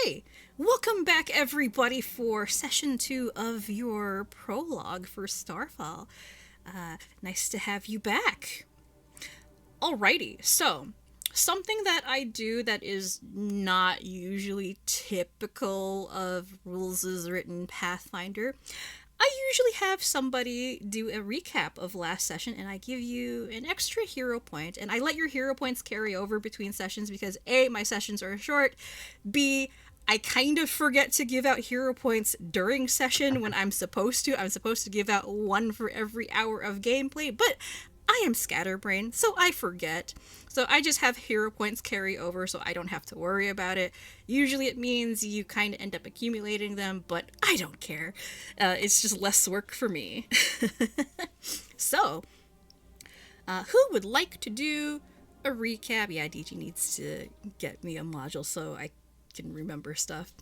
Hi! Welcome back, everybody, for session 2 of your prologue for Starfall. Nice to have you back. Alrighty, so something that I do that is not usually typical of rules as written Pathfinder. I usually have somebody do a recap of last session and I give you an extra hero point, and I let your hero points carry over between sessions because A, my sessions are short, B, I kind of forget to give out hero points during session when I'm supposed to. I'm supposed to give out one for every hour of gameplay, but I am scatterbrained, so I forget. So I just have hero points carry over so I don't have to worry about it. Usually it means you kind of end up accumulating them, but I don't care. It's just less work for me. So, who would like to do a recap? Yeah, DG needs to get me a module so I can remember stuff.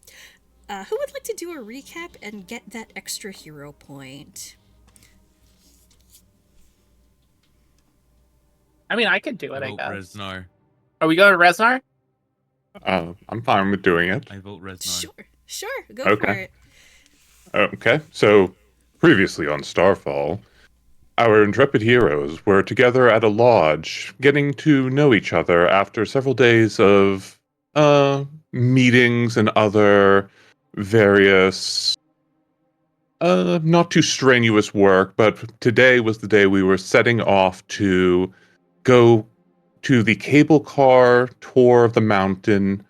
Who would like to do a recap and get that extra hero point? I mean, I could do it, I vote guess. Reznar. Are we going to Reznar? I'm fine with doing it. I vote Reznar. Sure, go Okay. for it. Okay, so previously on Starfall, our intrepid heroes were together at a lodge, getting to know each other after several days of meetings and other various not too strenuous work, but today was the day we were setting off to go to the cable car tour of the mountain.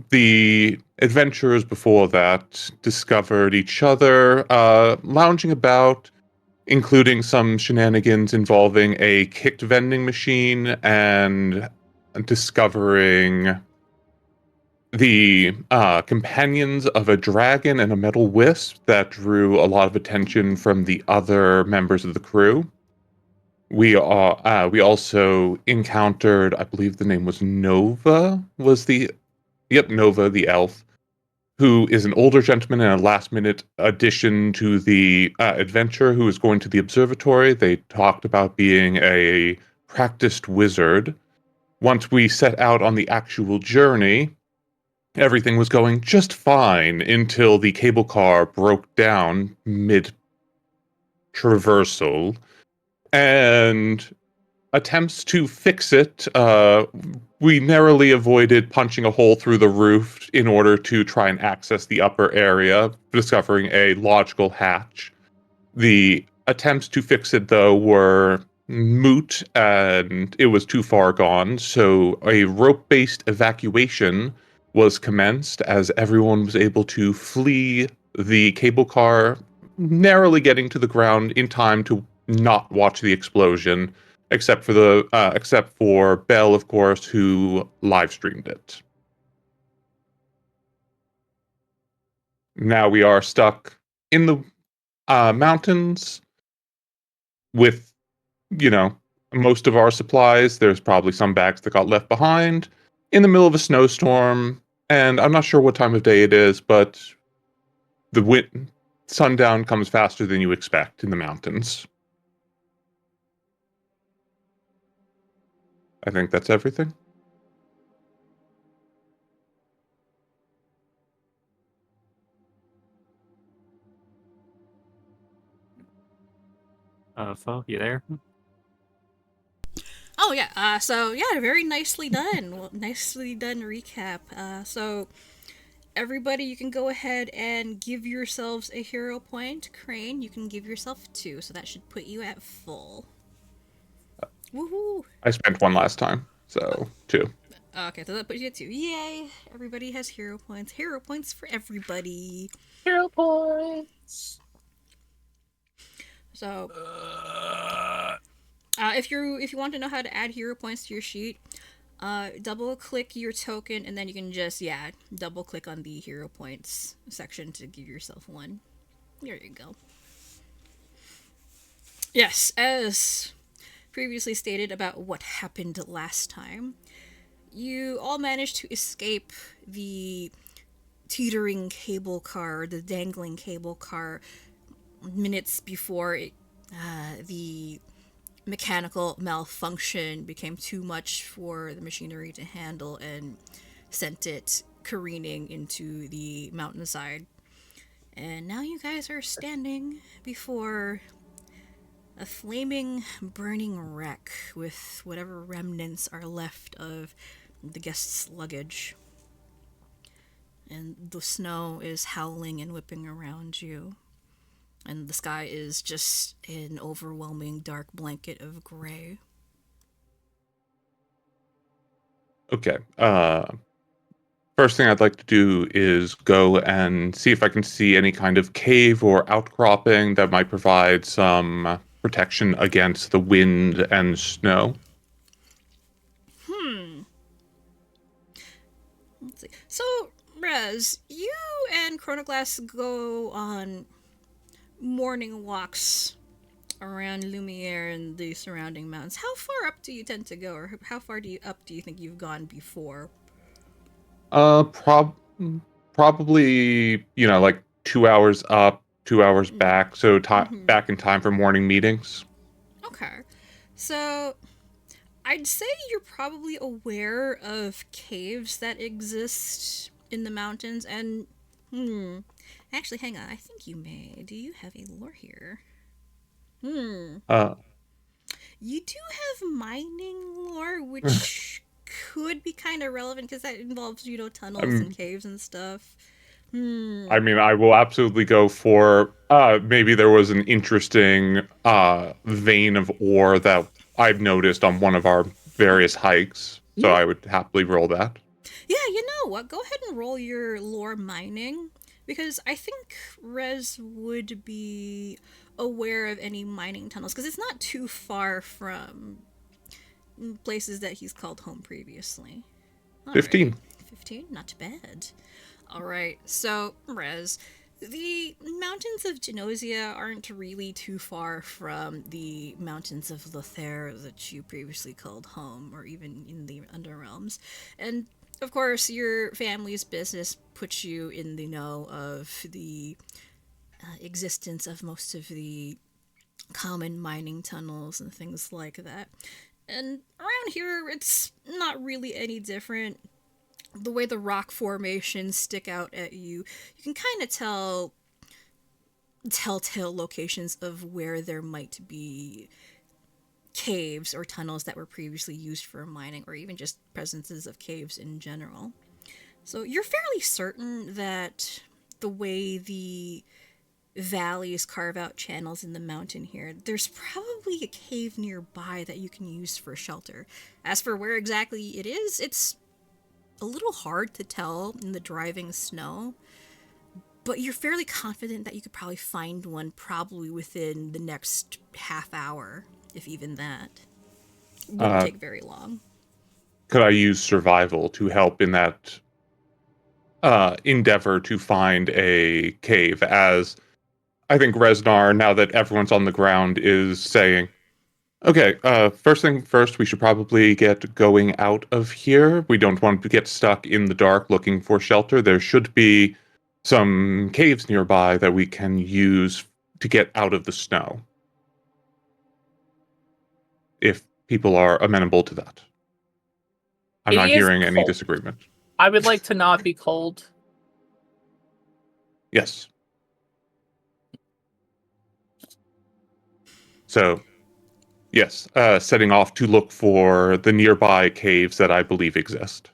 The adventurers before that discovered each other, lounging about, including some shenanigans involving a kicked vending machine and discovering the companions of a dragon and a metal wisp that drew a lot of attention from the other members of the crew. We also encountered, I believe the name was Nova, Nova the elf, who is an older gentleman and a last minute addition to the adventure who is going to the observatory. They talked about being a practiced wizard. Once we set out on the actual journey, everything was going just fine until the cable car broke down mid traversal, and attempts to fix it, we narrowly avoided punching a hole through the roof in order to try and access the upper area, discovering a logical hatch. The attempts to fix it, though, were moot and it was too far gone, so a rope based evacuation was commenced as everyone was able to flee the cable car, narrowly getting to the ground in time to not watch the explosion, except for Bell, of course, who live streamed it. Now we are stuck in the mountains with, most of our supplies. There's probably some bags that got left behind in the middle of a snowstorm, and I'm not sure what time of day it is, but the sundown comes faster than you expect in the mountains. I think that's everything. Fo, you there? Oh yeah, so yeah, very nicely done. Well, nicely done recap. So everybody, you can go ahead and give yourselves a hero point. Crane, you can give yourself 2, so that should put you at full. Woohoo! I spent one last time, so 2. Okay, so that puts you at 2. Yay! Everybody has hero points. Hero points for everybody. Hero points. So, if you want to know how to add hero points to your sheet, double click your token and then you can just double click on the hero points section to give yourself 1. There you go. Yes, as previously stated about what happened last time, you all managed to escape the teetering cable car, the dangling cable car, minutes before the mechanical malfunction became too much for the machinery to handle and sent it careening into the mountainside. And now you guys are standing before a flaming, burning wreck with whatever remnants are left of the guest's luggage. And the snow is howling and whipping around you. And the sky is just an overwhelming dark blanket of gray. Okay. First thing I'd like to do is go and see if I can see any kind of cave or outcropping that might provide some protection against the wind and snow. Let's see. So, Rez, you and Chroniglace go on morning walks around Lumiere and the surrounding mountains. How far up do you tend to go, or how far up do you think you've gone before? Probably, like 2 hours up, 2 hours back, so back in time for morning meetings. Okay. So, I'd say you're probably aware of caves that exist in the mountains, and actually, hang on, I think you may. Do you have a lore here? You do have mining lore, which could be kind of relevant because that involves, tunnels and caves and stuff. I mean, I will absolutely go for maybe there was an interesting vein of ore that I've noticed on one of our various hikes, so I would happily roll that. Yeah, you know what? Go ahead and roll your lore mining, because I think Rez would be aware of any mining tunnels, because it's not too far from places that he's called home previously. All 15. Right. 15? Not bad. Alright, so, Rez, the mountains of Genosia aren't really too far from the mountains of Lothair that you previously called home, or even in the Underrealms. And, of course, your family's business puts you in the know of the existence of most of the common mining tunnels and things like that. And around here, it's not really any different. The way the rock formations stick out at you, you can kind of tell telltale locations of where there might be caves or tunnels that were previously used for mining, or even just presences of caves in general. So you're fairly certain that the way the valleys carve out channels in the mountain here, there's probably a cave nearby that you can use for shelter. As for where exactly it is, it's a little hard to tell in the driving snow, but you're fairly confident that you could probably find one probably within the next half hour, if even that. It won't take very long. Could I use survival to help in that endeavor to find a cave, as I think Reznar, now that everyone's on the ground, is saying, okay, first thing first, we should probably get going out of here. We don't want to get stuck in the dark looking for shelter. There should be some caves nearby that we can use to get out of the snow, if people are amenable to that. I'm It not is hearing any cold. disagreement. I would like to not be cold. Yes. So, yes, setting off to look for the nearby caves that I believe exist.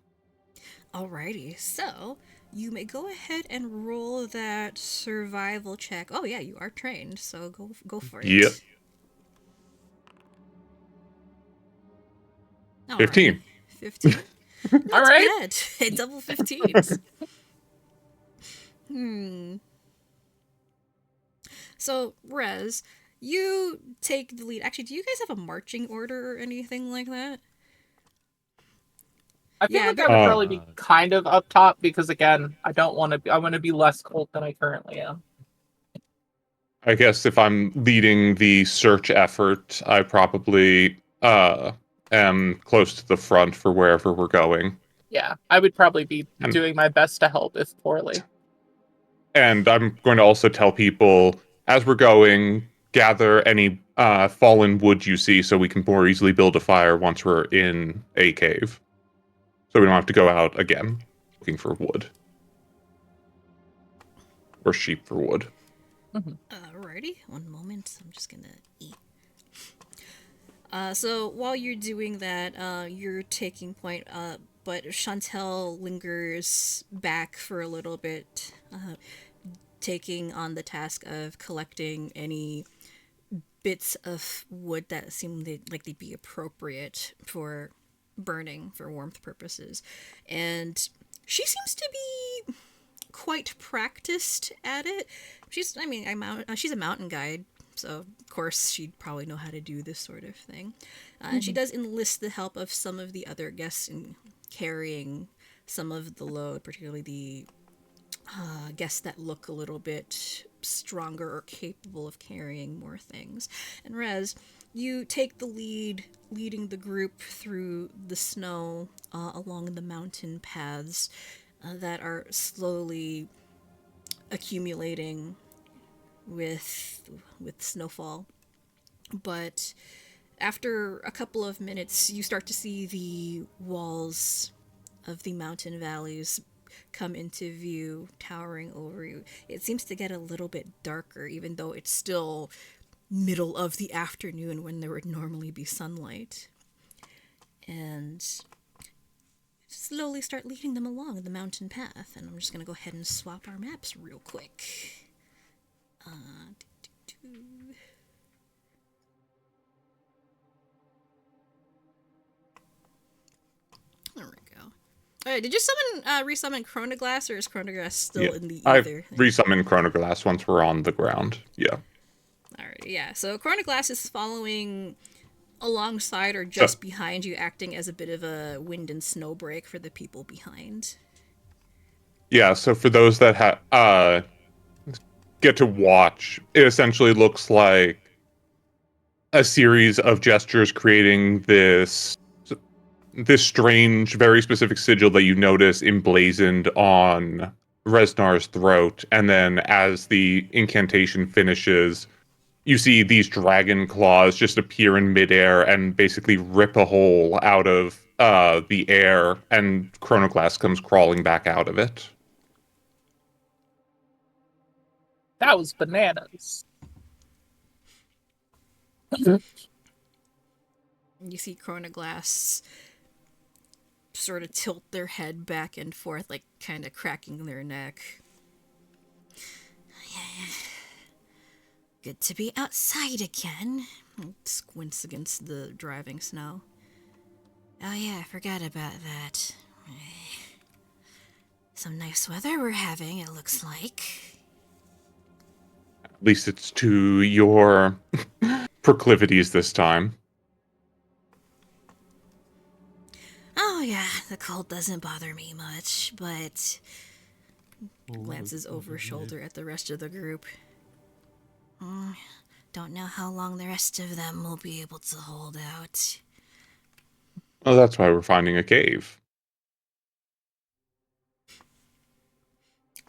Alrighty, so you may go ahead and roll that survival check. Oh yeah, you are trained, so go for it. Yep. Alrighty. 15. 15. Not All right. bad. Double 15s. So, Rez, you take the lead. Actually, do you guys have a marching order or anything like that? I feel Yeah, like I would probably be kind of up top because, again, I don't want to. I want to be less cold than I currently am. I guess if I'm leading the search effort, I probably am close to the front for wherever we're going. Yeah, I would probably be doing my best to help, if poorly. And I'm going to also tell people, as we're going, gather any fallen wood you see so we can more easily build a fire once we're in a cave. So we don't have to go out again. looking for wood. Or sheep for wood. Alrighty, one moment. I'm just gonna eat. So while you're doing that, you're taking point, but Chantel lingers back for a little bit, taking on the task of collecting any bits of wood that seem like they'd be appropriate for burning for warmth purposes. And she seems to be quite practiced at it. She's a mountain guide, so of course she'd probably know how to do this sort of thing. And she does enlist the help of some of the other guests in carrying some of the load, particularly the guests that look a little bit stronger or capable of carrying more things. And Rez, you take the lead, leading the group through the snow along the mountain paths that are slowly accumulating with snowfall. But after a couple of minutes, you start to see the walls of the mountain valleys come into view, towering over you. It seems to get a little bit darker, even though it's still middle of the afternoon when there would normally be sunlight. And slowly start leading them along the mountain path. And I'm just going to go ahead and swap our maps real quick. There we go. Alright, did you resummon Chroniglace, or is Chroniglace still in the ether? I've resummoned Chroniglace once we're on the ground. Yeah. Alright, yeah. So Chroniglace is following alongside or just behind you, acting as a bit of a wind and snow break for the people behind. Yeah, so for those that get to watch, it essentially looks like a series of gestures creating this strange, very specific sigil that you notice emblazoned on Reznar's throat, and then as the incantation finishes, you see these dragon claws just appear in midair and basically rip a hole out of the air, and Chronoglace comes crawling back out of it. That was bananas. You see Chroniglace sort of tilt their head back and forth, like kind of cracking their neck. Good to be outside again. Squints against the driving snow. Oh yeah, I forgot about that. Some nice weather we're having, it looks like. At least it's to your proclivities this time. Oh yeah, the cold doesn't bother me much, but glances over shoulder at the rest of the group. Don't know how long the rest of them will be able to hold out. Well, that's why we're finding a cave.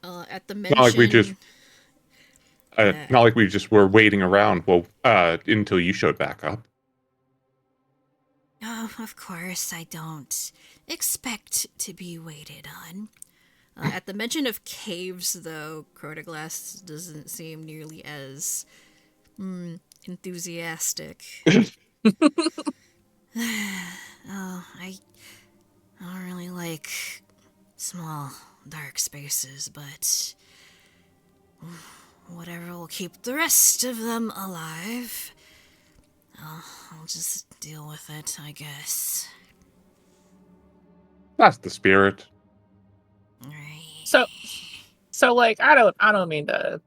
At the mention... Not like we just were waiting around until you showed back up. Oh, of course, I don't expect to be waited on. At the mention of caves, though, Chroniglace doesn't seem nearly as enthusiastic. I don't really like small, dark spaces, but whatever will keep the rest of them alive, I'll just deal with it, I guess. That's the spirit. Right. So like, I don't mean to,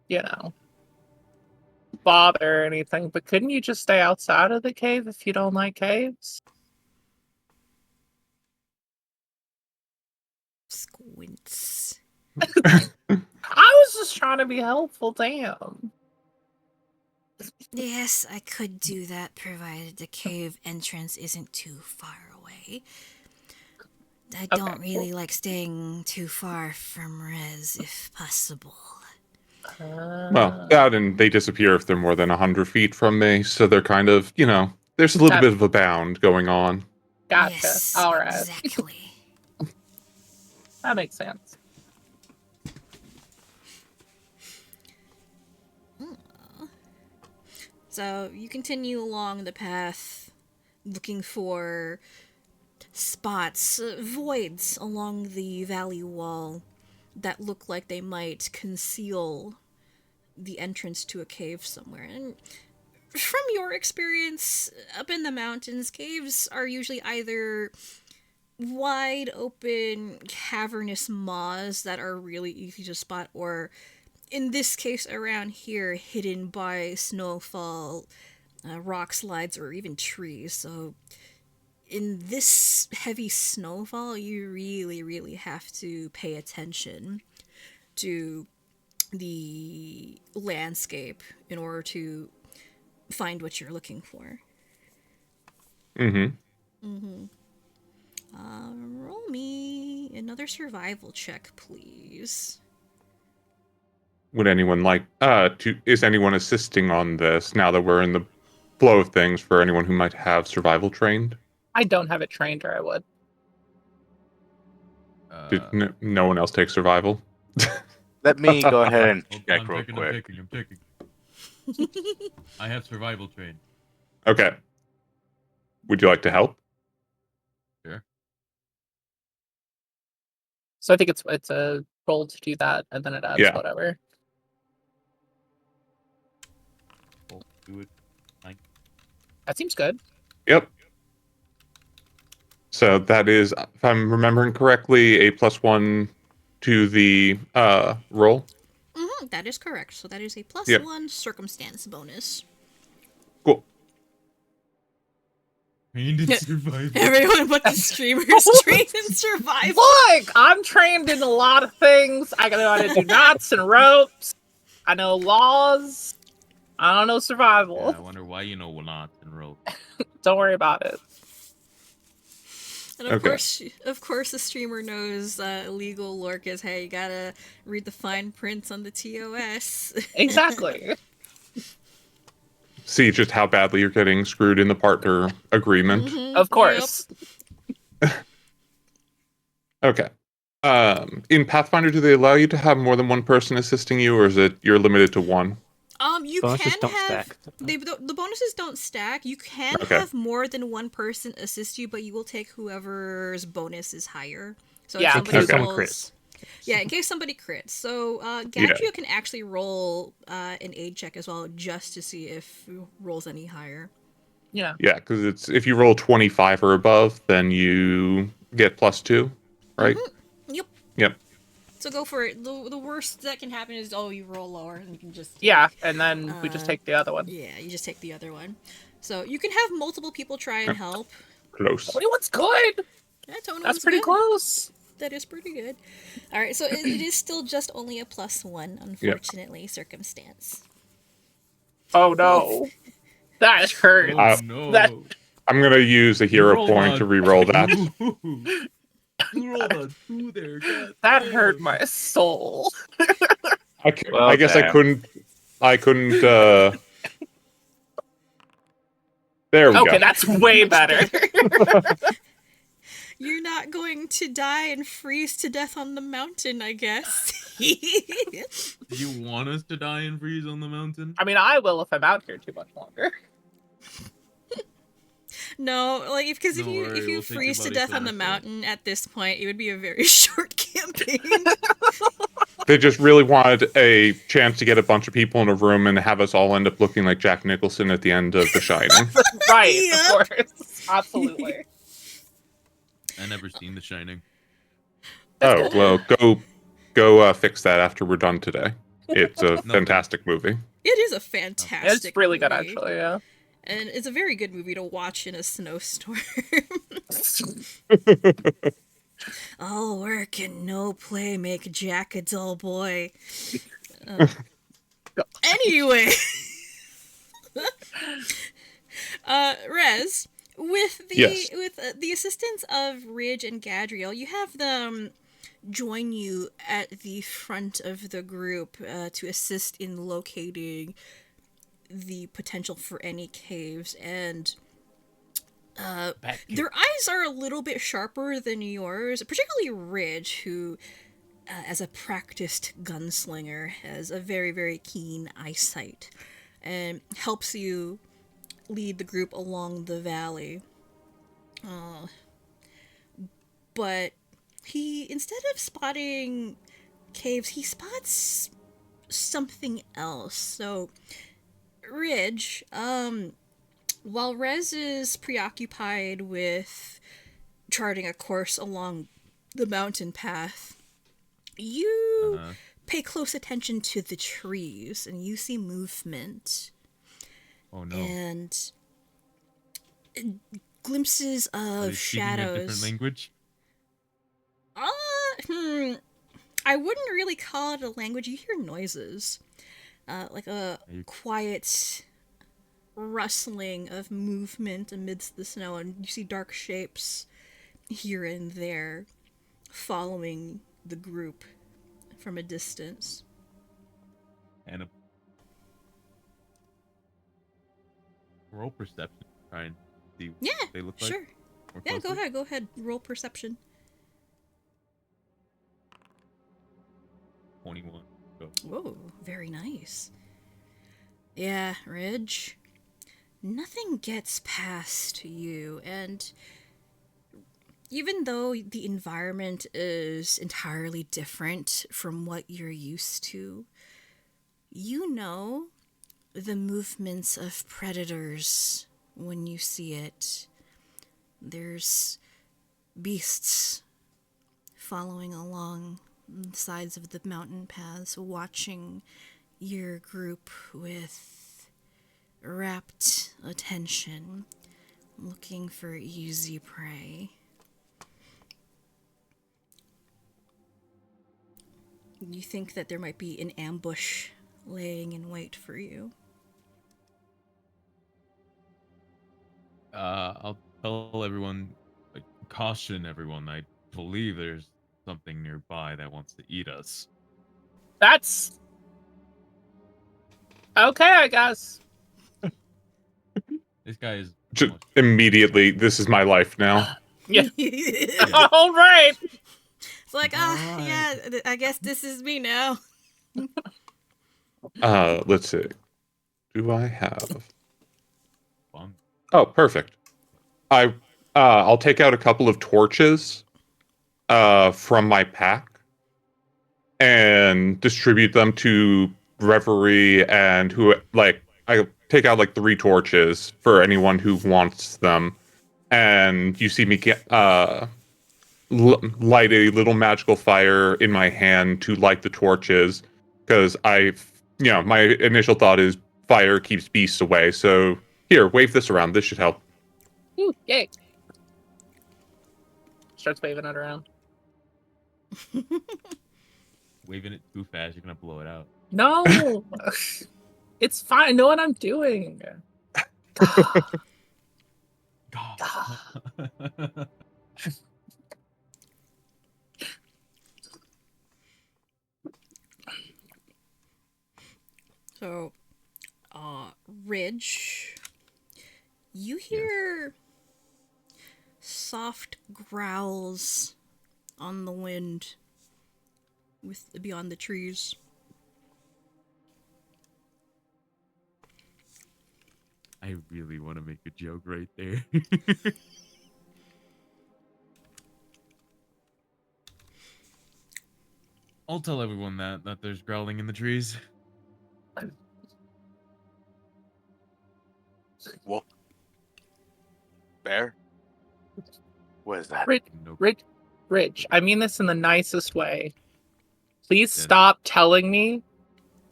bother or anything, but couldn't you just stay outside of the cave if you don't like caves? Squints. I was just trying to be helpful, damn. Yes, I could do that, provided the cave entrance isn't too far away. I don't really like staying too far from Rez, if possible. Well, that and they disappear if they're more than 100 feet from me, so they're kind of, there's a little bit of a bound going on. Gotcha. Yes, All right. exactly. That makes sense. So you continue along the path, looking for spots, voids along the valley wall that look like they might conceal the entrance to a cave somewhere. And from your experience up in the mountains, caves are usually either wide open cavernous maws that are really easy to spot, or in this case around here, hidden by snowfall, rock slides, or even trees. So in this heavy snowfall, you really have to pay attention to the landscape in order to find what you're looking for. Roll me another survival check, please. Would anyone like is anyone assisting on this now that we're in the flow of things for anyone who might have survival trained? I don't have it trained, or I would. Did no one else take survival? Let me go ahead and Hold on, check I'm real checking, quick. I'm checking. I have survival train. Okay. Would you like to help? Sure. So I think it's a roll to do that, and then it adds whatever. Oh, do it. That seems good. Yep. So that is, if I'm remembering correctly, a +1 to the roll. That is correct. So that is a +1 circumstance bonus. Cool. Trained in survival. Everyone but the streamers trained in survival. Look, I'm trained in a lot of things. I know how to do knots and ropes. I know laws. I don't know survival. Yeah, I wonder why you know knots and rope. Don't worry about it. And of course, the streamer knows legal lork is, hey, you gotta read the fine prints on the TOS. Exactly. See just how badly you're getting screwed in the partner agreement. Of course. Yep. Okay. In Pathfinder, do they allow you to have more than one person assisting you, or is it you're limited to one? You Bonuses can don't have stack. the bonuses don't stack. You can Okay. have more than one person assist you, but you will take whoever's bonus is higher. So Yeah, if In somebody case someone rolls, crits. yeah, in case somebody crits. So Gadriel can actually roll an aid check as well, just to see if it rolls any higher. Yeah. Yeah, because it's if you roll 25 or above, then you get +2, right? Yep. Yep. So go for it. The worst that can happen is, you roll lower, and you can just... Yeah, and then we just take the other one. Yeah, you just take the other one. So you can have multiple people try and help. Close. 21's good. Yeah, Tono That's was pretty good. close. That is pretty good. All right, so it is still just only a +1, unfortunately, circumstance. Oh no. That hurts. Oh no. That- I'm gonna use a hero rolled point on to re-roll that. Ooh. You rolled a 2 there. God That damn. hurt my soul. Well, I guess I damn. couldn't. There we Okay, go. that's way better. You're not going to die and freeze to death on the mountain, I guess. Do you want us to die and freeze on the mountain? I mean, I will if I'm out here too much longer. No, like if Don't you worry, we'll take freeze your to body death on the first. mountain at this point, it would be a very short campaign. They just really wanted a chance to get a bunch of people in a room and have us all end up looking like Jack Nicholson at the end of The Shining. Right, Yep. of course. Absolutely. I never seen The Shining. Oh, well, go fix that after we're done today. It's a fantastic movie. It is a fantastic It's really good, movie. actually, yeah. And it's a very good movie to watch in a snowstorm. All work and no play make Jack a dull boy. Anyway. Rez, with the assistance of Ridge and Gadriel, you have them join you at the front of the group to assist in locating the potential for any caves, and Their eyes are a little bit sharper than yours, particularly Ridge, who, as a practiced gunslinger, has a very, very keen eyesight and helps you lead the group along the valley. But he, instead of spotting caves, he spots something else. So, Ridge, while Rez is preoccupied with charting a course along the mountain path, you pay close attention to the trees and you see movement. Oh no. And glimpses Are they of speaking a shadows. different language? I wouldn't really call it a language. You hear noises. Like a quiet rustling of movement amidst the snow, and you see dark shapes here and there following the group from a distance. And a roll perception. Try and see what they look like. Sure. Yeah, go ahead. Roll perception. 21. Go. Whoa, very nice. Yeah, Ridge. Nothing gets past you, and even though the environment is entirely different from what you're used to, you know the movements of predators when you see it. There's beasts following along the sides of the mountain paths, watching your group with rapt attention, looking for easy prey. You think that there might be an ambush laying in wait for you. I'll tell everyone, like, caution everyone. I believe there's something nearby that wants to eat us. That's okay, I guess. This guy is Just immediately, this is my life now. Yeah. All right. It's like, yeah, I guess this is me now. Let's see. Do I have? fun. Oh, perfect. I'll take out a couple of torches from my pack and distribute them to Reverie and I take out like 3 torches for anyone who wants them. And you see me get light a little magical fire in my hand to light the torches, because my initial thought is fire keeps beasts away. So here, wave this around. This should help. Ooh, yay. Starts waving it around. Waving it too fast, you're gonna blow it out. No. It's fine. I know what I'm doing. So, Ridge, you hear soft growls on the wind beyond the trees. I really want to make a joke right there. I'll tell everyone that there's growling in the trees. Wolf. Bear? What is that? Rich, I mean this in the nicest way. Please stop telling me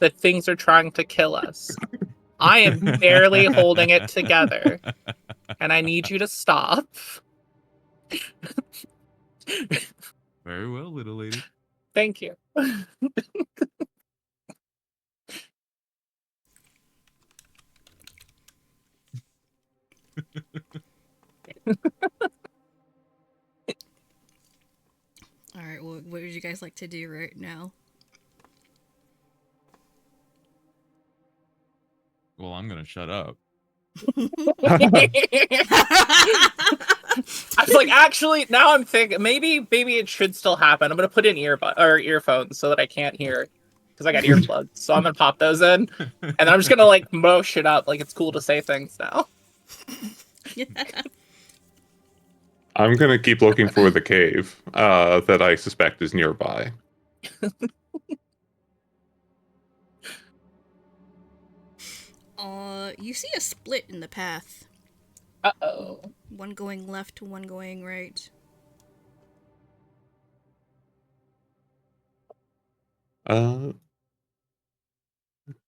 that things are trying to kill us. I am barely holding it together, and I need you to stop. Very well, little lady. Thank you. Alright, well, what would you guys like to do right now? Well, I'm gonna shut up. I was like, actually, now I'm thinking maybe it should still happen. I'm gonna put in earphones so that I can't hear because I got earplugs. So I'm gonna pop those in, and then I'm just gonna like mosh it up like it's cool to say things now. I'm gonna keep looking for the cave that I suspect is nearby. You see a split in the path. Uh-oh. One going left, one going right.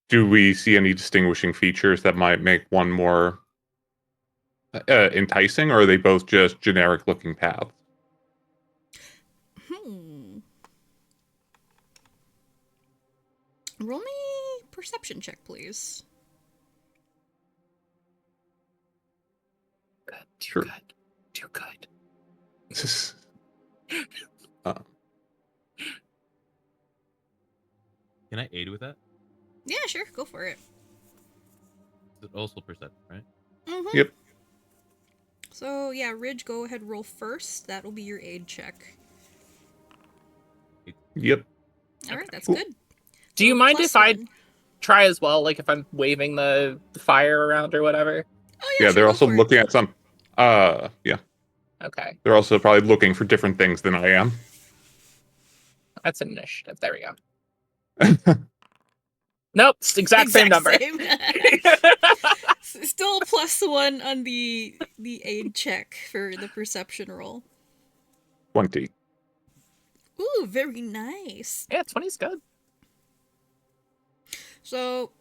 Do we see any distinguishing features that might make one more enticing, or are they both just generic-looking paths? Roll me perception check, please. Good. Sure. Good. Too good. Can I aid with that? Yeah, sure, go for it. It's also perception, right? Mm-hmm. Yep. So yeah, Ridge, go ahead, roll first. That'll be your aid check. Yep. All right, that's Cool. good. Do you So mind plus if I one. try as well? Like if I'm waving the fire around or whatever? Oh Yeah, sure, they're go also for it. looking at some. Yeah. Okay. They're also probably looking for different things than I am. That's an initiative. There we go. Nope, it's the exact same number. Same. Still plus one on the aid check for the perception roll. 20. Ooh, very nice. Yeah, 20's good. So,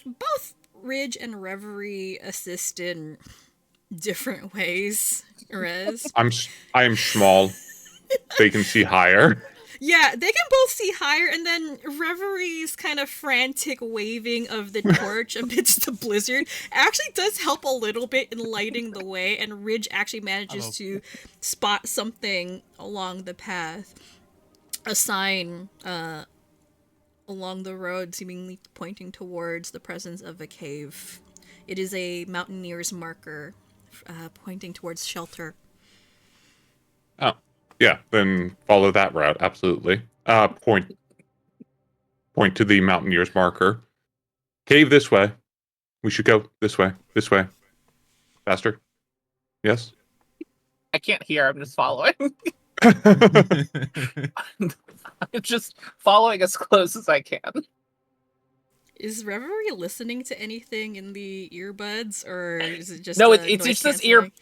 both Ridge and Reverie assist in different ways, Rez. I am small. They can see higher. Yeah, they can both see higher, and then Reverie's kind of frantic waving of the torch amidst the blizzard actually does help a little bit in lighting the way, and Ridge actually manages to spot something along the path. A sign along the road seemingly pointing towards the presence of a cave. It is a mountaineer's marker pointing towards shelter. Oh, yeah. Then follow that route. Absolutely. Point to the mountaineer's marker. Cave this way. We should go this way. This way. Faster. Yes. I can't hear, I'm just following. I'm just following as close as I can. Is Reverie listening to anything in the earbuds, or is it just No, noise it's just this canceling?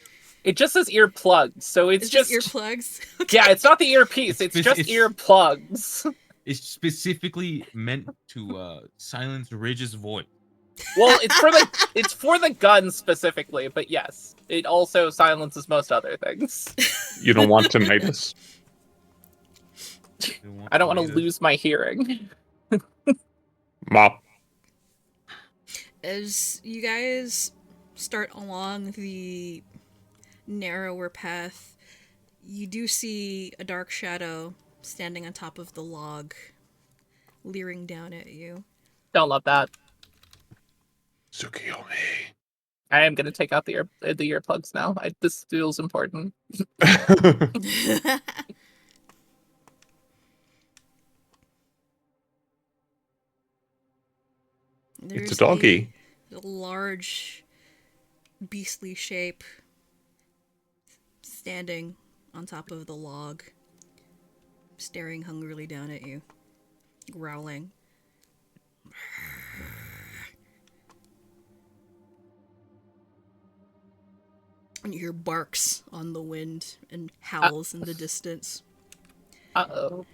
it just says earplugs, so it's just earplugs. Okay. Yeah, it's not the earpiece, it's just earplugs. It's specifically meant to silence Ridge's voice. Well, it's for the gun specifically, but yes, it also silences most other things. You don't want tinnitus. I don't want to lose my hearing. Mop. As you guys start along the narrower path, you do see a dark shadow standing on top of the log, leering down at you. Don't love that. Tsukiyomi. I am gonna take out the earplugs now. This feels important. It's a doggy. A large, beastly shape standing on top of the log, staring hungrily down at you, growling. And you hear barks on the wind and howls in the distance. Uh-oh.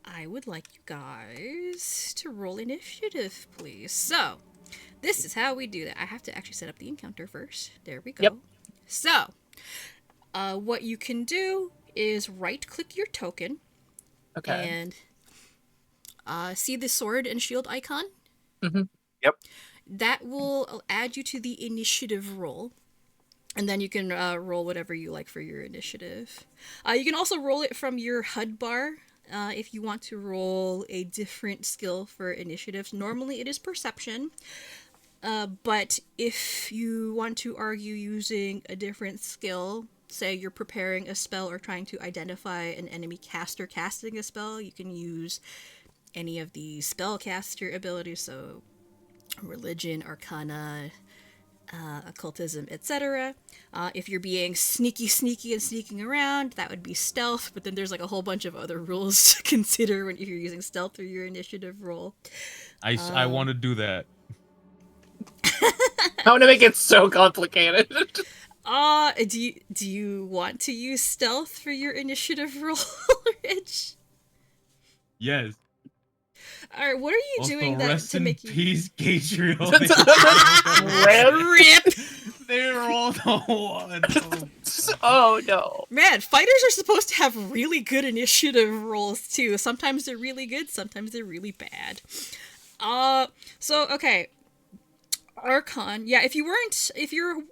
I would like you guys to roll initiative, please. So, this is how we do that. I have to actually set up the encounter first. There we go. Yep. So, what you can do is right-click your token. Okay. And see the sword and shield icon? Mm-hmm. Yep. That will add you to the initiative roll. And then you can roll whatever you like for your initiative. You can also roll it from your HUD bar if you want to roll a different skill for initiative. Normally it is perception, but if you want to argue using a different skill, say you're preparing a spell or trying to identify an enemy caster casting a spell, you can use any of the spellcaster abilities, so religion, arcana, occultism, etc. If you're being sneaky and sneaking around, that would be stealth, but then there's like a whole bunch of other rules to consider when you're using stealth through your initiative roll. I want to do that. I want to make it so complicated. Do you want to use stealth for your initiative roll, Rich? Yes. Alright, what are you Also, doing that rest to in make you... peace, Gadriel. RIP! They're all the one. Oh no. Man, fighters are supposed to have really good initiative rolls too. Sometimes they're really good, sometimes they're really bad. So okay. Archon. Yeah, if you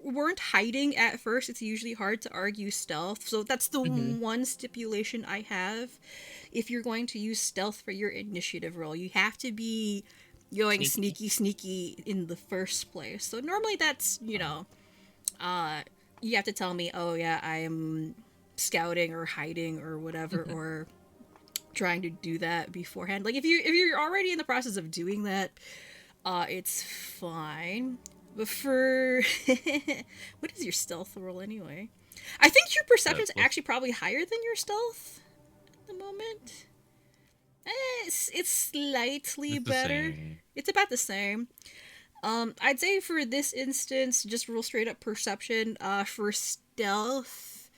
weren't hiding at first, it's usually hard to argue stealth. So that's the one stipulation I have. If you're going to use stealth for your initiative roll, you have to be going sneaky in the first place. So normally that's, you have to tell me, oh yeah, I'm scouting or hiding or whatever, or trying to do that beforehand. Like if you're already in the process of doing that, it's fine. But for what is your stealth roll anyway? I think your perception's actually probably higher than your stealth at the moment. It's slightly better. It's about the same. I'd say for this instance, just roll straight up perception. For stealth,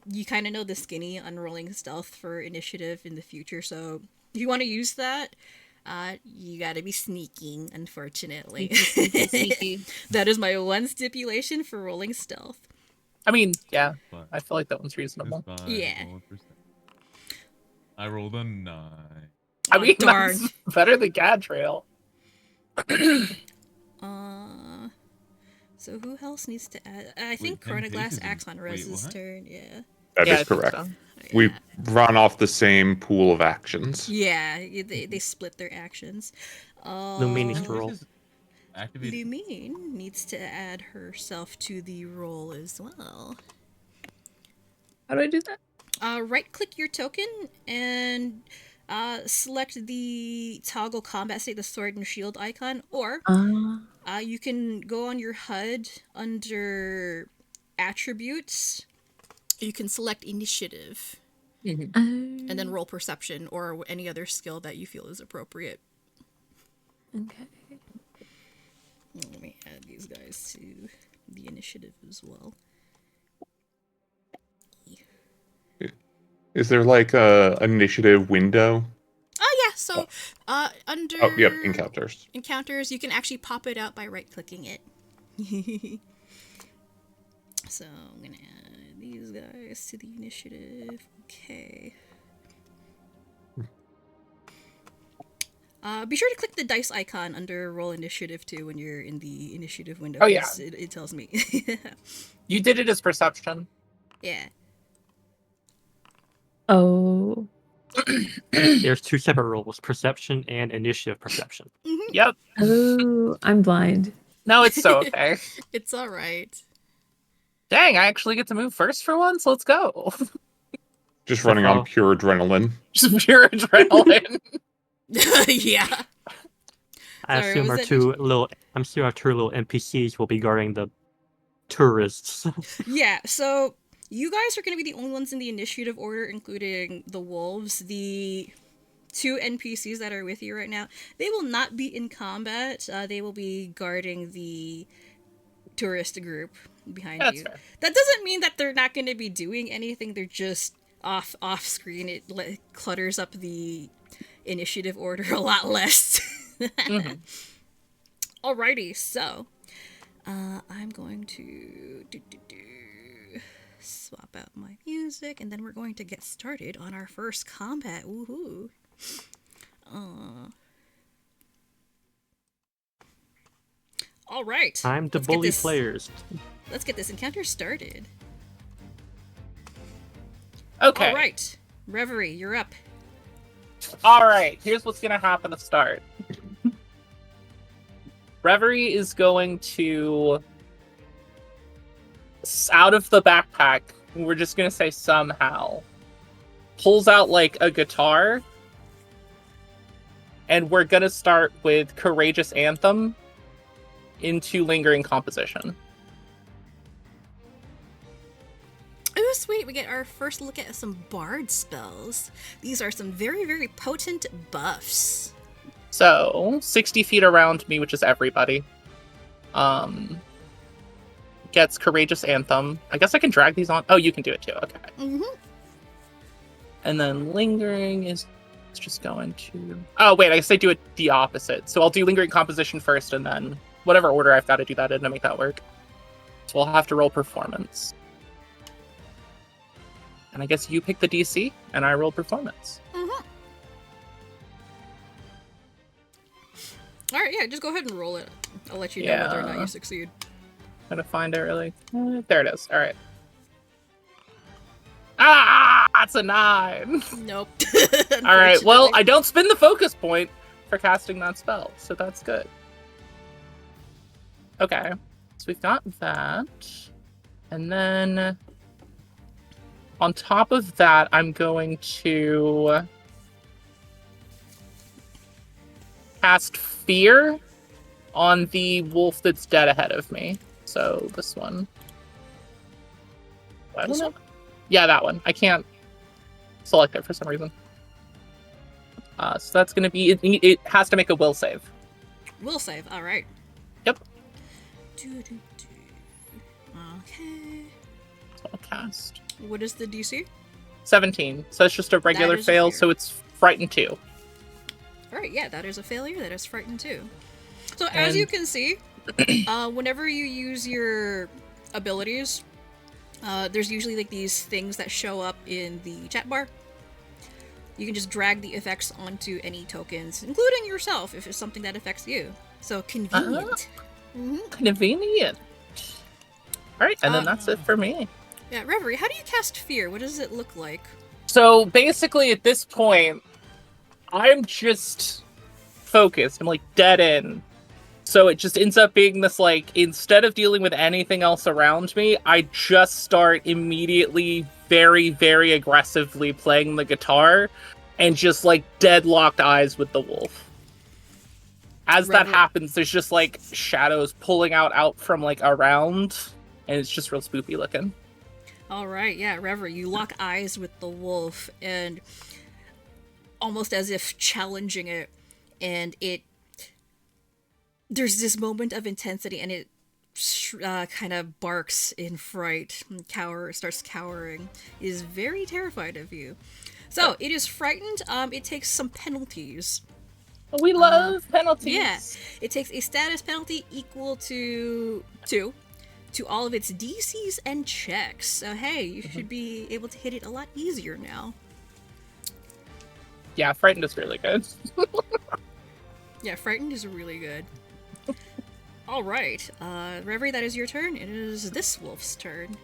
you kind of know the skinny on rolling stealth for initiative in the future. So if you want to use that, you gotta be sneaking, unfortunately. Sneaky. That is my one stipulation for rolling stealth. I mean, yeah, I feel like that one's reasonable. Yeah. I rolled a 9. I mean, darn. that's better than Gadriel. So who else needs to add? I think Chroniglace acts on Rez's turn, yeah. That Yeah, is I think correct. so. We run off the same pool of actions. Yeah, they split their actions. Lumine needs to roll. Lumine needs to add herself to the roll as well. How do I do that? Right-click your token and select the toggle combat state, the sword and shield icon, or you can go on your HUD under attributes. You can select initiative and then roll perception or any other skill that you feel is appropriate. Okay. Let me add these guys to the initiative as well. Is there like a initiative window? Oh yeah, so under Oh, yep, encounters, you can actually pop it out by right-clicking it. So I'm gonna add these guys to the initiative. Okay. Be sure to click the dice icon under roll initiative too when you're in the initiative window. Oh, yeah. It tells me. You did it as perception. Yeah. Oh. There's two separate rolls, perception and initiative perception. Yep. Oh, I'm blind. No, it's so okay. It's all right. Dang, I actually get to move first for once. Let's go. Just running on pure adrenaline. Just pure adrenaline. Yeah. I Sorry, assume was our that two little NPCs will be guarding the tourists. Yeah, so you guys are going to be the only ones in the initiative order, including the wolves. The two NPCs that are with you right now, they will not be in combat. They will be guarding the tourist group behind That's you. fair. That doesn't mean that they're not going to be doing anything. They're just off screen. It clutters up the initiative order a lot less. Alrighty, so I'm going to swap out my music, and then we're going to get started on our first combat. Woohoo! All right. Time to bully players. Let's get this encounter started. Okay. All right, Reverie, you're up. All right, here's what's gonna happen to start. Reverie is going to, out of the backpack, we're just gonna say somehow, pulls out like a guitar, and we're gonna start with Courageous Anthem into Lingering Composition. Oh, sweet. We get our first look at some bard spells. These are some very, very potent buffs. So, 60 feet around me, which is everybody, gets Courageous Anthem. I guess I can drag these on. Oh, you can do it too. Okay. Mm-hmm. And then Lingering is just going to... Oh, wait, I guess I do it the opposite. So I'll do Lingering Composition first, and then whatever order I've got to do that in to make that work. So we'll have to roll Performance. And I guess you pick the DC, and I roll Performance. Mm-hmm. All right, yeah, just go ahead and roll it. I'll let you know whether or not you succeed. I'm gonna find it really. There it is. All right. Ah, that's a 9. Nope. All right. Well, I don't spend the focus point for casting that spell, so that's good. Okay, so we've got that, and then on top of that, I'm going to cast Fear on the wolf that's dead ahead of me. So this one. This one? Yeah, that one. I can't select it for some reason. So that's going to be... It has to make a will save. Will save, all right. Yep. Okay. So I'll cast. What is the DC? 17. So it's just a regular is a fail, fear. so it's Frightened 2. All right, yeah, that is a failure. That is frightened too. So as you can see, whenever you use your abilities, there's usually like these things that show up in the chat bar. You can just drag the effects onto any tokens, including yourself, if it's something that affects you. So convenient. Convenient. All right, and then that's it for me. Yeah, Reverie, how do you cast Fear? What does it look like? So basically, at this point, I'm just focused. I'm like dead in. So it just ends up being this, like, instead of dealing with anything else around me, I just start immediately very, very aggressively playing the guitar and just, like, deadlocked eyes with the wolf. As that happens, there's just, like, shadows pulling out from, like, around, and it's just real spoopy looking. All right, yeah, Reverie, you lock eyes with the wolf, and almost as if challenging it, and there's this moment of intensity, and it kind of barks in fright, and starts cowering. It is very terrified of you. So it is frightened. It takes some penalties. We love penalties. Yeah, it takes a status penalty equal to 2 to all of its DCs and checks. So hey, you should be able to hit it a lot easier now. Yeah, Frightened is really good. Yeah, Frightened is really good. All right, Reverie, that is your turn. It is this wolf's turn.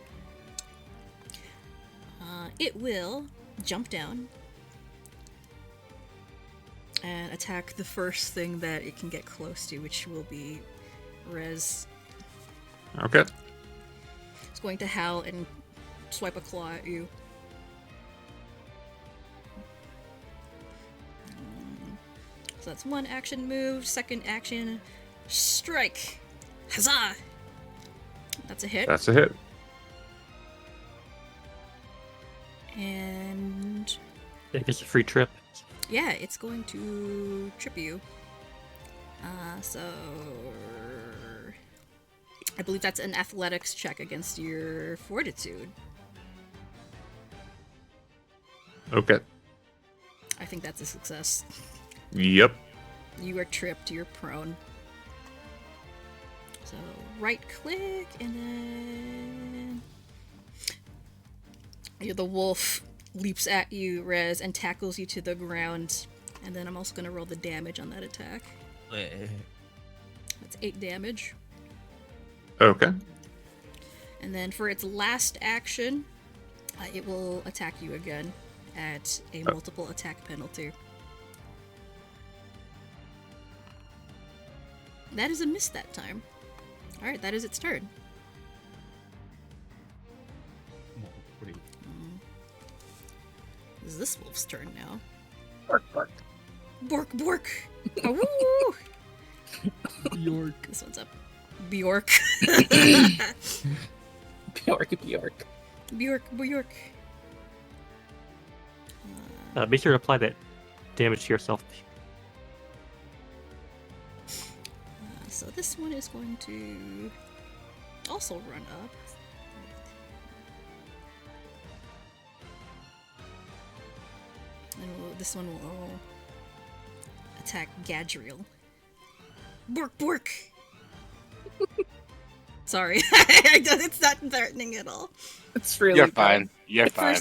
It will jump down and attack the first thing that it can get close to, which will be Rez. Okay. It's going to howl and swipe a claw at you. So that's one action move. Second action, strike. Huzzah! That's a hit. That's a hit. And It gets a free trip. yeah, it's going to trip you. So I believe that's an athletics check against your fortitude. Okay. I think that's a success. Yep. You are tripped, you're prone. So right click and then the wolf leaps at you, Rez, and tackles you to the ground. And then I'm also going to roll the damage on that attack. That's 8 damage. Okay. And then for its last action, it will attack you again at a multiple attack penalty. That is a miss that time. Alright, that is its turn. Well, what do you- This is this wolf's turn now. Bark, bark. Bork, bork! Oh, York. this one's up. Bjork. Bjork, Bjork. Bjork, Bjork. Be sure to apply that damage to yourself. So this one is going to also run up. And this one will attack Gadriel. Bork, bork! Sorry, it's not threatening at all. It's really You're good. fine. You're fine.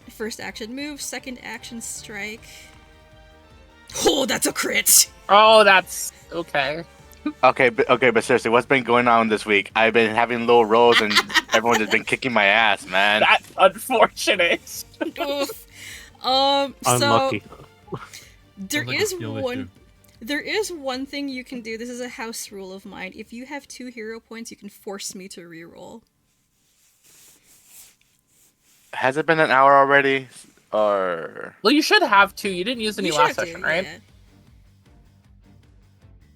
First action move, second action strike. Oh, that's a crit! Oh, that's okay. Okay, but seriously, what's been going on this week? I've been having low rolls and everyone has been kicking my ass, man. That's unfortunate. Oof. Unlucky. There Sounds like a is skill one. issue. There is one thing you can do. This is a house rule of mine. If you have 2 hero points, you can force me to reroll. Has it been an hour already? Or Well, you should have 2. You didn't use any You should last have session, to, right? yeah.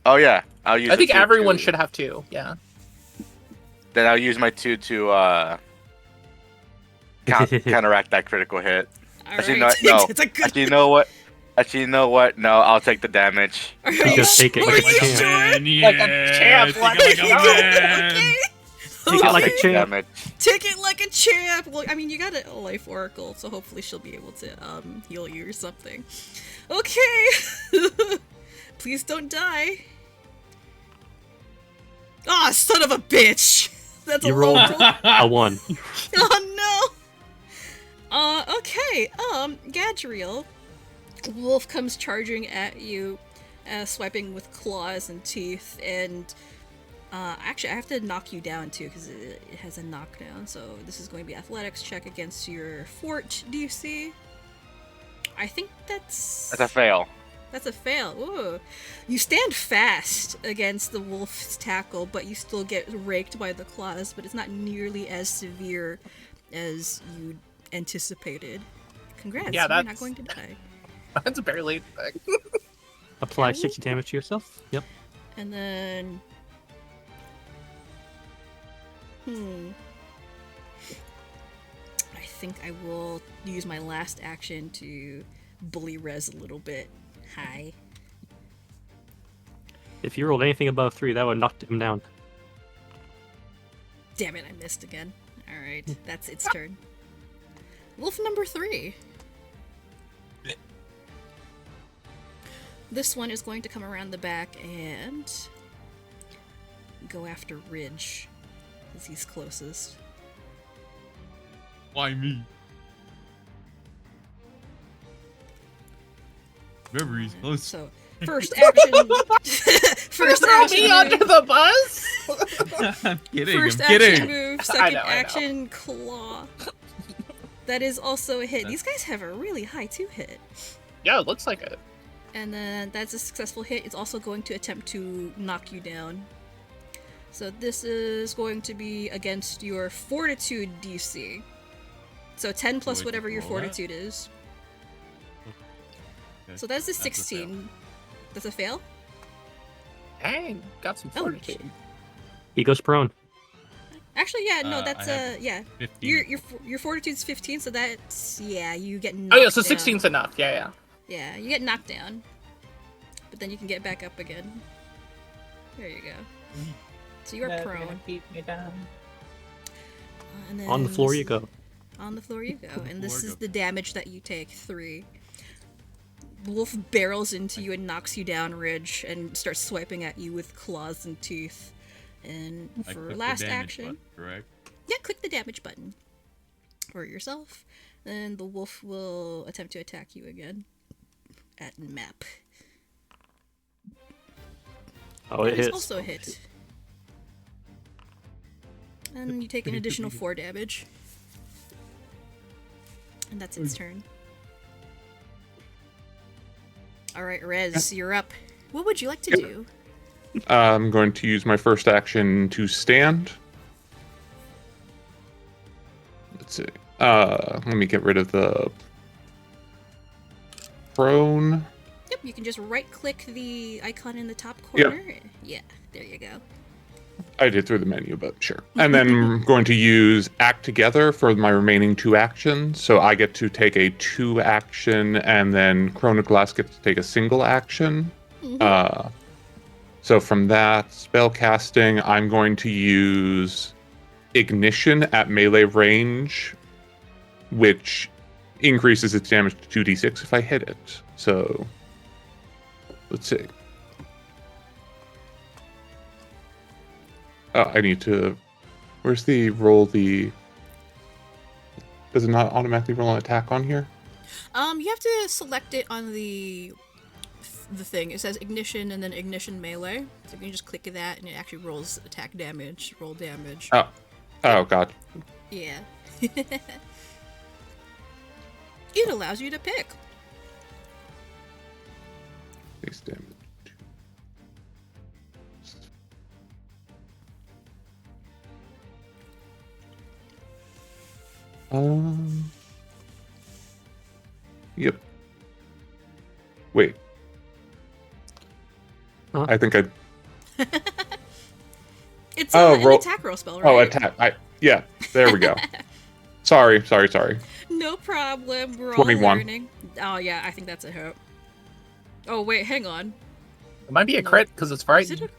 oh yeah, I'll use. I think the two everyone to- should have 2. Yeah. Then I'll use my 2 to counteract that critical hit. Actually, Alright. no. It's a good. Actually, you know what? No, I'll take the damage. Are You you just take it sure? like Are a you champ. sure? Like a champ, take like it a like a man. Okay. Take it I'll like a take the champ. damage. Take it like a champ. Well, I mean, you got a life oracle, so hopefully she'll be able to heal you or something. Okay. Please don't die. Ah, son of a bitch. That's You a low rolled roll. a 1. Oh no. Okay. Gadriel. Wolf comes charging at you, swiping with claws and teeth, and actually I have to knock you down too because it has a knockdown. So this is going to be athletics check against your fort DC. I think That's a fail. that's a fail. Ooh. You stand fast against the wolf's tackle, but you still get raked by the claws, but it's not nearly as severe as you anticipated. Congrats, Yeah, you're not that's- going to die. That's barely. Apply 60 damage to yourself. Yep. And then... I think I will use my last action to bully Rez a little bit. Hi. If you rolled anything above 3, that would knock him down. Damn it, I missed again. Alright, that's its turn. Wolf number 3. This one is going to come around the back and go after Ridge, as he's closest. Why me? Reverie's close. So, first action... first Throw action me move, under the bus. I'm kidding. first I'm action kidding. move, I second know. action claw. That is also a hit. These guys have a really high 2 hit. Yeah, it looks like it. And then that's a successful hit. It's also going to attempt to knock you down. So this is going to be against your fortitude DC. So 10 plus So I whatever can your roll that? fortitude is. Okay. So that's a That's a fail. 16. That's a fail? Dang, got some Oh, fortitude. He goes prone. Actually, yeah, no, I that's have yeah. 15. Your fortitude's 15, so that's yeah, you get Oh knocked yeah, so down. 16's enough. Yeah, yeah. Yeah, you get knocked down. But then you can get back up again. There you go. So you are prone. And then On the floor this- you go. On the floor you go. On the And this floor is go. the damage that you take, 3. Wolf barrels into you and knocks you down, Ridge, and starts swiping at you with claws and teeth. And I for click the last damage action, button, correct? yeah, click the damage button for yourself. Then the wolf will attempt to attack you again at map. Oh, That it is hits. also a hit. And you take an additional 4 damage. And that's its turn. Alright, Rez, you're up. What would you like to do? I'm going to use my first action to stand. Let's see. Let me get rid of the prone. Yep, you can just right-click the icon in the top corner. Yeah, there you go. I did through the menu, but sure. And then I'm going to use Act Together for my remaining 2 actions. So I get to take a 2 action, and then Chroniglace gets to take a single action. So from that spell casting, I'm going to use Ignition at melee range, which increases its damage to 2d6 if I hit it. So let's see. I need to. Where's the roll? Does it not automatically roll an attack on here? You have to select it on the thing. It says ignition and then ignition melee. So you can just click that and it actually rolls attack damage, roll damage. Oh god. Yeah. It allows you to pick. Base damage. Yep. Wait. Huh? I think I. It's an attack roll spell, right? Oh, attack. Yeah, there we go. Sorry. No problem. We're 21. all learning. Oh yeah, I think that's a hit. Oh wait, hang on. It might be a No. crit because it's Is frightened. it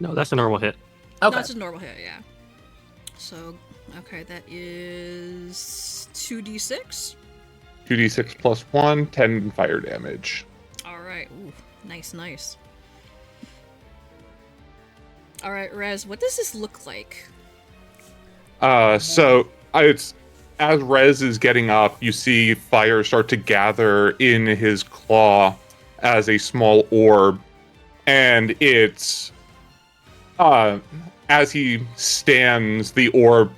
No, that's a normal hit. No, Okay. it's a normal hit, yeah. So, okay, that is 2d6. 2d6 plus 1, 10 fire damage. Alright, ooh, nice. Alright, Rez, what does this look like? So it's as Rez is getting up, you see fire start to gather in his claw as a small orb, and it's as he stands, the orb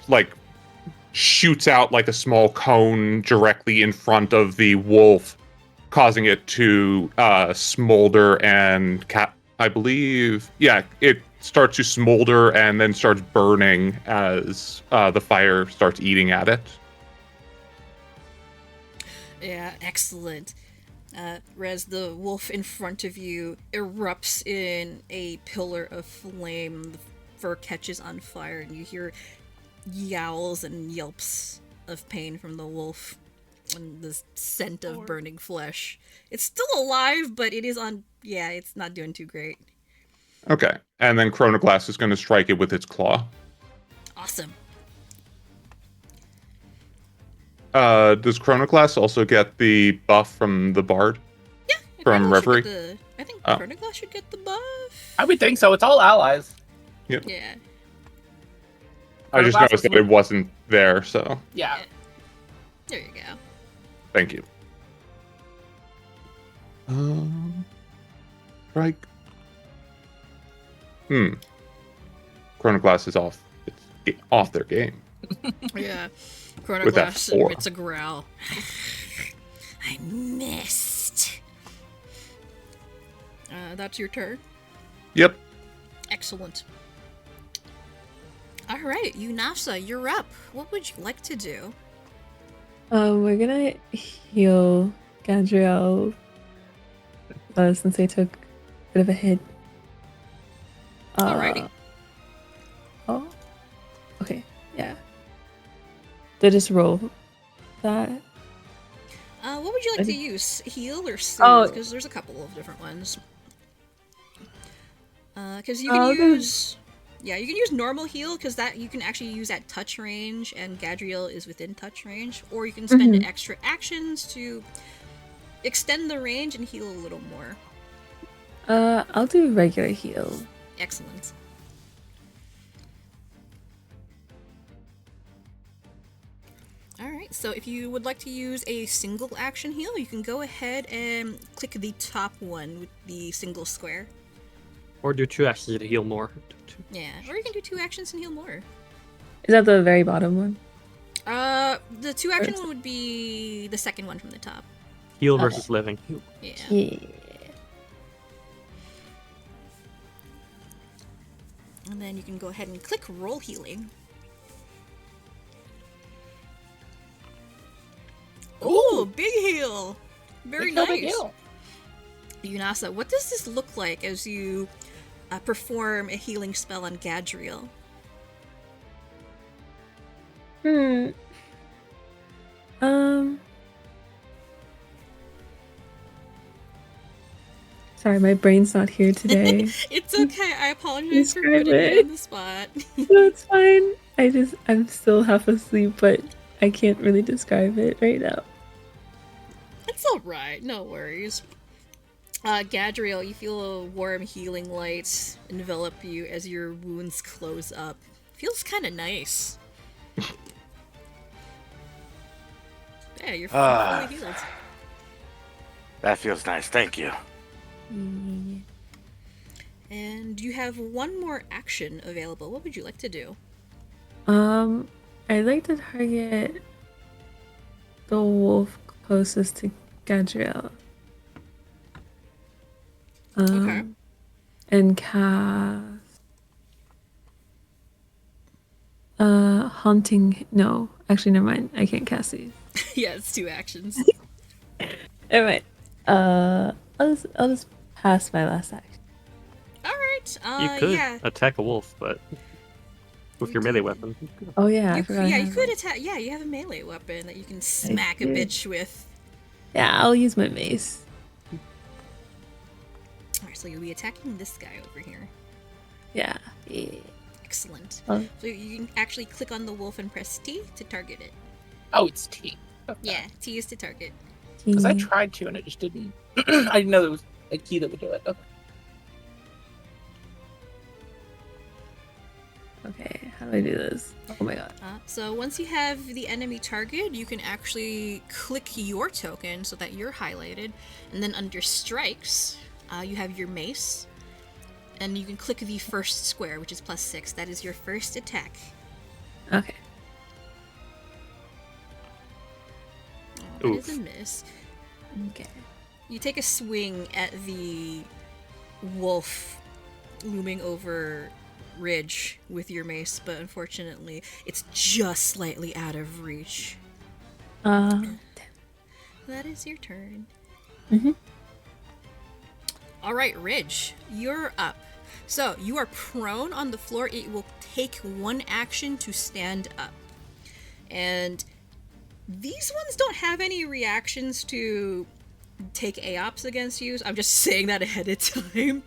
shoots out like a small cone directly in front of the wolf, causing it to smolder and I believe, it starts to smolder and then starts burning as the fire starts eating at it. Yeah, excellent. Rez, the wolf in front of you erupts in a pillar of flame. The fur catches on fire, and you hear yowls and yelps of pain from the wolf and the scent of burning flesh. It's still alive, but it is on. Yeah, it's not doing too great. Okay, and then Chroniglace is going to strike it with its claw. Awesome. Does Chroniglace also get the buff from the bard? Yeah, From Chroniglace should Reverie? get I think Oh. Chroniglace should get the buff. I would think so. It's all allies. Yeah. I just Chroniglace noticed is that it wasn't there, so Yeah. There you go. thank you. Strike. Chroniglace is off. It's off their game. Yeah. With that Chroniglace 4. emits a growl. I missed. That's your turn. Yep. Excellent. All right, Euinasa, you're up. What would you like to do? We're gonna heal Gadriel since they took a bit of a hit. Alrighty. Oh. Okay. Yeah. They just roll that. What would you like to use? Heal or soothe? Oh. Because there's a couple of different ones. Because you can I'll do- use... Yeah, you can use normal heal, because that you can actually use at touch range, and Gadriel is within touch range. Or you can spend extra actions to extend the range and heal a little more. I'll do regular heal. Excellent. Alright, so if you would like to use a single action heal, you can go ahead and click the top one with the single square. Or do 2 actions to heal more. Yeah, or you can do 2 actions and heal more. Is that the very bottom one? The 2 action one would be the second one from the top. Heal versus living. Yeah. Yeah. And then you can go ahead and click roll healing. Oh, big heal! Very Big nice. deal. Euinasa, what does this look like as you perform a healing spell on Gadriel? Sorry, my brain's not here today. It's okay. I apologize for Describe putting you it. on the spot. No, it's fine. I'm still half asleep, but I can't really describe it right now. It's alright, no worries. Gadriel, you feel a warm healing light envelop you as your wounds close up. Feels kind of nice. Yeah, you're fully healed. That feels nice. Thank you. And you have one more action available. What would you like to do? I'd like to target the wolf closest to Gadriel. Okay. And cast haunting. No, actually, never mind. I can't cast these. Yeah, it's 2 actions. Never mind. I'll just pass my last action. Alright, You could yeah. attack a wolf, but with your melee weapon. Oh yeah, I You, forgot. I yeah, have you could that. attack. Yeah, you have a melee weapon that you can smack a do. bitch with. Yeah, I'll use my mace. Alright, so you'll be attacking this guy over here. Yeah. Yeah. Excellent. Oh. So you can actually click on the wolf and press T to target it. Oh, it's T. Yeah, T is to target. Because I tried to and it just didn't. I didn't know there was a key that would do it. Okay. Okay, how do I do this? Oh my god. So once you have the enemy target, you can actually click your token so that you're highlighted, and then under strikes, you have your mace, and you can click the first square, which is +6. That is your first attack. Okay. That is a Oof. miss. Okay. You take a swing at the wolf looming over Ridge with your mace, but unfortunately, it's just slightly out of reach. That is your turn. Mhm. All right, Ridge, you're up. So you are prone on the floor. It will take 1 action to stand up, and these ones don't have any reactions to take AOPs against you. So I'm just saying that ahead of time.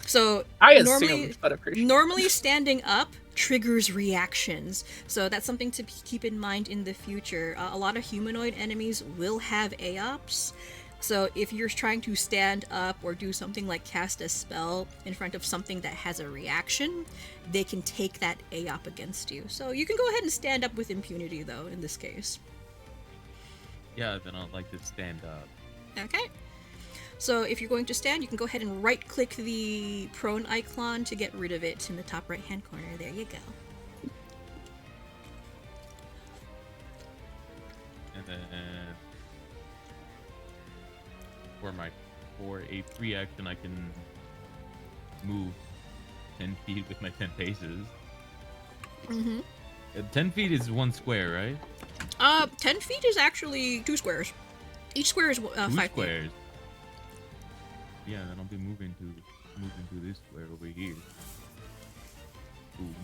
So I assumed, but appreciate it. normally standing up triggers reactions, so that's something to keep in mind in the future. A lot of humanoid enemies will have AOPs, so if you're trying to stand up or do something like cast a spell in front of something that has a reaction, they can take that AOP against you. So you can go ahead and stand up with impunity, though, in this case. Yeah, then I'd like to stand up. Okay. So if you're going to stand, you can go ahead and right-click the prone icon to get rid of it in the top right-hand corner. There you go. And then for a free action, I can move 10 feet with my 10 paces. Mm-hmm. 10 feet is 1 square, right? 10 feet is actually 2 squares. Each square is 2 5 feet. squares. Yeah, then I'll be moving to this square over here. Boom.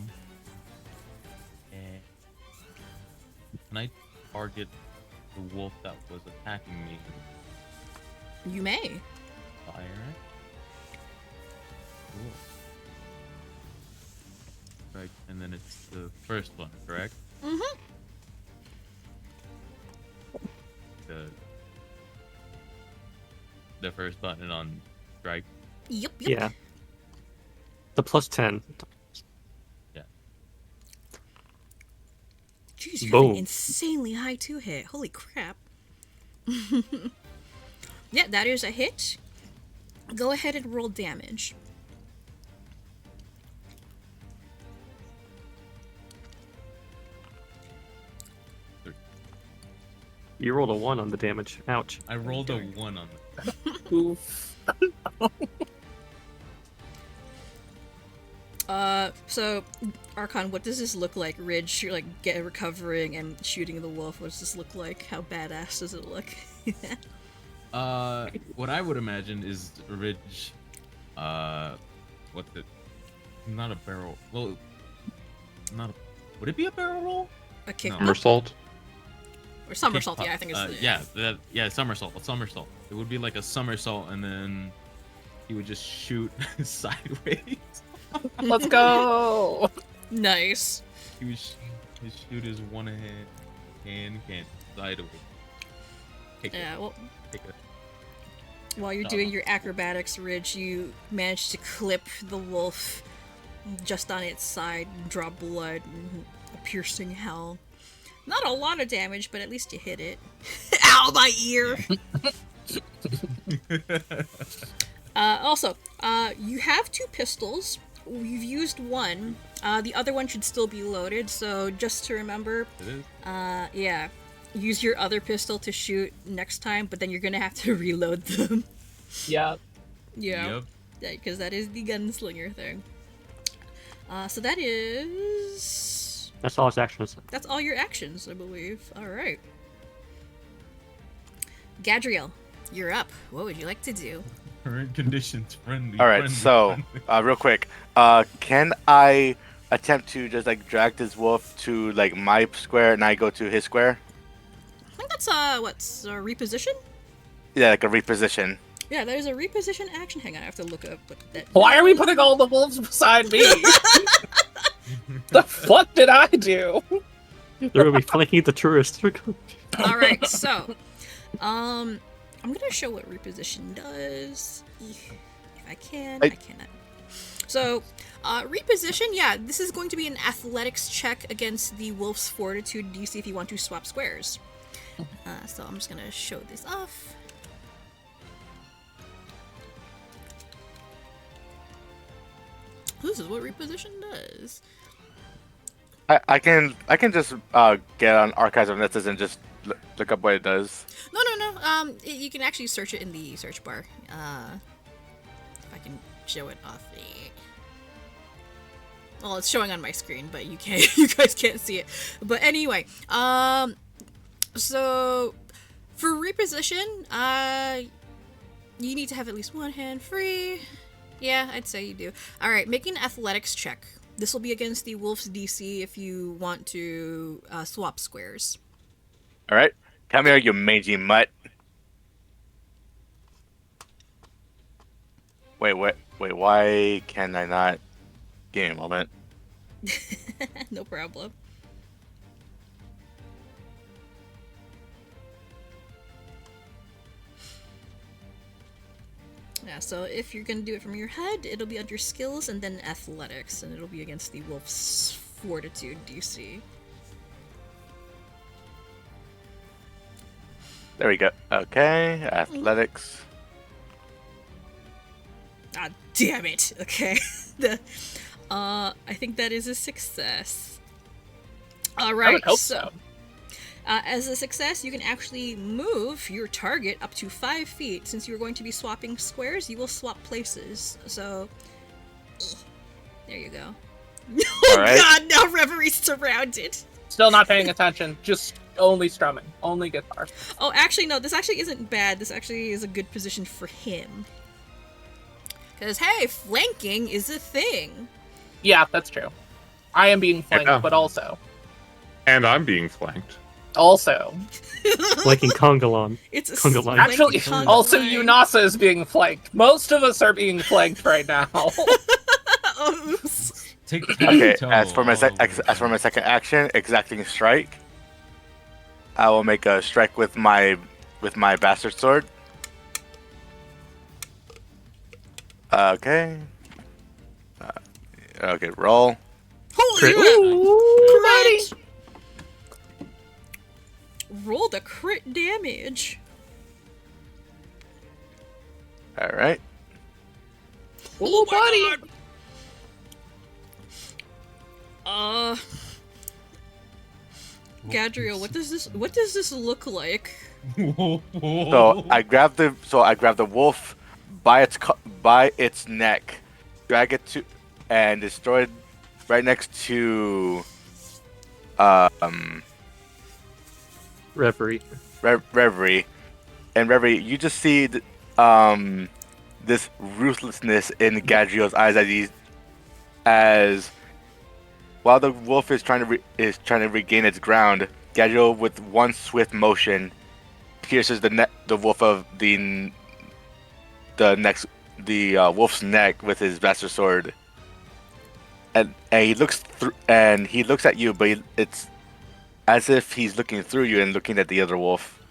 And can I target the wolf that was attacking me? You may. Fire. Cool. Right, and then it's the first one, correct? Mm-hmm. The first button on strike. Yep. Yeah. The +10. Jeez, you have Boom. an insanely high 2 hit. Holy crap. Yeah, that is a hit. Go ahead and roll damage. You rolled a 1 on the damage. Ouch. I rolled a 1 on the Oof. So, Archon, what does this look like? Ridge, you're like recovering and shooting the wolf. What does this look like? How badass does it look? What I would imagine is Ridge, not a barrel. Well, not a. Would it be a barrel roll? A kick No. Somersault. or somersault? Kick Yeah, I think it's somersault. A somersault. It would be like a somersault, and then he would just shoot sideways. Let's go. nice. He would shoot his one hand sideways. Yeah. Well, Take a while you're doing your acrobatics, Ridge, you manage to clip the wolf just on its side, draw blood, and a piercing howl. Not a lot of damage, but at least you hit it. Ow, my ear! Also, you have 2 pistols. You've used one. The other one should still be loaded, so just to remember, It is. yeah. Use your other pistol to shoot next time, but then you're gonna have to reload them. Yeah. Yeah. Yep. Because that is the gunslinger thing. So that is... That's all his actions. That's all your actions, I believe. Alright. Gadriel, you're up. What would you like to do? Current conditions friendly. All right, friendly, so friendly. real quick, can I attempt to just like drag this wolf to like my square and I go to his square? I think that's, what's, reposition? Yeah, like a reposition. Yeah, there's a reposition action. Hang on, I have to look up what that... Why are we putting all the wolves beside me? The fuck did I do? They're gonna be flanking the tourists. Alright, so, I'm gonna show what reposition does. If I can, I cannot. So, reposition, yeah, this is going to be an athletics check against the wolf's fortitude DC if you want to swap squares. So I'm just gonna show this off. This is what reposition does. I can just get on Archives of Nesses and just look up what it does. No. You can actually search it in the search bar. If I can show it off. Well, it's showing on my screen, but you guys can't see it. But anyway, so for reposition, you need to have at least one hand free. Yeah, I'd say you do. All right, make an athletics check. This will be against the wolf's DC if you want to swap squares. All right, come here, you mangy mutt. Wait, why can I not? Give me a moment. No problem. Yeah, so if you're gonna do it from your head, it'll be under skills and then athletics, and it'll be against the wolf's fortitude DC. There we go. Okay, athletics. Ah, damn it. Okay. I think that is a success. All right. I would hope so. As a success, you can actually move your target up to 5 feet. Since you're going to be swapping squares, you will swap places. So, there you go. Oh right. God! Now Reverie's surrounded. Still not paying attention. Just only strumming. Only guitar. Oh, actually, no. This actually isn't bad. This actually is a good position for him. Because hey, flanking is a thing. Yeah, that's true. I am being flanked, Yeah. but also. And I'm being flanked. Also. Flanking Kongalon. It's a Conga line. Actually, conga also line. Euinasa is being flanked. Most of us are being flanked right now. Oops. Okay, as for my second action, exacting strike. I will make a strike with my bastard sword. Okay. Okay, roll. Holy Crit. crap! Ooh, Crit! Roll the crit damage. All right. Ooh, my buddy. God. Gadriel, what does this look like? So I grab the wolf by its neck, drag it and destroyed right next to Reverie. Reverie. And Reverie, you just see this ruthlessness in Gadriel's eyes as while the wolf is trying to regain its ground, Gadriel with one swift motion pierces the wolf of the wolf's neck with his bastard sword. And he looks at you, but it's as if he's looking through you and looking at the other wolf.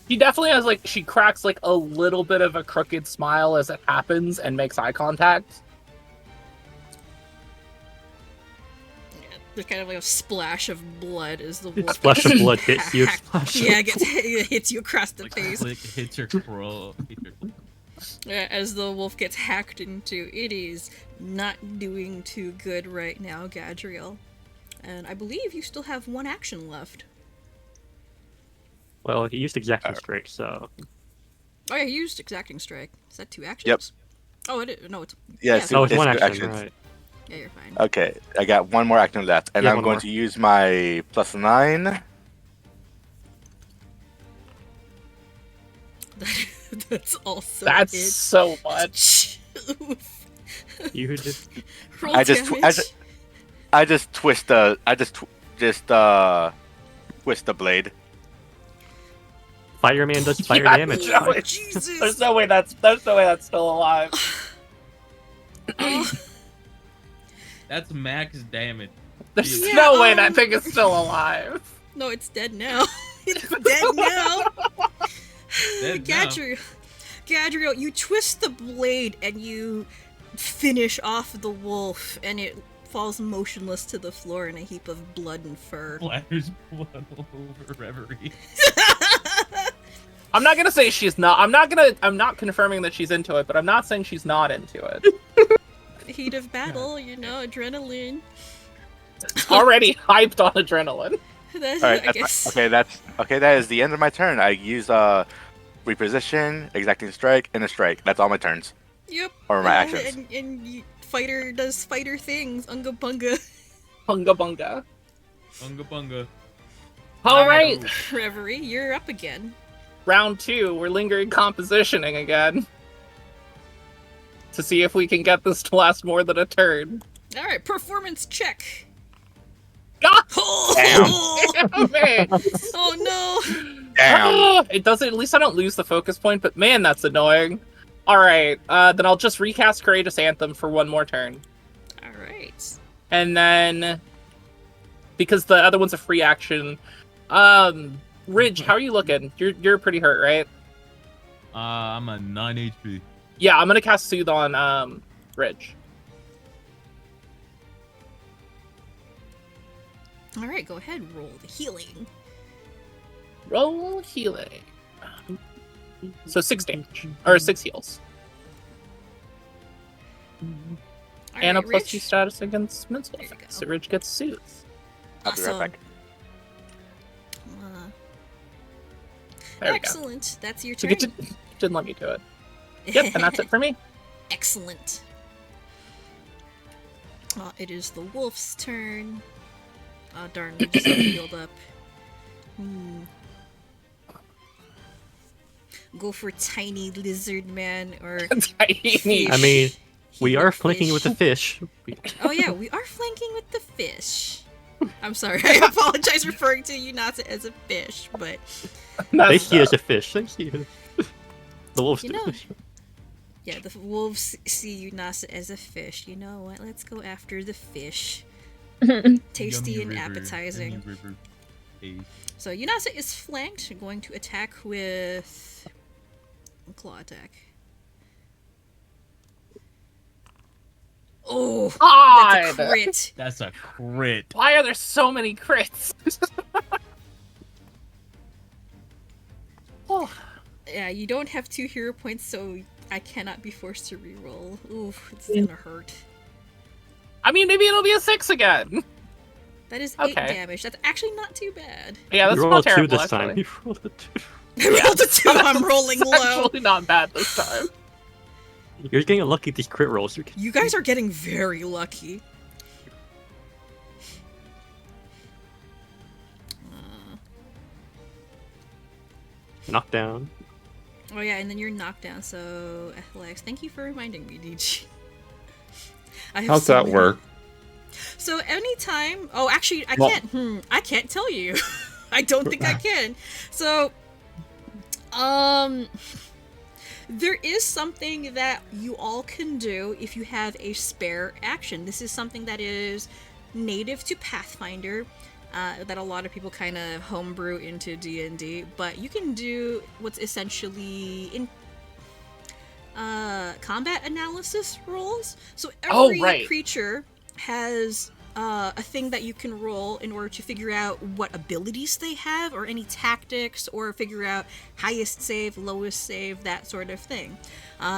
He definitely has she cracks a little bit of a crooked smile as it happens and makes eye contact. There's kind of a splash of blood as the wolf. Splash of blood hits you. Yeah, it hits you across the face. Hits your crow. As the wolf gets hacked into. It is not doing too good right now, Gadriel. And I believe you still have one action left. Well, he used exacting strike, so. Oh yeah, he used exacting strike. Is that 2 actions? Yep. Oh, it is. No, it's. Yes, Oh, it's one two action, right? Yeah, you're fine. Okay, I got one more action left, and Yeah, I'm one going more. to use my +9. That's also. That's it. so much. Oof. You just. Roll I just twist the twist the blade. Fireman does fire Yeah, damage. no, Oh, it's- Jesus. There's no way that's still alive. Oh, That's max damage. There's Yeah, no way that thing is still alive. no, it's dead now. It's dead now. Dead now. Gadriel, you twist the blade and you finish off the wolf, and it falls motionless to the floor in a heap of blood and fur. Splatters blood all over Reverie. I'm not gonna say she's not. I'm not confirming that she's into it, but I'm not saying she's not into it. Heat of battle, adrenaline. Already hyped on adrenaline. That's, All right, I guess. That is the end of my turn. I use reposition, exacting strike, and a strike. That's all my turns. Yep. Or my actions. And fighter does fighter things. Unga bunga. Bunga bunga. Bunga bunga. All right, Reverie, you're up again. round 2. We're lingering compositioning again to see if we can get this to last more than a turn. All right, performance check. God Oh, damn it! oh no. Damn. It doesn't. At least I don't lose the focus point. But man, that's annoying. All right, then I'll just recast Courageous Anthem for one more turn, All right. and then because the other one's a free action. Ridge, how are you looking? You're pretty hurt, right? I'm a 9 HP. Yeah, I'm gonna cast Soothe on Ridge. All right, go ahead. Roll the healing. Roll healing. So 6 damage or 6 heals, All and a right, +2 Rich. status against mental There you effects. go. So Ridge gets Soothe. I'll be right Awesome. back. There we go. Excellent. That's your So turn. it didn't let me do it. Yep, and that's it for me. Excellent. It is the wolf's turn. Oh, darn, we just got healed up. Go for tiny lizard man or Tiny. I mean, fish. we He's a are flanking with the fish. fish. Oh yeah, we are flanking with the fish. I'm sorry, I apologize referring to Euinasa as a fish, but They see as a fish. They see it. The wolves You do. know, yeah, the wolves see Euinasa as a fish. You know what? Let's go after the fish. Tasty Yummy and river, appetizing. yummy river taste. So Euinasa is flanked, going to attack with a claw attack. Oh, that's a God! crit. That's a crit. Why are there so many crits? Oh, Yeah, you don't have 2 hero points, so I cannot be forced to reroll. Ooh, it's gonna hurt. I mean, maybe it'll be a 6 again. That is 8 Okay. damage. That's actually not too bad. Yeah, that's You rolled not a 2 terrible. this time. Actually. You rolled a 2. I rolled a 2, I'm rolling It's low. actually not bad this time. You're getting lucky with these crit rolls. You guys are getting very lucky. Knockdown. Oh yeah, and then you're knocked down, so athletics. Thank you for reminding me, DG. How's that work? So anytime... Oh, actually, I Well- can't... I can't tell you. I don't think I can. So... There is something that you all can do if you have a spare action. This is something that is native to Pathfinder, that a lot of people kind of homebrew into D&D, but you can do what's essentially in combat analysis rolls. So every creature has a thing that you can roll in order to figure out what abilities they have, or any tactics, or figure out highest save, lowest save, that sort of thing.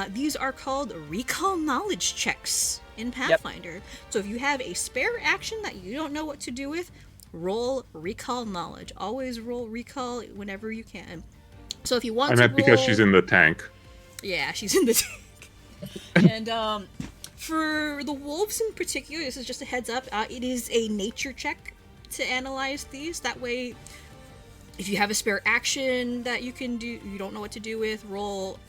These are called recall knowledge checks in Pathfinder. So if you have a spare action that you don't know what to do with, roll recall knowledge. Always roll recall whenever you can. So if you want I to meant because roll- she's in the tank. Yeah, she's in the tank. And for the wolves in particular, this is just a heads up, it is a nature check to analyze these. That way, if you have a spare action that you can do, you don't know what to do with, roll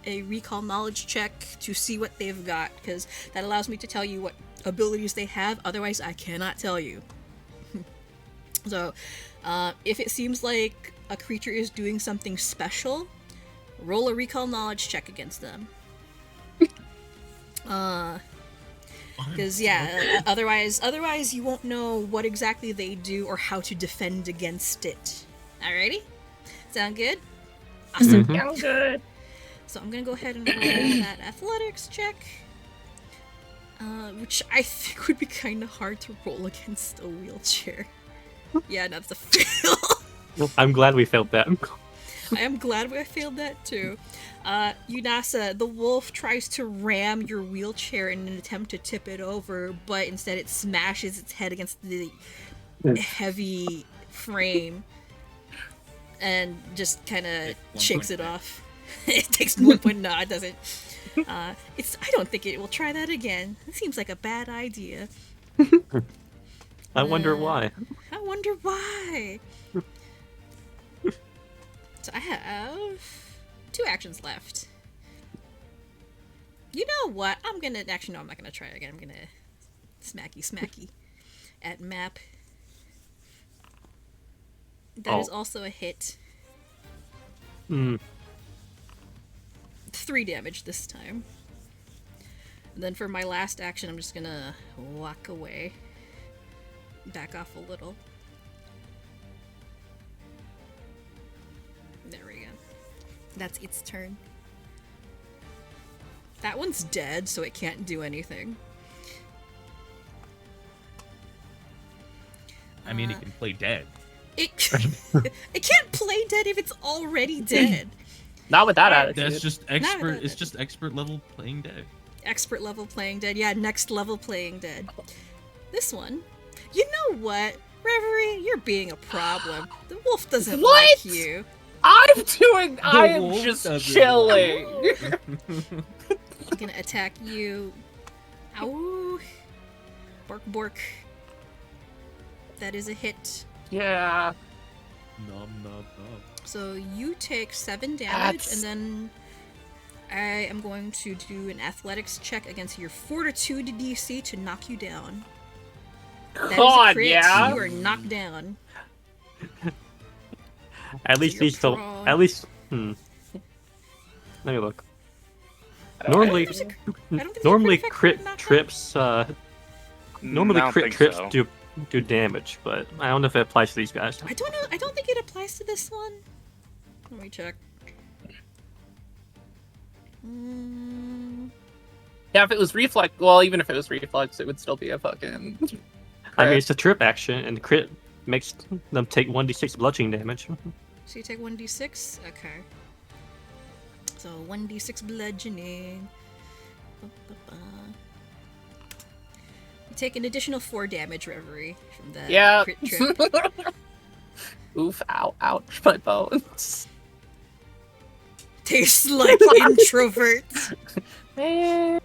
a recall knowledge check to see what they've got, because that allows me to tell you what abilities they have. Otherwise, I cannot tell you. So, if it seems like a creature is doing something special, roll a recall knowledge check against them. Because otherwise you won't know what exactly they do or how to defend against it. Alrighty? Sound good? Awesome. Sound good. So I'm gonna go ahead and roll that athletics check. Which I think would be kind of hard to roll against a wheelchair. Yeah, no, that's a fail. I'm glad we failed that. I am glad I failed that too. Euinasa, the wolf tries to ram your wheelchair in an attempt to tip it over, but instead it smashes its head against the heavy frame and just kind of shakes it off. It takes 1 point. No, it doesn't. I don't think it will try that again. It seems like a bad idea. I wonder why. I wonder why. So I have 2 actions left. You know what? I'm gonna... Actually, no, I'm not gonna try it again. I'm gonna... Smacky at map. That is also a hit. 3 damage this time. And then for my last action, I'm just gonna walk away. Back off a little. There we go. That's its turn. That one's dead, so it can't do anything. I mean, it can play dead. It can't play dead if it's already dead. Not with that attitude. That's just expert. It's just expert level playing dead. Expert level playing dead. Yeah, next level playing dead. This one. You know what? Reverie, you're being a problem. The wolf doesn't like you. I am just chilling. I'm gonna attack you. Ow. Bork bork. That is a hit. Yeah. Nom nom nom. So you take 7 damage, and then I am going to do an athletics check against your fortitude DC to knock you down. That is a crit. You are knocked down. At least You're these don't. prone. At least. Let me look. Normally, I don't think normally there's a crit knockdown. trips. Normally I don't crit think trips so. do damage, but I don't know if it applies to these guys. I don't know. I don't think it applies to this one. Let me check. Yeah, if it was reflex, well, even if it was reflex, it would still be a fucking. I mean, it's a trip action, and crit makes them take 1d6 bludgeoning damage. So you take 1d6? Okay. So 1d6 bludgeoning. Ba-ba-ba. You take an additional 4 damage, Reverie, from the crit trip. Oof, ow, ouch, my bones. Tastes like introvert. So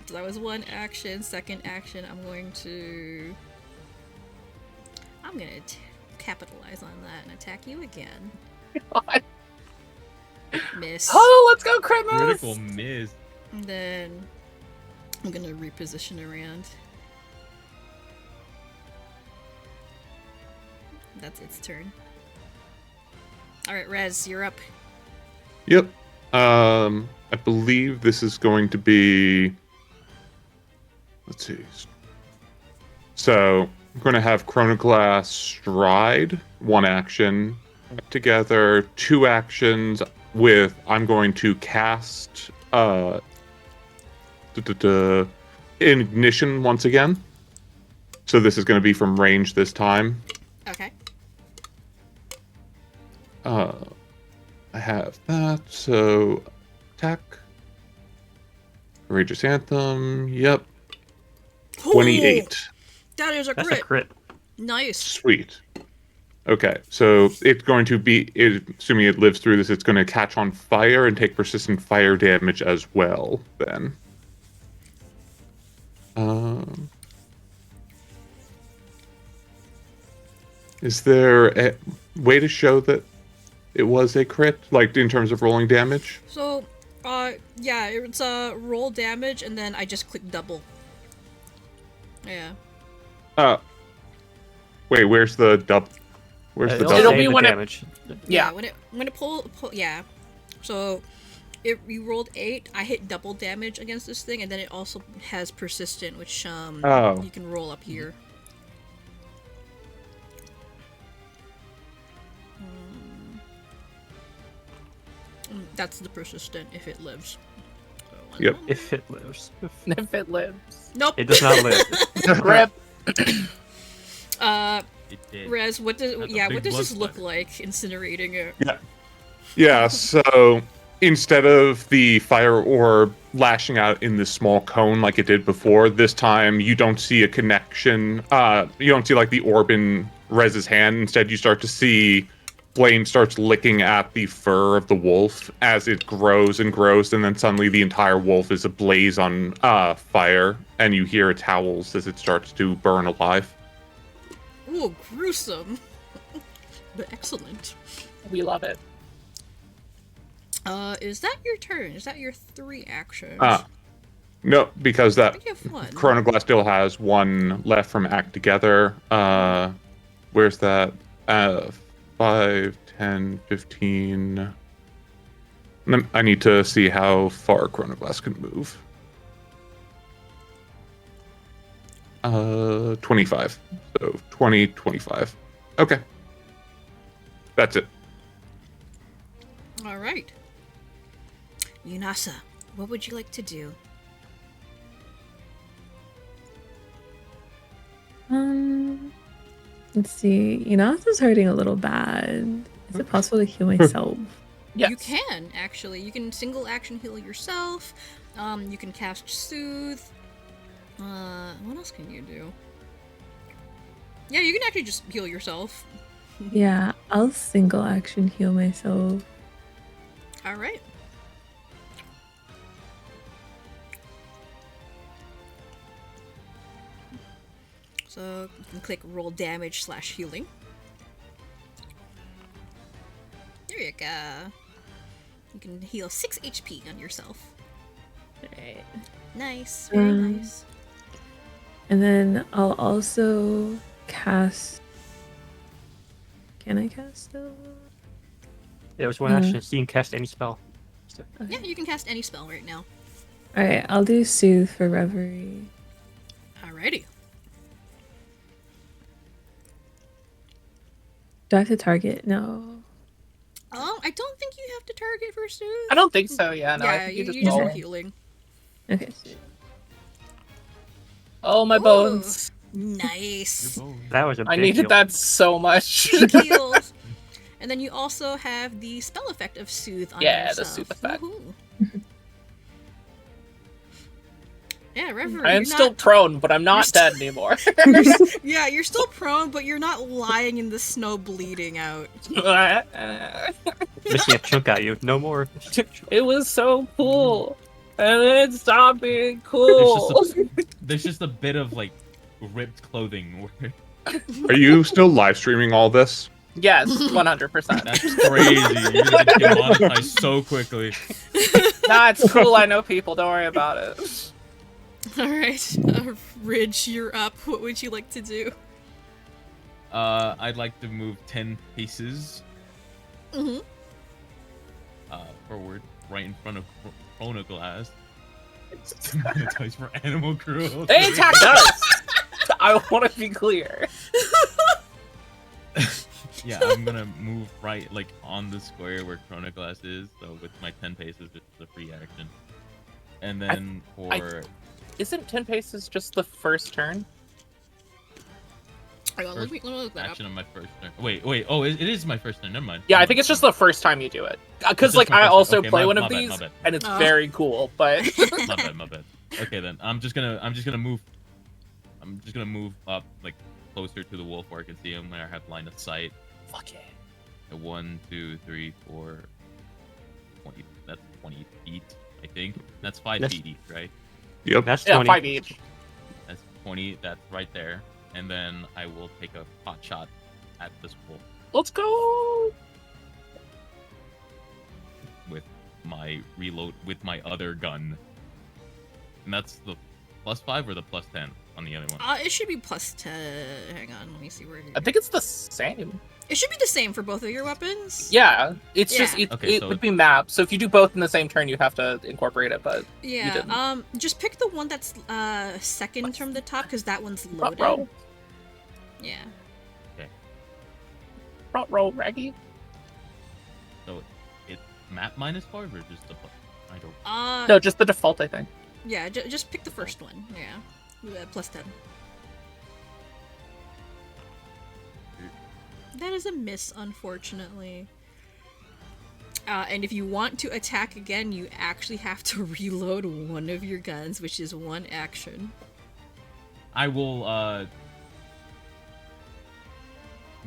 that was one action. Second action, I'm gonna capitalize on that and attack you again. God. Miss. Oh, let's go, crit miss! Critical miss. And then I'm gonna reposition around. That's its turn. Alright, Rez, you're up. Yep. I believe this is going to be. Let's see. So I'm going to have Chroniglace stride, one action, together, two actions with. I'm going to cast ignition once again. So this is going to be from range this time. Okay. I have that, so attack. Courageous Anthem, yep. 28. That is a That's crit. a crit. Nice. Sweet. Okay, so it's going to be, assuming it lives through this, it's going to catch on fire and take persistent fire damage as well, then. Is there a way to show that it was a crit, like in terms of rolling damage? So, yeah, it's roll damage, and then I just click double. Yeah. Wait, where's the dub? Where's the It'll double? It'll say be the when it- damage. Yeah. When it pull yeah. So, you rolled 8. I hit double damage against this thing, and then it also has persistent, which Oh. you can roll up here. That's the persistent if it lives. So, Yep. If it lives. If it lives. Nope. It does not live. Rip. It did. Rez, what does That's a what big does blood this look splatter. like? Incinerating it. Yeah, so instead of the fire orb lashing out in this small cone like it did before, this time you don't see a connection. You don't see like the orb in Rez's hand. Instead, you start to see flame starts licking at the fur of the wolf as it grows and grows, and then suddenly the entire wolf is ablaze on fire, and you hear its howls as it starts to burn alive. Ooh, gruesome. But excellent. We love it. Is that your turn? Is that your 3 actions? No, because I that think you have 1. Chroniglace still has one left from Act Together. Where's that? 5, 10, 15. I need to see how far Chroniglace can move. 25. So 20, 25. Okay. That's it. All right. Euinasa, what would you like to do? Let's see. Euinasa's hurting a little bad. Is it possible to heal myself? Yes. You can, actually. You can single action heal yourself. You can cast Soothe. What else can you do? Yeah, you can actually just heal yourself. Yeah, I'll single action heal myself. All right. So you can click roll damage / healing. There you go. You can heal 6 HP on yourself. Alright. Nice, very nice. And then I'll also cast. Can I cast still? There was one action. You can cast any spell. So, Yeah, you can cast any spell right now. Alright, I'll do Soothe for Reverie. Alrighty. Do I have to target? No. I don't think you have to target for Soothe. I don't think so, yeah. No, I Yeah, think you just just roll. are healing. Okay. Oh, my bones. Nice. Your bow. that was a I big needed heal. that so much. Big heals. And then you also have the spell effect of Soothe on Yeah, the yourself. Soothe effect. Woohoo. Yeah, Reverie. I am you're still not... prone, but I'm not still- dead anymore. Yeah, you're still prone, but you're not lying in the snow bleeding out. missing a chunk at you. No more. It was so cool, and then it stopped being cool. There's just a bit of like ripped clothing. Are you still live streaming all this? Yes, 100%. That's crazy. You're gonna get demonetized so quickly. Nah, it's cool. I know people. Don't worry about it. All right, Ridge, you're up. What would you like to do? I'd like to move 10 paces Mm-hmm. forward, right in front of Chroniglace. Demonetized for animal cruelty. They attacked us. I want to be clear. Yeah, I'm gonna move right, like, on the square where Chroniglace is, so with my 10 paces, it's a free action. And then Isn't 10 paces just the first turn? Hang on, let me look that up. action on my first turn. Wait, oh, it is my first turn, never mind. Yeah, I think it's just the first time you do it. Because, It's like, just my I first- also okay, play my- one my of bad, these, my bad. and it's Oh. very cool, but... My bad. Okay, then I'm just gonna move up, like, closer to the wolf where I can see him, where I have line of sight. Fuck yeah. 1, 2, 3, 4, 20. That's 20 feet, I think. That's 5 That's- feet each, right? Yep. That's Yeah, 20. 5 each. That's 20. That's right there. And then I will take a pot shot at this wolf Let's go! with my reload with my other gun. And that's the +5 or the +10 on the other one. It should be +10. Hang on, let me see where. I think it's the same. It should be the same for both of your weapons. Yeah, it's just Yeah. it, Okay, it so would be mapped. So if you do both in the same turn, you'd have to incorporate it. But Yeah. didn't. Just pick the one that's second from the top because that one's loaded. roll, Yeah. roll, Raggy. So it's map -5 or just the I don't. No, just the default, I think. Yeah. Just pick the first one. Yeah. +10. That is a miss, unfortunately. And if you want to attack again, you actually have to reload one of your guns, which is one action. I will.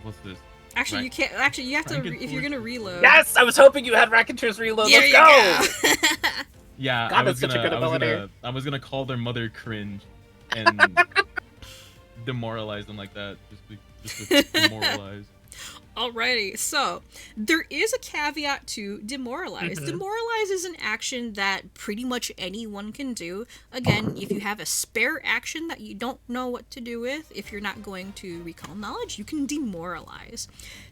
What's this? Actually, you can't. Actually, you have to. If you're gonna reload. Yes, I was hoping you had Racketeer's reload. There Let's you go. go. Yeah, God, that's such a good ability. I was gonna call their mother cringe and demoralize them like that. Just to demoralize. Alrighty, so there is a caveat to demoralize. Mhm. Demoralize is an action that pretty much anyone can do. Again, if you have a spare action that you don't know what to do with, if you're not going to recall knowledge, you can demoralize.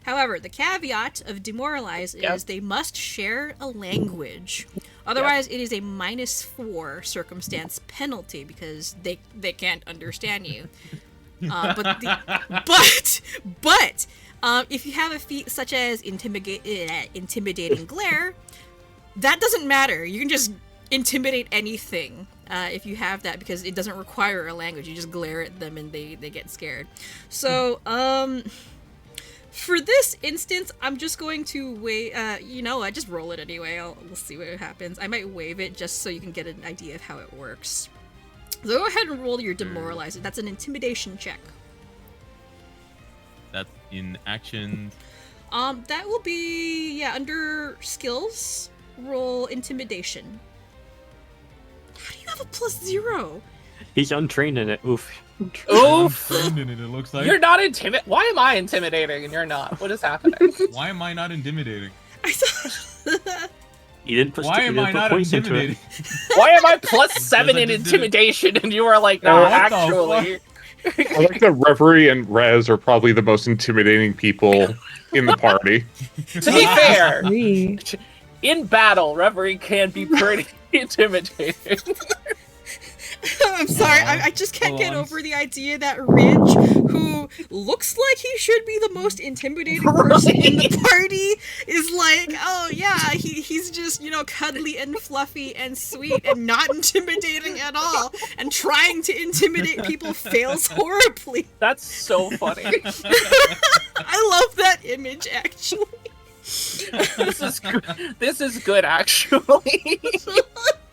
However, the caveat of demoralize is they must share a language. Otherwise, it is a -4 circumstance penalty because they can't understand you. But if you have a feat such as intimidating glare, that doesn't matter. You can just intimidate anything if you have that because it doesn't require a language. You just glare at them and they get scared. So, for this instance, I'm just going to wait. You know what? Just roll it anyway. We'll see what happens. I might waive it just so you can get an idea of how it works. So go ahead and roll your demoralizer. That's an intimidation check. That's in action. That will be under skills. Roll intimidation. How do you have a +0? He's untrained in it. Oof. Oof. Trained in it, it looks like. You're not intimidating. Why am I intimidating and you're not? What is happening? Why am I not intimidating? I thought. You didn't put. Why you am didn't I put not points into it. intimidating? Why am I +7 I in just did it. intimidation and you are like, no, What the actually. I like that Reverie and Rez are probably the most intimidating people in the party. To be fair, Agree. in battle, Reverie can be pretty intimidating. I'm sorry, I just can't get over the idea that Ridge, who looks like he should be the most intimidating person in the party, is like, oh yeah, he's just, cuddly and fluffy and sweet and not intimidating at all, and trying to intimidate people fails horribly. That's so funny. I love that image, actually. This is good, actually.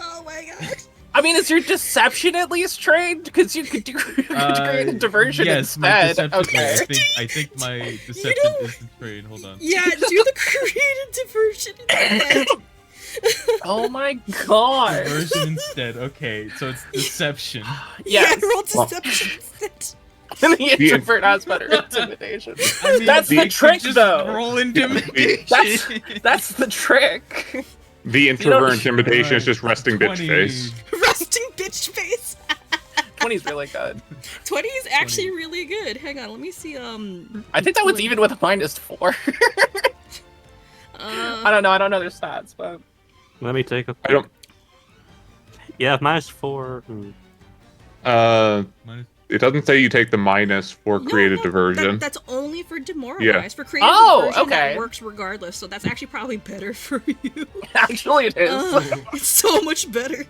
Oh my god. I mean, is your deception at least trained? Because you could create a diversion Yes, my instead. deception. Okay. I think my deception don't- is trained. Hold on. Yeah, do the creative Diversion instead. Oh my god. Diversion instead. Okay, so it's deception. Yes. Yeah, roll deception instead. The introvert has better intimidation. I mean, That's the you could trick, just though. Roll intimidation. That's the trick. The introvert intimidation is just resting bitch 20. face. Resting bitch face. 20's really good. 20 is actually really good. Hang on, let me see. I think that was even with a -4. I don't know their stats, but Let me take a. I don't. Yeah, -4. Minus- It doesn't say you take the minus for creative diversion. That's only for demoralize. Yeah. For creative diversion, that okay. works regardless. So that's actually probably better for you. actually it is. It's so much better.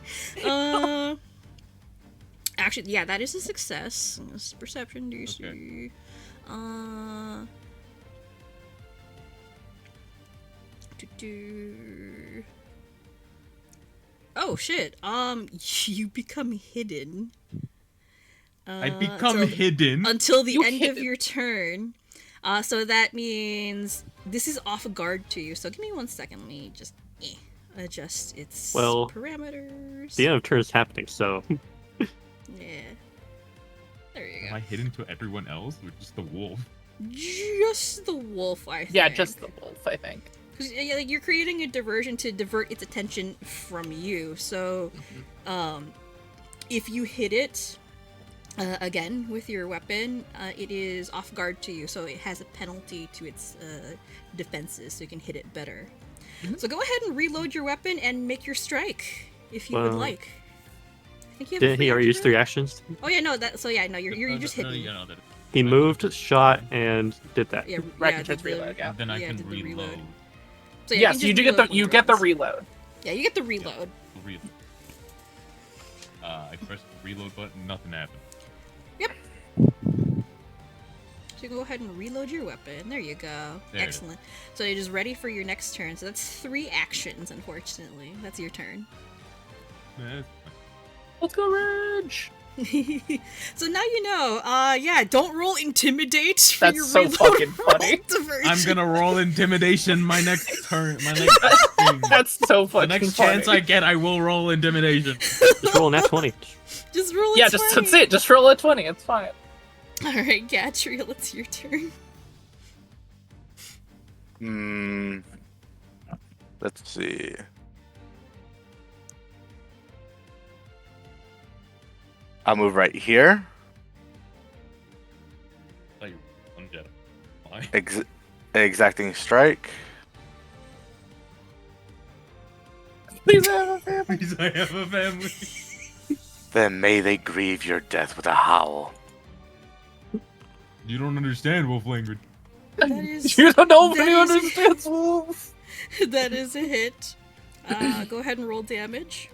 Actually, yeah, that is a success. This is perception DC. Okay. Oh shit. You become hidden. I become hidden. Until the You end of hidden. your turn. So that means this is off guard to you. So give me 1 second. Let me just adjust its parameters. The end of turn is happening, so. Yeah. There you Am go. I hidden to everyone else, or just the wolf? Just the wolf, I think. Yeah, just the wolf, I think. Because like, you're creating a diversion to divert its attention from you. So, if you hit it again with your weapon, it is off guard to you. So it has a penalty to its defenses, so you can hit it better. So go ahead and reload your weapon and make your strike if you would like. I think you have Didn't he already use 3 actions? Oh yeah, no. That so yeah, no. You're just hitting. Yeah, no, that- He moved, shot, and did that. Yeah, Wreckage did hits reload, yeah. And then I yeah, can did the reload. So, yeah, Yes, can you just do get the reload you once get the or twice. reload. Yeah, you get the reload. Reload. I pressed the reload button, nothing happened. So you go ahead and reload your weapon. There you go. There it is. Excellent. So it is ready for your next turn. So that's 3 actions, unfortunately. That's your turn. Eh, Let's go, Ridge. So now you know. Yeah, don't roll intimidate for That's your so reload fucking roll funny. diversion. I'm gonna roll intimidation my next turn. My next thing. That's so The fucking next funny. chance I get, I will roll intimidation. Just roll an F20. Just roll a Yeah, 20. that's it. Just roll a 20. It's fine. All right, Gadriel, it's your turn. Let's see. I'll move right here. Like, one Jedi. Why? Exacting strike. Please have a family. Because I have a family. Then may they grieve your death with a howl. You don't understand wolf language. That is You don't know if that anyone is- understands wolves. that is a hit. Go ahead and roll damage.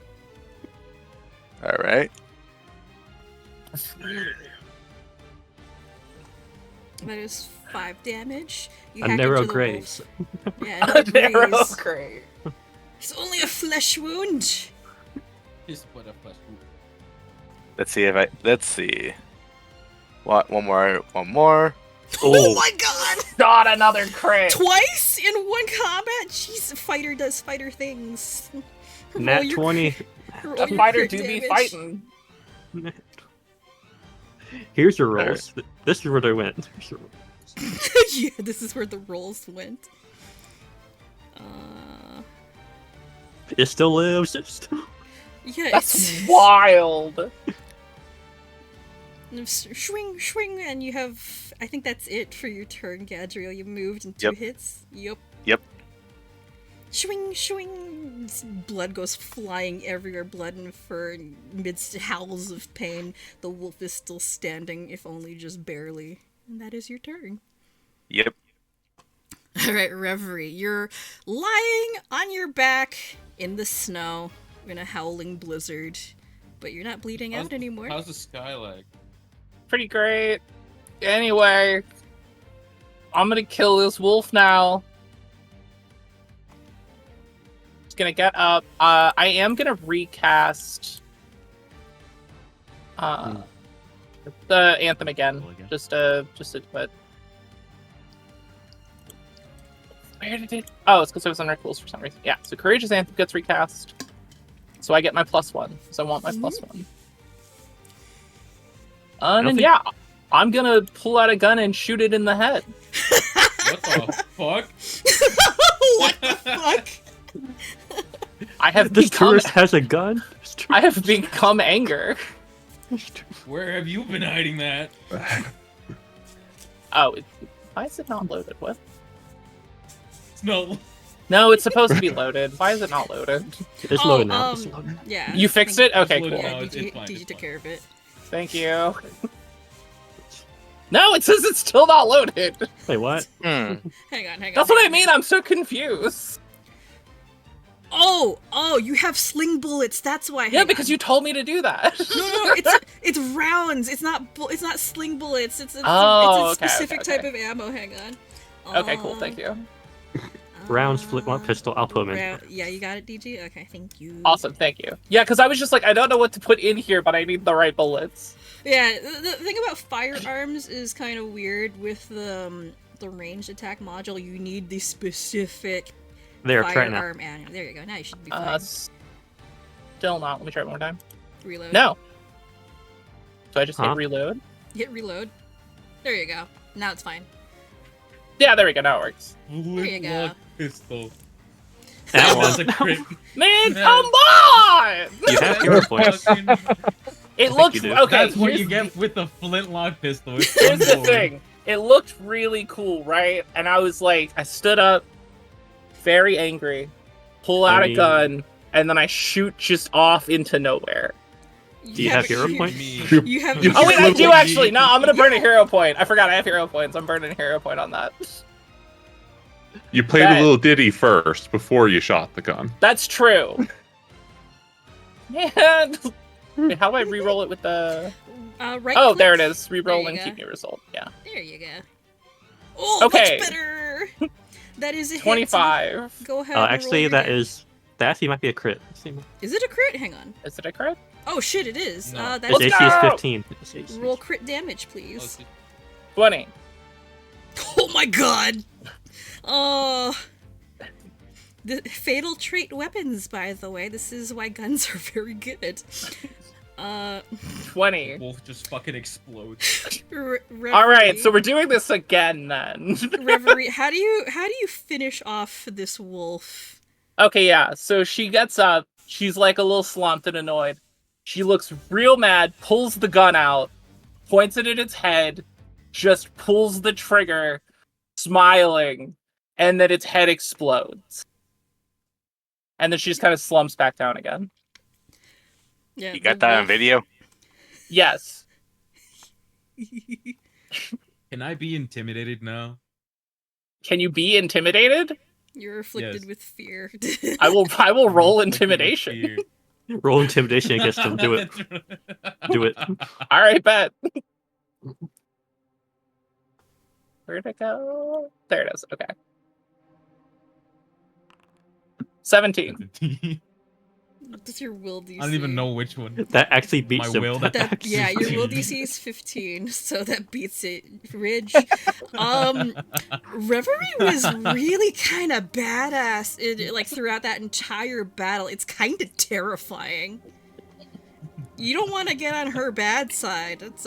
All right. That is 5 damage. You A hack narrow into the graze. wolf. Yeah, A it narrow agrees. grave. It's only a flesh wound. Is what a flesh wound. Let's see. What? One more. Oh my god! Not another crit. Twice in one combat? Jeez, fighter does fighter things. Roll Nat your 20. roll The your fighter crit do be damage. fighting. Here's your rolls. This is where they went. Here's your rolls. Yeah, this is where the rolls went. It still lives. It still... Yeah, That's it's wild. swing, swing, and you have. I think that's it for your turn, Gadriel. You moved in 2 Yep. hits. Yep. Yep. Swing, swing. Blood goes flying everywhere. Blood and fur. And amidst howls of pain, the wolf is still standing, if only just barely. And that is your turn. Yep. All right, Reverie. You're lying on your back in the snow in a howling blizzard, but you're not bleeding out anymore. How's the sky like? Pretty great. Anyway, I'm gonna kill this wolf now. Just gonna get up. I am gonna recast the anthem again. Roll again. Just to but Where did it? Oh, it's because it was under tools for some reason. Yeah, so Courageous Anthem gets recast. So I get my +1. So I want my +1. And then, yeah, I'm gonna pull out a gun and shoot it in the head. What the fuck? What the fuck? I have This become. tourist has a gun? I have become anger. Where have you been hiding that? Oh, why is it not loaded? What? No. No, it's supposed to be loaded. Why is it not loaded? It's loaded now. It's loaded. Yeah. You fixed it? Okay, loaded cool. now. Yeah, It's fine, DG it's took fine. care of it. Thank you. No, it says it's still not loaded. Wait, what? Hang on. That's what I mean. I'm so confused. Oh, you have sling bullets. That's why. Yeah, because you told me to do that. No, it's rounds. It's not sling bullets. It's Oh, a okay, specific okay. type of ammo. Hang on. Okay, cool. Thank you. Rounds, flip one pistol. I'll put them in. Yeah, you got it, DG. Okay, thank you. Awesome. Thank you. Yeah, because I was just like, I don't know what to put in here, but I need the right bullets. Yeah, the thing about firearms is kind of weird with the ranged attack module. You need the specific There, try it now. firearm ammo. There you go. Now you should be fine. Still not. Let me try it one more time. Reload. No. So I just hit Huh? reload. Hit reload. There you go. Now it's fine. Yeah, there we go. Now it works. you go. Pistol. That That's one. a crit. Man, No. come on! You have hero points. It think looked you do. okay. That's what here's you get with the flintlock pistol. It's Here's the unboring. thing. It looked really cool, right? And I was like, I stood up, very angry, pull out a gun, and then I shoot just off into nowhere. Do you have hero points? Me. You have. Oh wait, I look do like actually. me. No, I'm gonna burn a hero point. I forgot I have hero points. I'm burning a hero point on that. You played That- a little ditty first before you shot the gun. That's true. Man, wait, how do I re-roll it with the? Right Oh, click. there it is. Re-roll There you and keep go. me result. Yeah. There you go. Oh, Okay. much better. That is a hit. 25. Go ahead. and roll Actually, your that damage. actually might be a crit. Is it a crit? Hang on. Is it a crit? Oh shit, it is. No. That Its Let's AC is go! 15. Its AC is roll 15. crit damage, please. 20. Oh my god. The fatal trait weapons, by the way. This is why guns are very good. 20. Wolf just fucking explodes. All right, so we're doing this again then. Reverie, how do you finish off this wolf? Okay, yeah. So she gets up. She's like a little slumped and annoyed. She looks real mad, pulls the gun out, points it at its head, just pulls the trigger, smiling, and then its head explodes. And then she just kind of slumps back down again. Yeah, You got that on video? Yes. Can I be intimidated now? Can you be intimidated? You're afflicted Yes. with fear. I will roll I'm fucking with intimidation. fear. Roll intimidation against them. Do it. Do it. All right, bet. Where'd it go? There it is. Okay. 17. What does your will DC? I don't even know which one. That actually beats My them. will, That That, actually yeah, your will beats DC is 15, so that beats it. Ridge. Reverie was really kind of badass like throughout that entire battle. It's kind of terrifying. You don't want to get on her bad side. It's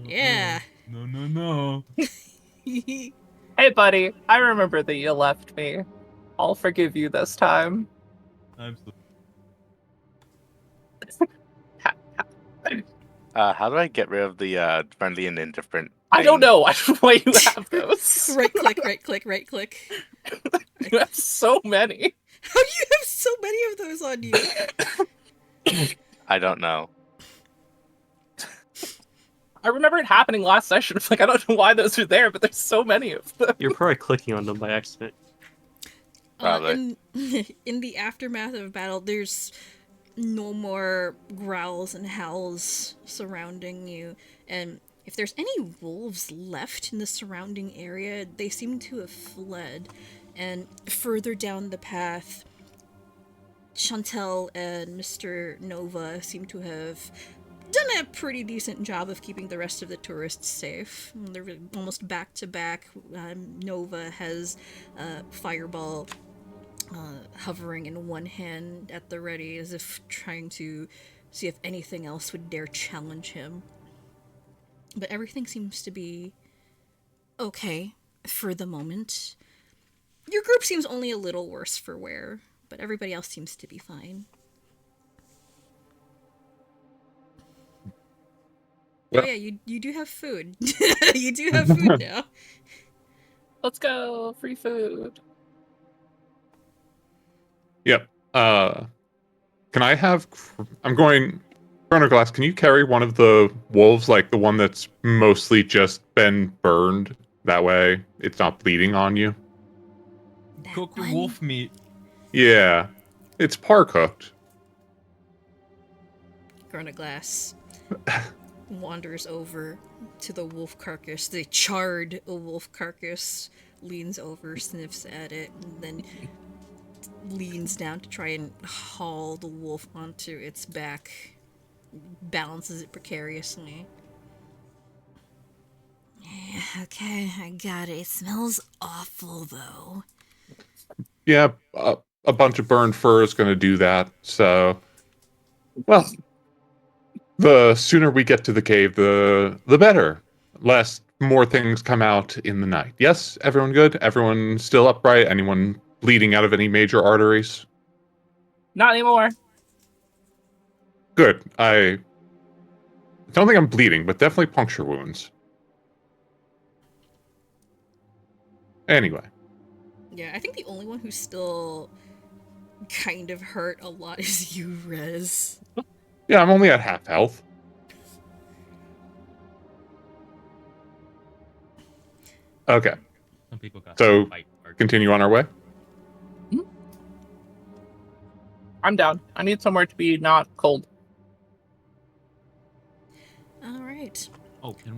yeah. No. Hey, buddy. I remember that you left me. I'll forgive you this time. I'm so... How do I get rid of the friendly and indifferent? I don't thing? know. I don't know why you have those. Right click, right click, right click. You have so many. How do you have so many of those on you? I don't know. I remember it happening last session. It's like, I don't know why those are there, but there's so many of them. You're probably clicking on them by accident. Probably. In the aftermath of battle, there's no more growls and howls surrounding you, and if there's any wolves left in the surrounding area, they seem to have fled. And further down the path, Chantel and Mr. Nova seem to have done a pretty decent job of keeping the rest of the tourists safe. They're almost back to back. Nova has Fireball hovering in one hand at the ready, as if trying to see if anything else would dare challenge him. But everything seems to be okay for the moment. Your group seems only a little worse for wear, but everybody else seems to be fine. Well- Oh yeah, you do have food. You do have food now. Let's go. Free food. Yep. Can I have? I'm going. Chroniglace, can you carry one of the wolves, like the one that's mostly just been burned? That way, it's not bleeding on you. That Cook your one? wolf meat. Yeah, it's par cooked. Chroniglace wanders over to the wolf carcass, the charred wolf carcass, leans over, sniffs at it, and then leans down to try and haul the wolf onto its back, balances it precariously. Yeah, okay, I got it. It smells awful, though. Yeah, a bunch of burned fur is going to do that. So, well, the sooner we get to the cave, the better. Lest more things come out in the night. Yes, everyone good? Everyone still upright? Anyone bleeding out of any major arteries? Not anymore. Good. I don't think I'm bleeding, but definitely puncture wounds. Anyway. Yeah, I think the only one who's still kind of hurt a lot is you, Rez. Yeah, I'm only at half health. Okay, Some people got So, fight hard. continue on our way. I'm down. I need somewhere to be not cold. Alright. Oh, can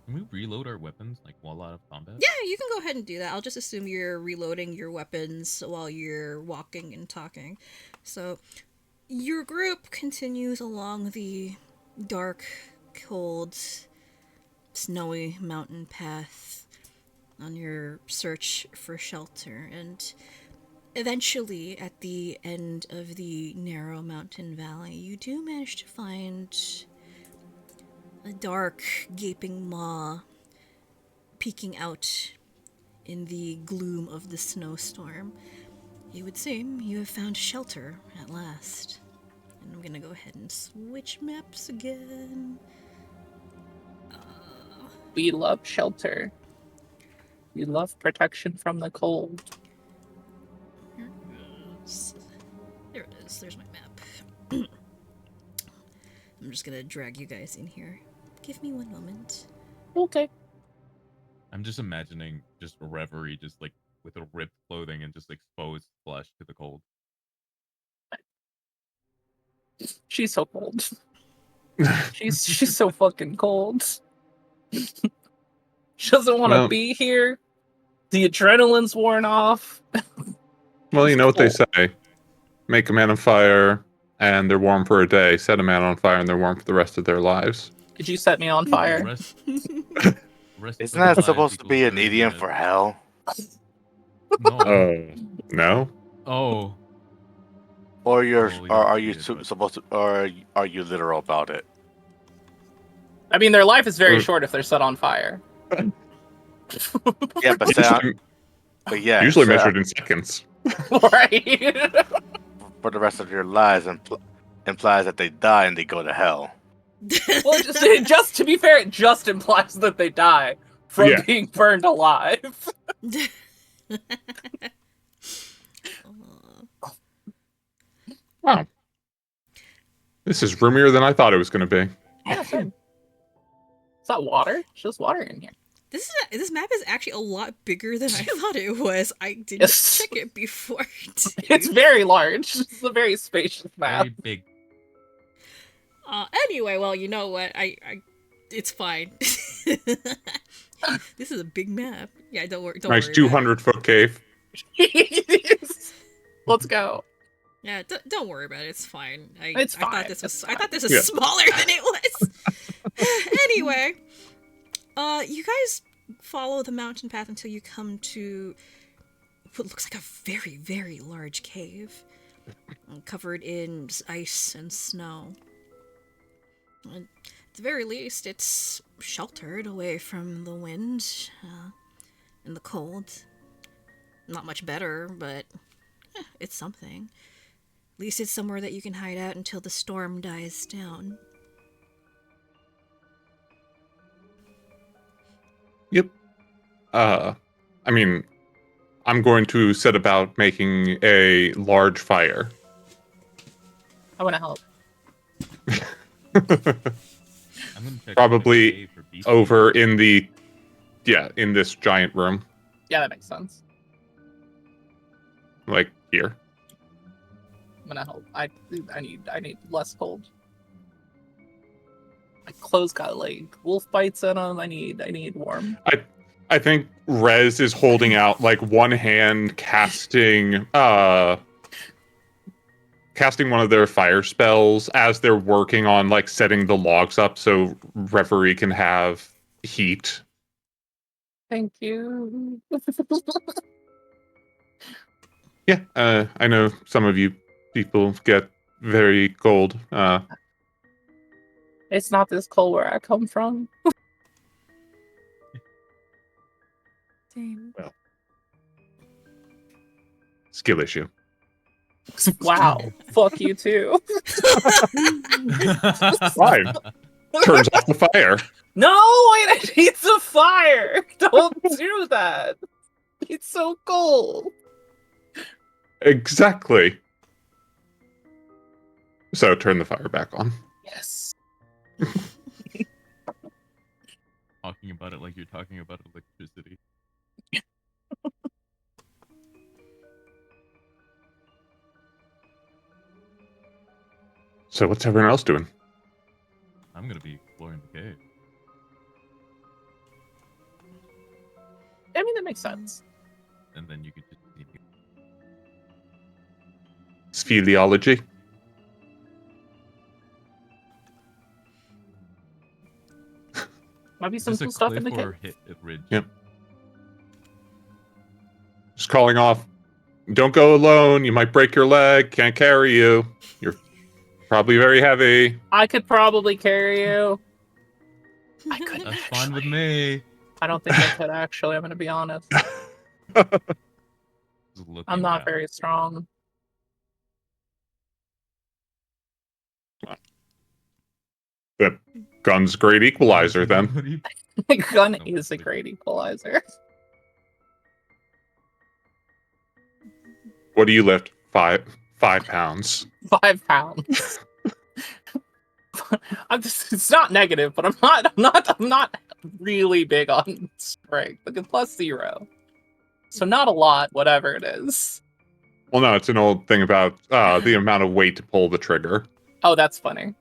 we reload our weapons like while out of combat? Yeah, you can go ahead and do that. I'll just assume you're reloading your weapons while you're walking and talking. So, your group continues along the dark, cold, snowy mountain path on your search for shelter, and eventually, at the end of the narrow mountain valley, you do manage to find a dark, gaping maw peeking out in the gloom of the snowstorm. It would seem you have found shelter at last. And I'm gonna go ahead and switch maps again. We love shelter. We love protection from the cold. Here it is. There it is. There's my map. I'm just gonna drag you guys in here. Give me one moment. Okay. I'm just imagining just Reverie just like with a ripped clothing and just exposed flesh to the cold. She's so cold. She's so fucking cold. She doesn't want to Well- be here. The adrenaline's worn off. Well, you know what they Cool. say. Make a man on fire, and they're warm for a day. Set a man on fire, and they're warm for the rest of their lives. Could you set me on fire? Rest, rest Isn't of that life supposed to equals be an dirty idiom red. for hell? No. No? Oh. Or you're, Well, we or don't are see you it, but- supposed to, or are you literal about it? I mean, their life is very Or- short if they're set on fire. Yeah, but Usually, yeah, usually set measured in seconds. Right? for the rest of your lives implies that they die and they go to hell. Well, just to be fair, it just implies that they die from Yeah. being burned alive. Wow. This is roomier than I thought it was going to be. Yeah, same. Is that water? It's just water in here. This map is actually a lot bigger than I thought it was. I didn't Yes. check it before. It's very large. It's a very spacious map. Very big. Anyway, well, you know what? It's fine. This is a big map. Yeah, don't worry. Don't Nice worry. about it. 200-foot cave. Let's go. Yeah, don't worry about it. It's fine. It's I fine. thought this was It's I thought this was Yeah. smaller than it was. Anyway, you guys follow the mountain path until you come to what looks like a very, very large cave, covered in ice and snow. And at the very least, it's sheltered away from the wind and the cold. Not much better, but it's something. At least it's somewhere that you can hide out until the storm dies down. Yep. I mean, I'm going to set about making a large fire. I want to help. I'm gonna check Probably the cave for beast Over in the, in this giant room, Yeah, that makes sense. like here. I'm gonna help. I need less cold. My clothes got like wolf bites in them. I need warm. I think Rez is holding out like one hand, casting one of their fire spells as they're working on like setting the logs up so Reverie can have heat. Thank you. Yeah, I know some of you people get very cold. It's not this cold where I come from. Same. Skill issue. Wow. Fuck you too. Fine. Turns off the fire. No, I need the fire. Don't do that. It's so cold. Exactly. So turn the fire back on. Yes. Talking about it like you're talking about electricity. So what's everyone else doing? I'm gonna be exploring the cave. I mean, that makes sense. And then you could just see me. Speleology. Might be some Just a cool stuff in cliff the or cave. hit at ridge. Yep. Just calling off. Don't go alone. You might break your leg. Can't carry you. You're probably very heavy. I could probably carry you. I couldn't. That's fine with me. I don't think I could actually. I'm gonna be honest. Just looking I'm not around. very strong. That gun's great equalizer then. Nobody- My gun No, is a wait. great equalizer. What do you lift? 5 pounds. 5 pounds. It's not negative, but I'm not really big on strength. Like a +0. So not a lot, whatever it is. Well, no, it's an old thing about the amount of weight to pull the trigger. Oh, that's funny.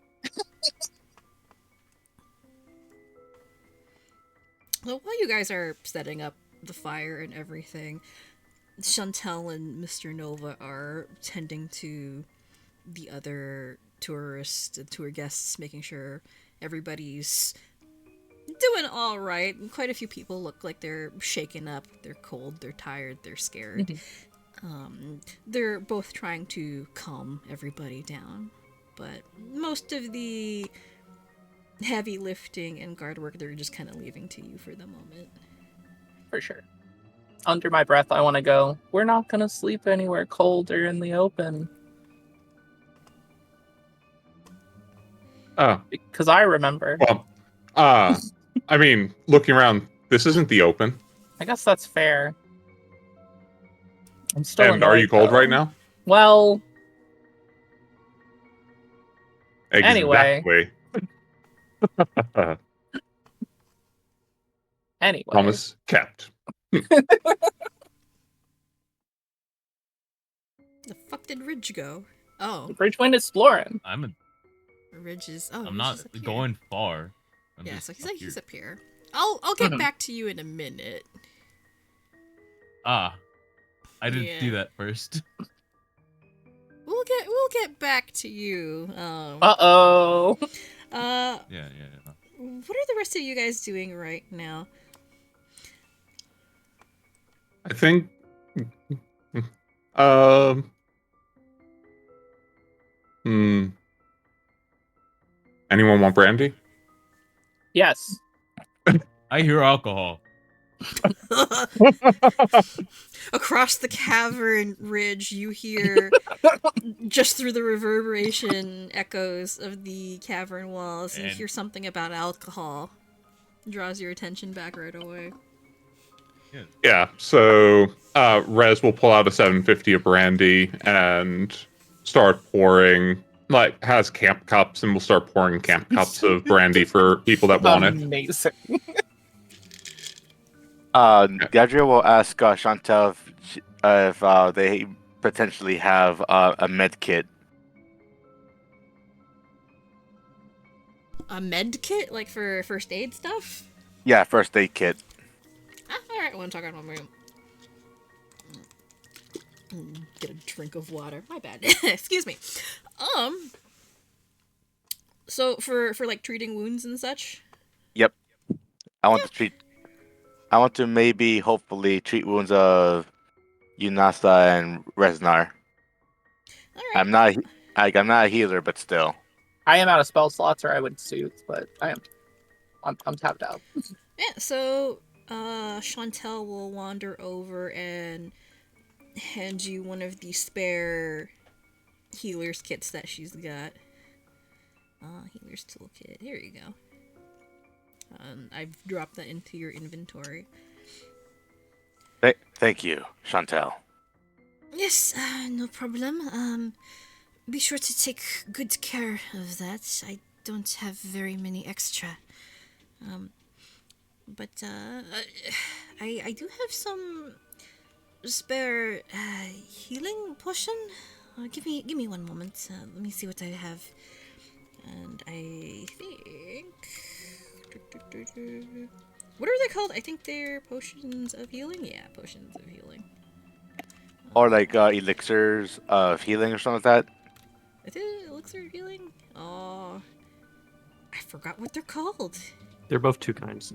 Well, while you guys are setting up the fire and everything, Chantel and Mr. Nova are tending to the other tourists and tour guests, making sure everybody's doing all right. Quite a few people look like they're shaken up, they're cold, they're tired, they're scared. They're both trying to calm everybody down, but most of the heavy lifting and guard work they're just kind of leaving to you for the moment. For sure. Under my breath, I want to go, we're not going to sleep anywhere cold or in the open. Oh, Because I remember. well, I mean, looking around, this isn't the open. I guess that's fair. I'm still And are you annoyed, cold though. right now? Well, Exactly. anyway. Promise kept. The fuck did Ridge go? Oh, Bridge went exploring. Ridge is. Oh, I'm Ridge not is up here. going far. I'm Yeah, just so up he's here. up here. I'll get Mhm. back to you in a minute. Ah, I didn't Yeah. do that first. get back to you. Uh-oh. Yeah. What are the rest of you guys doing right now? I think. Um. Hmm. Anyone want brandy? Yes. I hear alcohol. Across the cavern ridge, you hear, just through the reverberation echoes of the cavern walls, you And- hear something about alcohol. Draws your attention back right away. Yeah. So, Rez will pull out a 750 of brandy and start pouring. Like, has camp cups, and will start pouring camp cups of brandy for people that want it. Amazing. Gadriel will ask Chantel if they potentially have a med kit. A med kit? Like for first aid stuff? Yeah, first aid kit. Alright, one second, let me get a drink of water. My bad. Excuse me. So for like treating wounds and such? Yep. I want to maybe, hopefully, treat wounds of Euinasa and Reznar. Alright. I'm not a healer, but still. I am out of spell slots, or I would soothe, but I'm tapped out. Yeah, so Chantel will wander over and hand you one of the spare healer's kits that she's got. Healer's toolkit. Here you go. I've dropped that into your inventory. Thank you, Chantel. Yes, no problem. Be sure to take good care of that. I don't have very many extra. But I do have some spare healing potion. Give me one moment. Let me see what I have. And I think, what are they called? I think they're potions of healing. Yeah, potions of healing. Or like elixirs of healing or something like that. Is it elixir of healing? Oh, I forgot what they're called. They're both two kinds.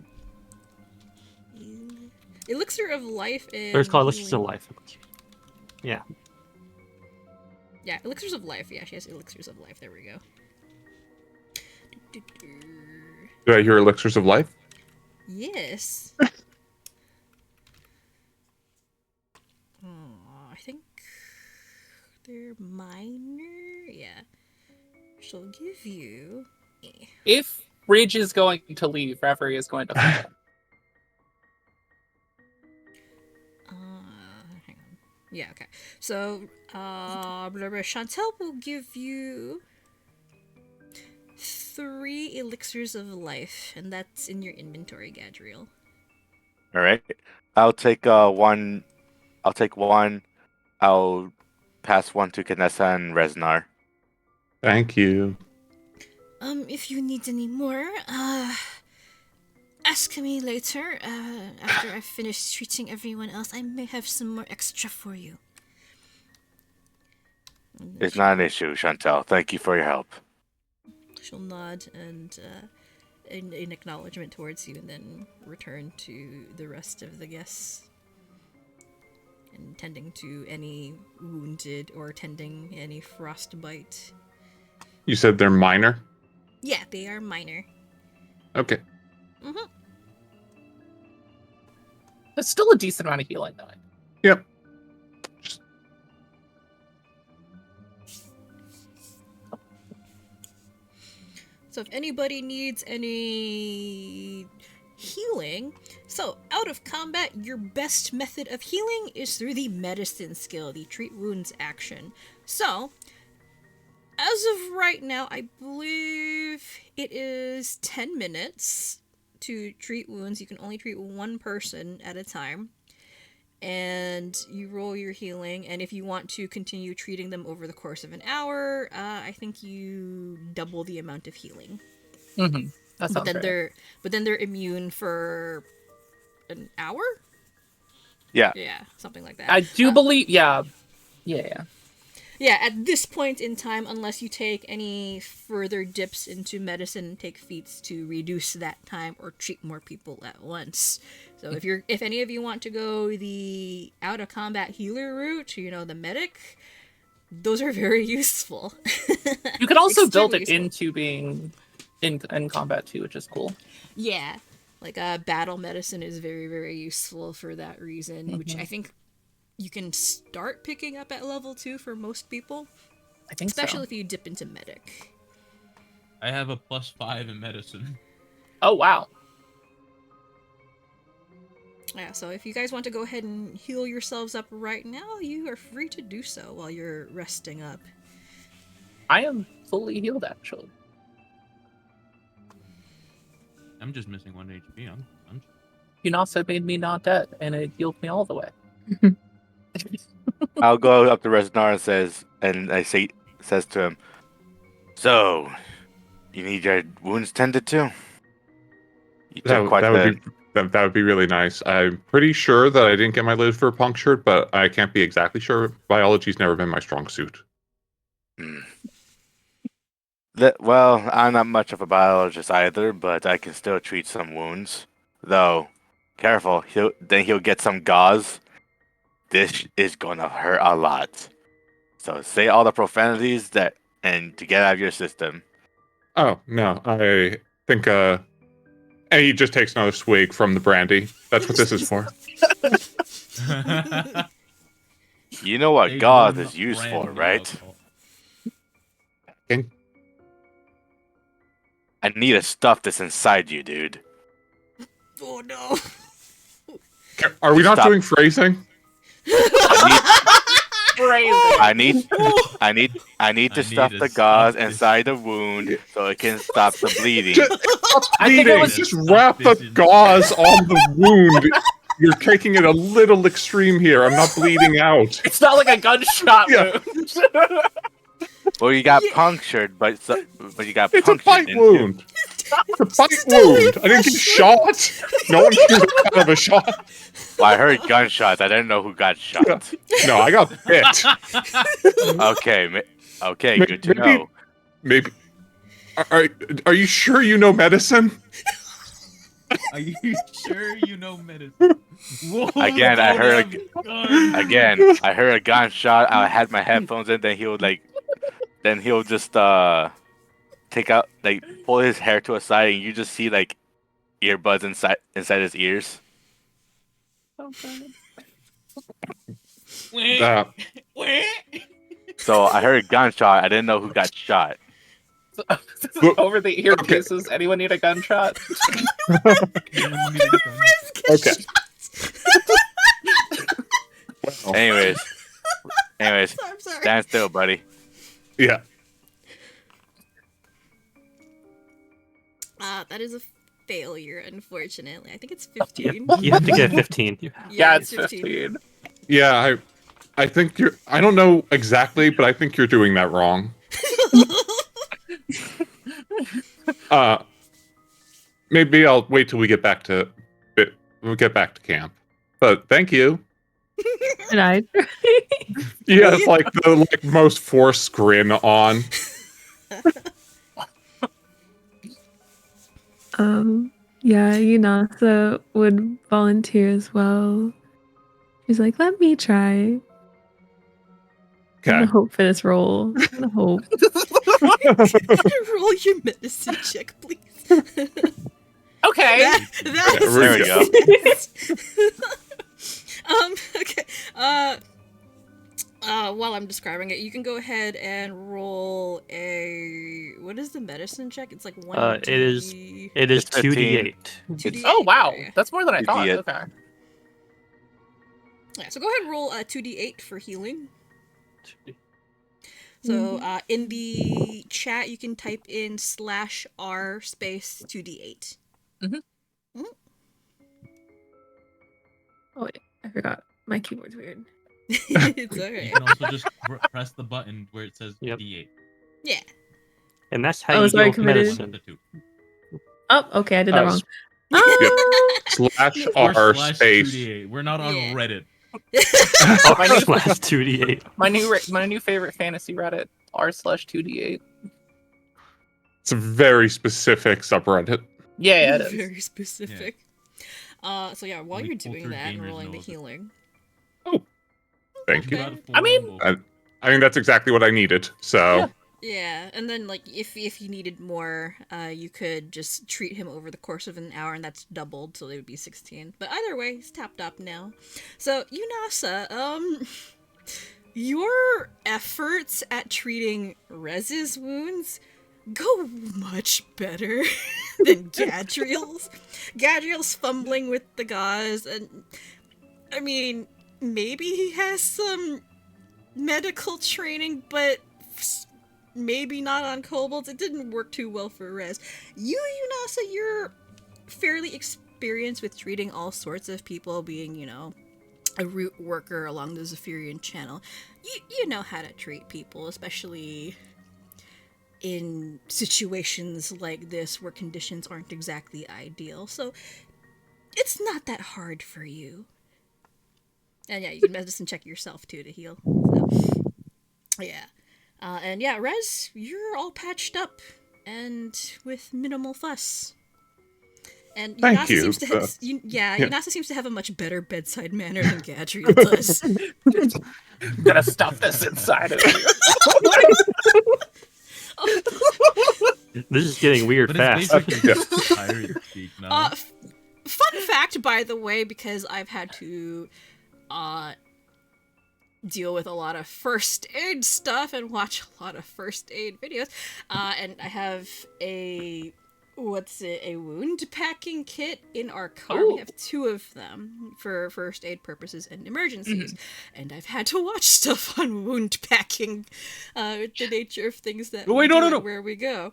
Elixir of life and There's called Elixirs of healing. Life. Yeah. Yeah, elixirs of life. Yeah, she has elixirs of life. There we go. Do I hear elixirs of life? Yes. I think they're minor. Yeah. She'll give you. If Ridge is going to leave, Reverie is going to follow. Hang on. Yeah. Okay. So, Chantel will give you 3 elixirs of life, and that's in your inventory, Gadriel. All right. I'll take one. I'll take one. I'll pass one to Kanessa and Reznar. Thank you. If you need any more, ask me later. After I've finished treating everyone else, I may have some more extra for you. It's not an issue, Chantel. Thank you for your help. She'll nod and in acknowledgement towards you, and then return to the rest of the guests, and tending to any wounded or tending any frostbite. You said they're minor? Yeah, they are minor. Okay. Mm-hmm. It's still a decent amount of healing, though. Yep. So if anybody needs any healing, so out of combat, your best method of healing is through the medicine skill, the treat wounds action. So, as of right now, I believe it is 10 minutes to treat wounds. You can only treat one person at a time. And you roll your healing, and if you want to continue treating them over the course of an hour, I think you double the amount of healing. Mm-hmm. That sounds But then they're immune for an hour? Yeah. Yeah, something like that. I do believe, yeah. Yeah, at this point in time, unless you take any further dips into medicine and take feats to reduce that time or treat more people at once. So if any of you want to go the out of combat healer route, the medic, those are very useful. You can also build Extremely it useful. into being in combat too, which is cool. Yeah, like battle medicine is very, very useful for that reason, which I think you can start picking up at level 2 for most people, I think especially so. if you dip into medic. I have a +5 in medicine. Oh wow. Yeah, so if you guys want to go ahead and heal yourselves up right now, you are free to do so while you're resting up. I am fully healed actually. I'm just missing 1 HP. I'm Euinasa made me not dead, and it healed me all the way. I'll go up to Reznar and says to him, "So, you need your wounds tended to? You took quite the." That would be really nice. I'm pretty sure that I didn't get my liver punctured, but I can't be exactly sure. Biology's never been my strong suit. Well, I'm not much of a biologist either, but I can still treat some wounds. Though, careful, he'll get some gauze. This is gonna hurt a lot. So say all the profanities and to get out of your system. Oh, no, I think, and he just takes another swig from the brandy. That's what this is for. You know what They gauze do is not used brand for, new right? alcohol. I need to stuff this inside you, dude. Oh no! Are we not Stop. doing phrasing? I need to I need stuff to the stuff gauze this- inside the wound so it can stop the bleeding. I think it was Just wrap the gauze on the wound. You're taking it a little extreme here. I'm not bleeding out. It's not like a gunshot Yeah. wound. Well, you got punctured, but you got It's a punctured. bite wound. It's a bite wound. I didn't get shot. No one shoots that kind of a shot. Well, I heard gunshots. I didn't know who got shot. No, I got bit. Okay, good to know. Maybe. Are you sure you know medicine? Are you sure you know medicine? Whoa, Again, I heard gun. I heard a gunshot. I had my headphones in. Then he'll just take out, pull his hair to a side, and you just see earbuds inside his ears. So I heard a gunshot. I didn't know who got shot. Over the earpieces. Anyone need a gunshot? Okay. Well, Anyways, I'm sorry. stand still, buddy. yeah. That is a failure, unfortunately. I think it's You 15. you have to get 15. Yeah, it's 15. Yeah, I think you're. I don't know exactly, but I think you're doing that wrong. Maybe I'll wait till we get back to camp. But thank you. And I. Yeah, it's like the most forced grin on. Yeah, Euinasa would volunteer as well. She's like, let me try. I'm gonna Okay. hope for this role. I'm gonna hope. Roll your medicine check, please. Okay. There we go. Okay. While I'm describing it, you can go ahead and roll a. What is the medicine check? It's like 1. It is 2d8. 2d8. Oh wow, Okay. that's more than I thought. Idiot. Okay. Yeah, so go ahead and roll a 2d8 for healing. So in the chat, you can type in /r space 2d8. Oh wait, I forgot. My keyboard's weird. It's You okay. can also just press the button where it says Yep. D8. Yeah. And that's how Oh, you so I deal with committed- medicine. One of the two. Oh, okay, I did that wrong. /r Or space. /2d8. We're not on Yeah. Reddit. My new- Slash 2d8. My new favorite fantasy Reddit, r/2d8. It's a very specific subreddit. Yeah, it is. Very specific. So yeah, while Only you're doing cultured that and gamers rolling the know of it. healing. Thank you. Okay. I mean- I think that's exactly what I needed. So Yeah. Yeah, and then like if you needed more, you could just treat him over the course of an hour, and that's doubled, so it would be 16. But either way, he's tapped up now. So Euinasa, your efforts at treating Rez's wounds go much better than Gadriel's. Gadriel's fumbling with the gauze, and I mean, maybe he has some medical training, but maybe not on kobolds. It didn't work too well for Rez. Euinasa, you're fairly experienced with treating all sorts of people, being, you know, a root worker along the Zephyrian channel. You know how to treat people, especially in situations like this where conditions aren't exactly ideal. So it's not that hard for you. And yeah, you can medicine check yourself too to heal. So, yeah. And yeah, Rez, you're all patched up and with minimal fuss. And Thank Euinasa you. seems to have, Yeah. Euinasa seems to have a much better bedside manner than Gadriel does. I'm gonna stuff this inside of you. This is getting weird But fast. it's basically just pirate speak now. Fun fact, by the way, because I've had to deal with a lot of first aid stuff and watch a lot of first aid videos, and I have a wound packing kit in our car. We have 2 of them for first aid purposes and emergencies, and I've had to watch stuff on wound packing with the nature of things that we do and where we go.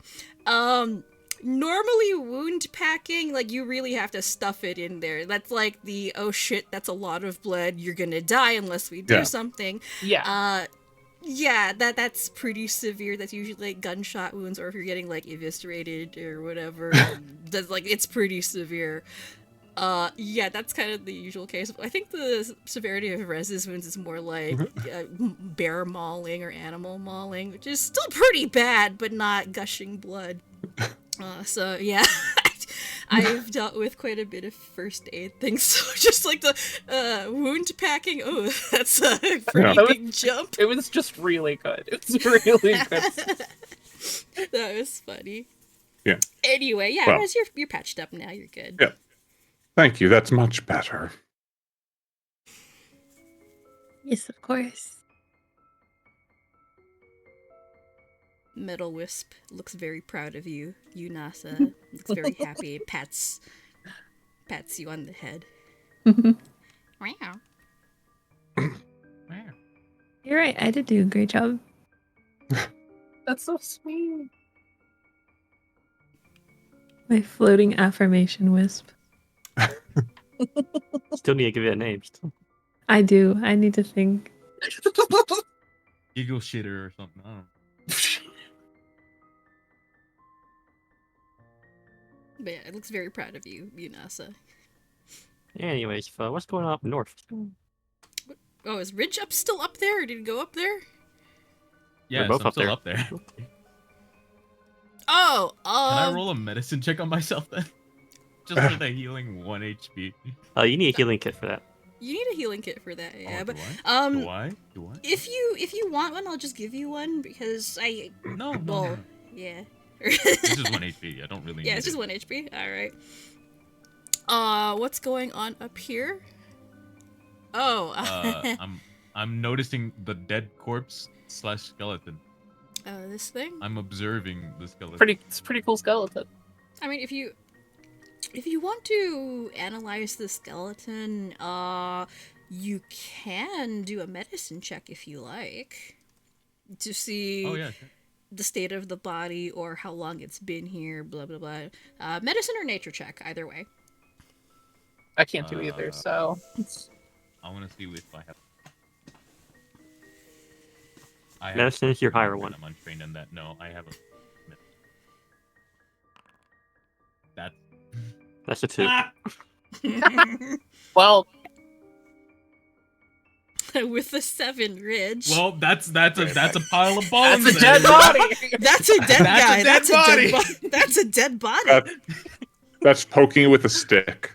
Normally wound packing, like, you really have to stuff it in there. That's like the, oh shit, that's a lot of blood, you're gonna die unless we do something. Yeah. Yeah, that's pretty severe. That's usually like gunshot wounds, or if you're getting like eviscerated or whatever, that's like, it's pretty severe. Yeah, that's kind of the usual case. I think the severity of Rez's wounds is more like bear mauling or animal mauling, which is still pretty bad, but not gushing blood. So yeah, I've dealt with quite a bit of first aid things. So just like the wound packing, oh, that's a pretty big jump. It was just really good. It was really good. That was funny. Yeah. Anyway, yeah, Well. Rez, you're patched up now. You're good. Yeah. Thank you. That's much better. Yes, of course. Metal Wisp looks very proud of you. Euinasa looks very happy. Pats you on the head. Wow. You're right. I did do a great job. That's so sweet. My floating affirmation wisp. Still need to give it a name. Still. I do. I need to think. Giggle shitter or something. I don't know. But yeah, it looks very proud of you, Euinasa. Anyways, what's going on up north? Oh, is Ridge still up there, or did he go up there? Yeah, both so I'm up still there. up there. Oh, Can I roll a medicine check on myself then? Just for the healing 1 HP. You need a healing kit for that. You need a healing kit for that, yeah. Oh, But do I? if you want one, I'll just give you one because No. yeah. This is 1 HP. I don't really Yeah, need it's just it. 1 HP. All right. What's going on up here? Oh. I'm noticing the dead corpse / skeleton. This thing. I'm observing the skeleton. It's a pretty cool skeleton. I mean, if you want to analyze the skeleton, you can do a medicine check if you like to see Oh yeah. Sure. the state of the body or how long it's been here. Blah blah blah. Medicine or nature check, either way. I can't do either, so I want to see if I have. Medicine is your higher one. I'm untrained in that. No, I have a. That's a 2. well, with a 7, Ridge. Well, that's a pile of bones. That's a dead body. That's a dead guy. That's a dead body. That's a dead body. That's poking it with a stick.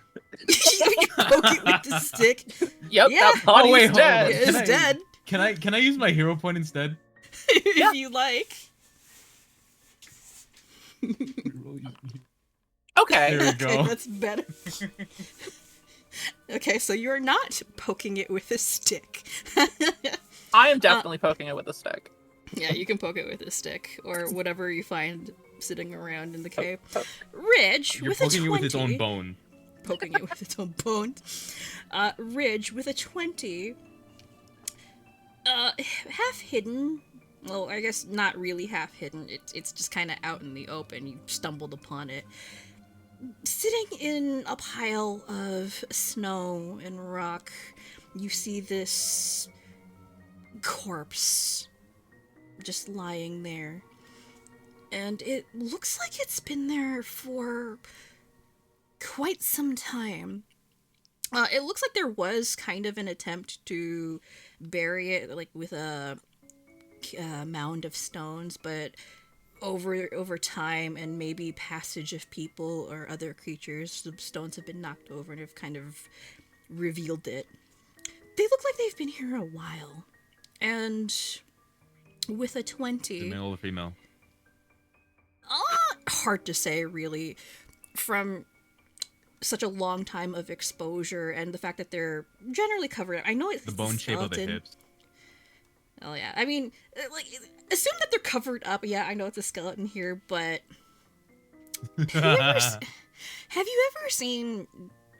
You poke it with the stick. Yep, Yeah. that body's wait, hold dead. on. It's dead. Can I use my hero point instead? If you like. Okay. There we Okay, go. that's better. Okay, so you're not poking it with a stick. I am definitely poking it with a stick. Yeah, you can poke it with a stick or whatever you find sitting around in the cave. Poke. Ridge You're with a poking 20. it with its own bone. Poking it with its own bone. Ridge with a 20. Half hidden. Well, I guess not really half hidden. It's just kind of out in the open. You stumbled upon it. Sitting in a pile of snow and rock, you see this corpse just lying there. And it looks like it's been there for quite some time. It looks like there was kind of an attempt to bury it, like with a mound of stones, but over time and maybe passage of people or other creatures, the stones have been knocked over and have kind of revealed it. They look like they've been here a while. And with a 20... The male or female? Hard to say, really. From such a long time of exposure and the fact that they're generally covered. I know it's The bone shape of the skeleton. hips. Oh yeah, I mean, like, assume that they're covered up. Yeah, I know it's a skeleton here, but have you ever seen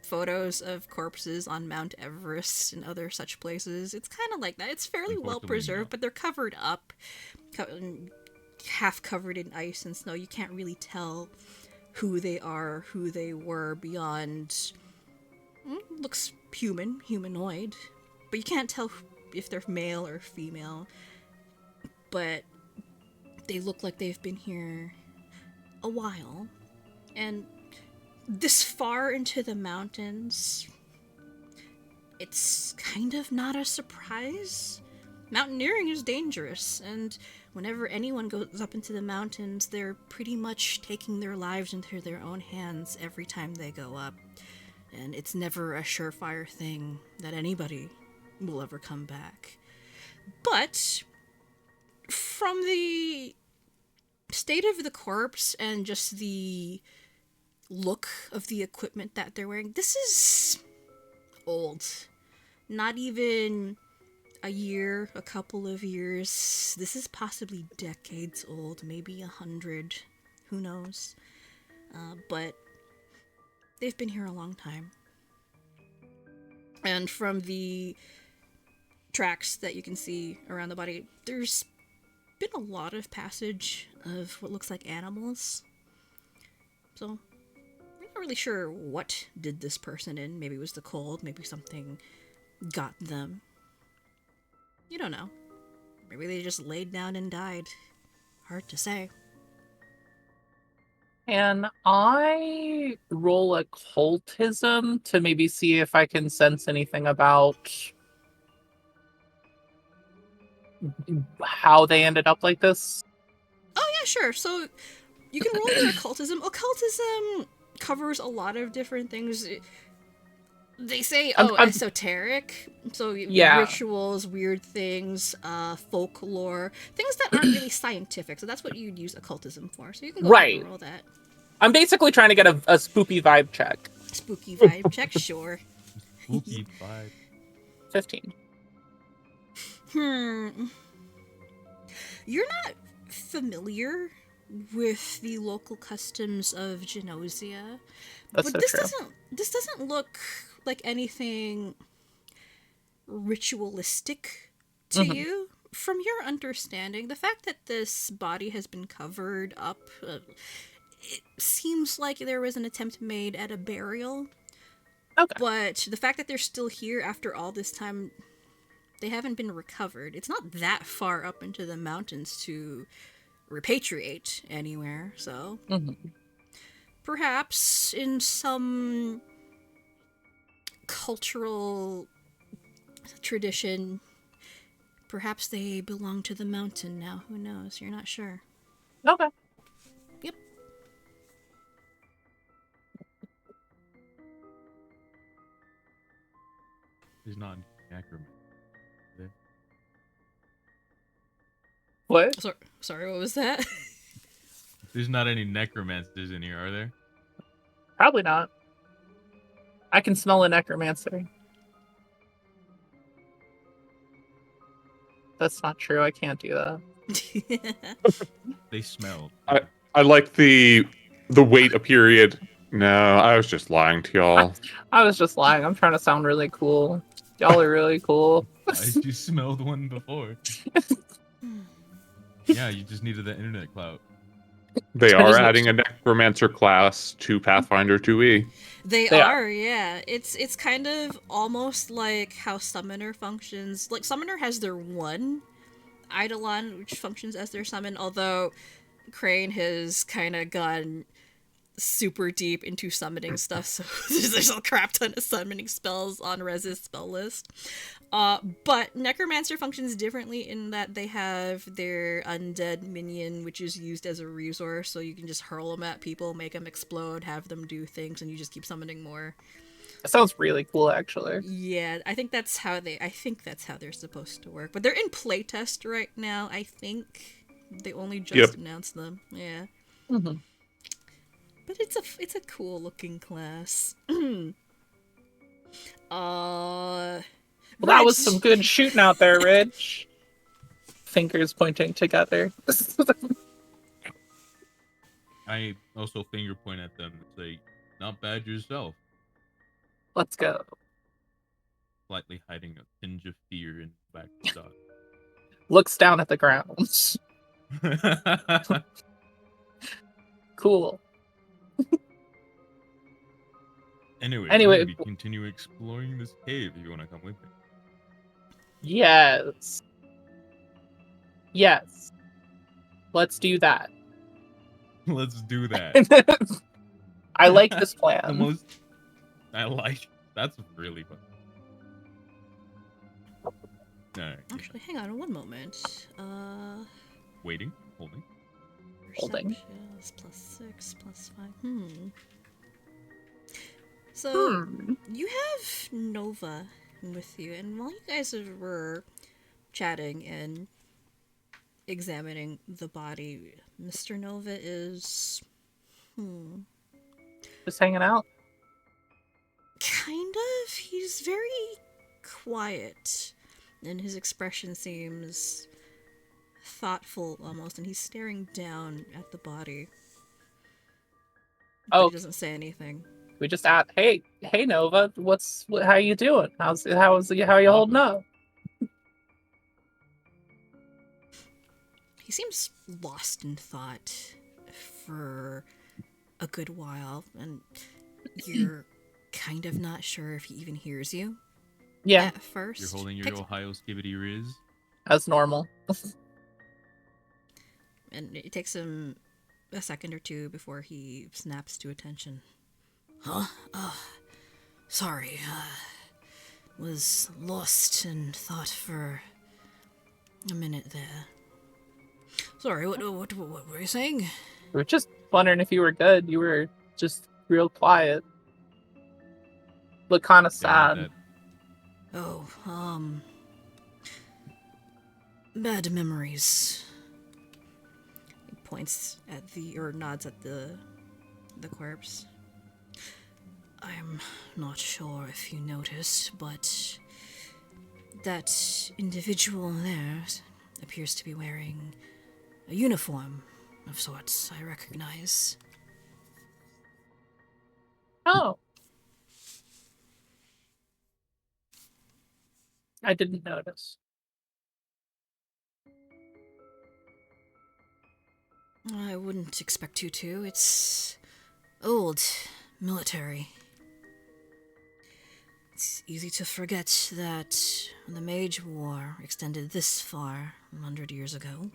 photos of corpses on Mount Everest and other such places? It's kind of like that. It's fairly well Unfortunately, preserved, no. but they're covered up, half covered in ice and snow. You can't really tell who they are, who they were beyond. Looks humanoid, but you can't tell if they're male or female. But they look like they've been here a while. And this far into the mountains, it's kind of not a surprise. Mountaineering is dangerous, and whenever anyone goes up into the mountains, they're pretty much taking their lives into their own hands every time they go up. And it's never a surefire thing that anybody will ever come back. But from the state of the corpse and just the look of the equipment that they're wearing, this is old. Not even a year, a couple of years. This is possibly decades old, maybe 100. Who knows? But they've been here a long time. And from the tracks that you can see around the body, there's been a lot of passage of what looks like animals. So, we're not really sure what did this person in. Maybe it was the cold, maybe something got them. You don't know. Maybe they just laid down and died. Hard to say. Can I roll occultism to maybe see if I can sense anything about how they ended up like this? Oh yeah, sure. So you can roll your occultism. Occultism covers a lot of different things. They say, I'm- esoteric. So Yeah. rituals, weird things, folklore, things that aren't really scientific. So that's what you'd use occultism for. So you can go ahead and Right. roll that. I'm basically trying to get a spoopy vibe check. Spooky vibe check, sure. Spooky vibe. 15. You're not familiar with the local customs of Genosia, That's but so true. this doesn't look like anything ritualistic to Mhm. you. From your understanding, the fact that this body has been covered up, it seems like there was an attempt made at a burial. Okay. But the fact that they're still here after all this time, they haven't been recovered. It's not that far up into the mountains to repatriate anywhere, so Mhm. perhaps in some cultural tradition, Perhaps they belong to the mountain now. Who knows? You're not sure. Okay. Yep. There's not necromancy there. What? Sorry, what was that? There's not any necromancers in here, are there? Probably not. I can smell a necromancer. That's not true. I can't do that. They smell. I like the wait a period. No, I was just lying to y'all. I was just lying. I'm trying to sound really cool. Y'all are really cool. You smelled one before. Yeah, you just needed the internet clout. They That are is adding a necromancer class to Pathfinder 2e. They They are, are. yeah. It's kind of almost like how Summoner functions. Like, Summoner has their one Eidolon, which functions as their summon, although Crane has kind of gone super deep into summoning stuff, so there's a crap ton of summoning spells on Rez's spell list. But Necromancer functions differently in that they have their undead minion, which is used as a resource, so you can just hurl them at people, make them explode, have them do things, and you just keep summoning more. That sounds really cool, actually. Yeah, I think that's how they're supposed to work. But they're in playtest right now, I think. They only just announced them. Yeah. Mm-hmm. But it's a cool looking class. Well, that was some good shooting out there, Rich. Fingers pointing together. I also finger point at them and say, "Not bad yourself." Let's go. Slightly hiding a tinge of fear in the back of the dog. Looks down at the ground. Cool. Anyway, we continue exploring this cave if you want to come with me. Yes. Yes. Let's do that. Let's do that. I like this plan. That's really fun. Alright. Actually, hang on one moment. Waiting, holding. Holding. Perceptions +6 +5. So you have Nova with you, and while you guys were chatting and examining the body, Mr. Nova is Just hanging out. kind of. He's very quiet, and his expression seems thoughtful almost, and he's staring down at the body. But he doesn't say anything. We just asked, hey Nova, how you doing? How you holding up? He seems lost in thought for a good while, and you're kind of not sure if he even hears you. Yeah. At first. You're holding your Ohio Skibidi Riz. As normal. And it takes him a second or two before he snaps to attention. Huh? Sorry. Was lost in thought for a minute there. Sorry, what were you saying? We were just wondering if you were good. You were just real quiet. Look kind of sad. Bad memories. He points at nods at the corpse. I'm not sure if you noticed, but that individual there appears to be wearing a uniform of sorts I recognize. Oh. I didn't notice. I wouldn't expect you to. It's old, military. It's easy to forget that the Mage War extended this far 100 years ago.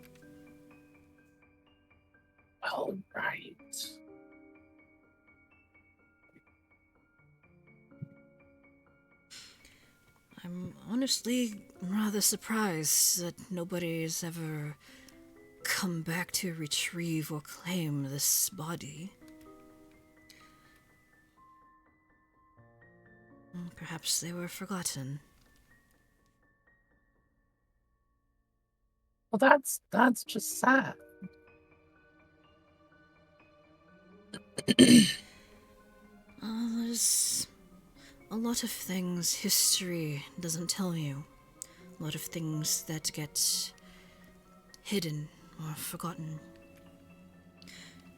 Oh, right. I'm honestly rather surprised that nobody's ever come back to retrieve or claim this body. Perhaps they were forgotten. Well, that's just sad. There's a lot of things history doesn't tell you. A lot of things that get hidden or forgotten.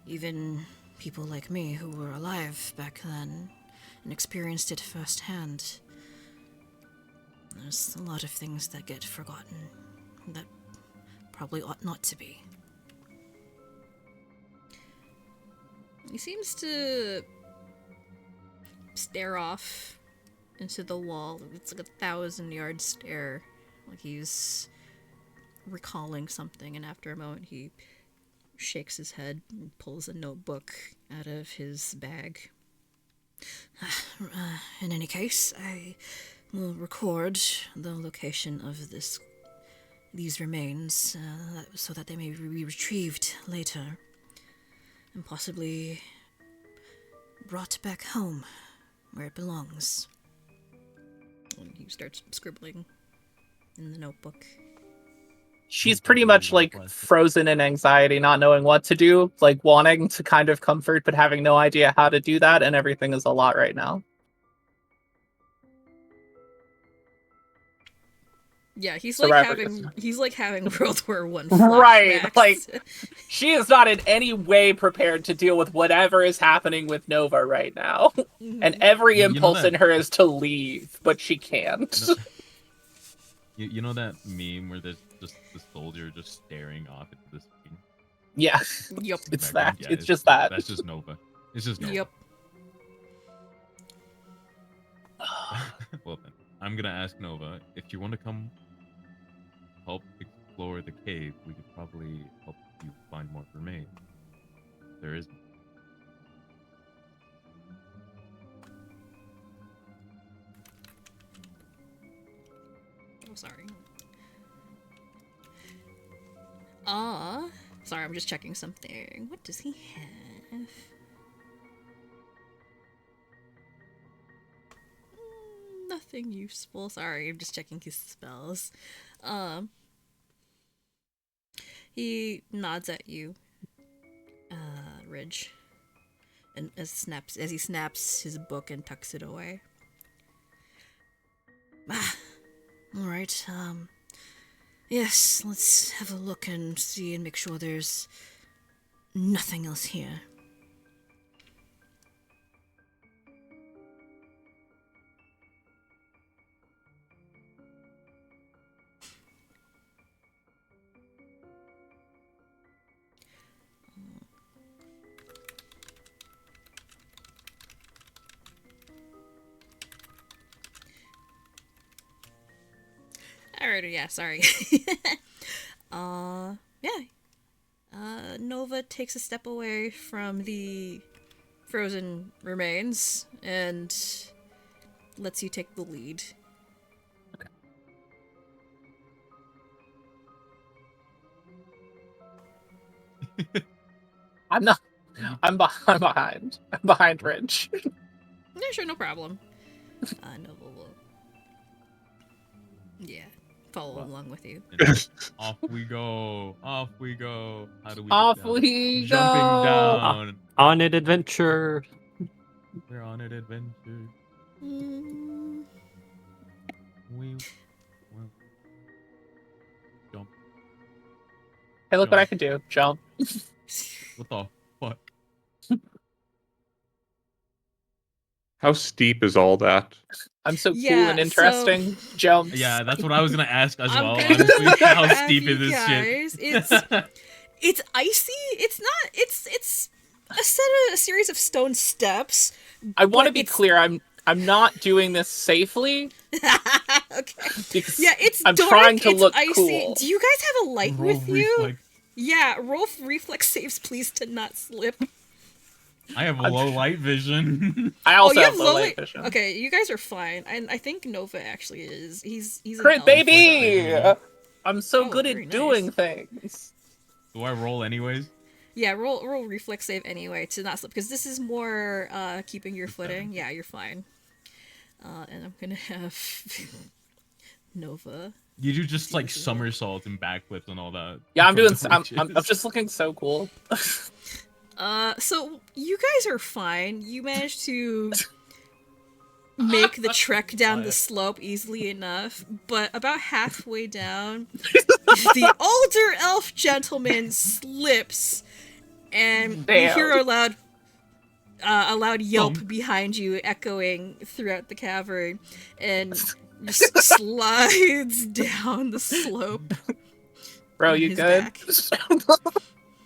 Even people like me who were alive back then and experienced it firsthand. There's a lot of things that get forgotten that probably ought not to be. He seems to stare off into the wall. It's like a 1,000-yard stare. Like he's recalling something, and after a moment he shakes his head and pulls a notebook out of his bag. In any case, I will record the location of these remains so that they may be retrieved later and possibly brought back home where it belongs. And he starts scribbling in the notebook. She's pretty much like frozen in anxiety, not knowing what to do, like wanting to kind of comfort, but having no idea how to do that, and everything is a lot right now. Yeah, he's So like Reverie having World War I Right, flashbacks. like she is not in any way prepared to deal with whatever is happening with Nova right now. And every You know impulse that- in her is to leave, but she can't. You know that meme where there's just the soldier just staring off into the screen? Yeah, Yep. it's Background? that. Yeah, It's just that. That's just Nova. It's just Nova. Yep. Well then, I'm gonna ask Nova if you want to come help explore the cave. We could probably help you find more remains. There is. Oh, sorry. Sorry, I'm just checking something. What does he have? Nothing useful. Sorry, I'm just checking his spells. He nods at you, Ridge, and as he snaps his book and tucks it away. All right. Yes, let's have a look and see and make sure there's nothing else here. Alrighty, yeah, sorry. Nova takes a step away from the frozen remains and lets you take the lead. I'm not. I'm behind. I'm behind Ridge. Yeah, sure, no problem. Nova will, follow along with you. And off we go. Off we go. How do we? Off get down? we go. Jumping down. On an adventure. We're on an adventure. Mm, We will jump. Hey, look what I can do. Jump. What the fuck? How steep is all that? I'm so cool Yeah, and interesting. Jump. Yeah, that's what I was gonna ask as I'm well. gonna Honestly, how have steep you is this guys- shit? It's icy. It's not. It's a series of stone steps. I want to but be it's- clear. I'm not doing this safely. Okay. Because Yeah, it's I'm dark. trying to it's look icy. cool. Do you guys have a light Roll with you? reflex. Yeah, roll reflex saves, please, to not slip. I have low light vision. I also you have low light vision. Okay, you guys are fine. I think Nova actually is. He's an Crit, elf. baby! I'm so Oh, good very at doing nice. things. Do I roll anyways? Yeah, roll reflex save anyway to not slip because this is more keeping your footing. Yeah, you're fine. And I'm gonna have Nova. You do just like Jesus. somersaults and backflips and all that. Yeah, I'm from doing. the I'm witches. just looking so cool. So you guys are fine. You managed to make the trek down the slope easily enough, but about halfway down, the older elf gentleman slips, and you hear a loud yelp behind you echoing throughout the cavern, and just slides down the slope. Bro, on you his good? back.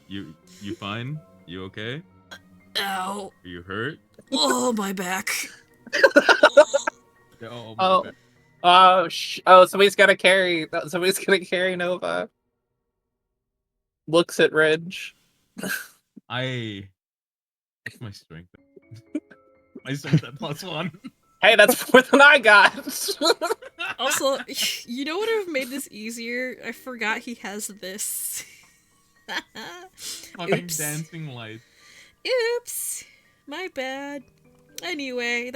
You fine? You okay? Ow. Are you hurt? Oh, my back. Oh, Oh. my bad. Oh, somebody's gonna carry Nova. Looks at Ridge. What's my strength? My strength at +1. Hey, that's more than I got. Also, you know what would have made this easier? I forgot he has this. Fucking Oops. dancing lights. Oops. My bad. Anyway,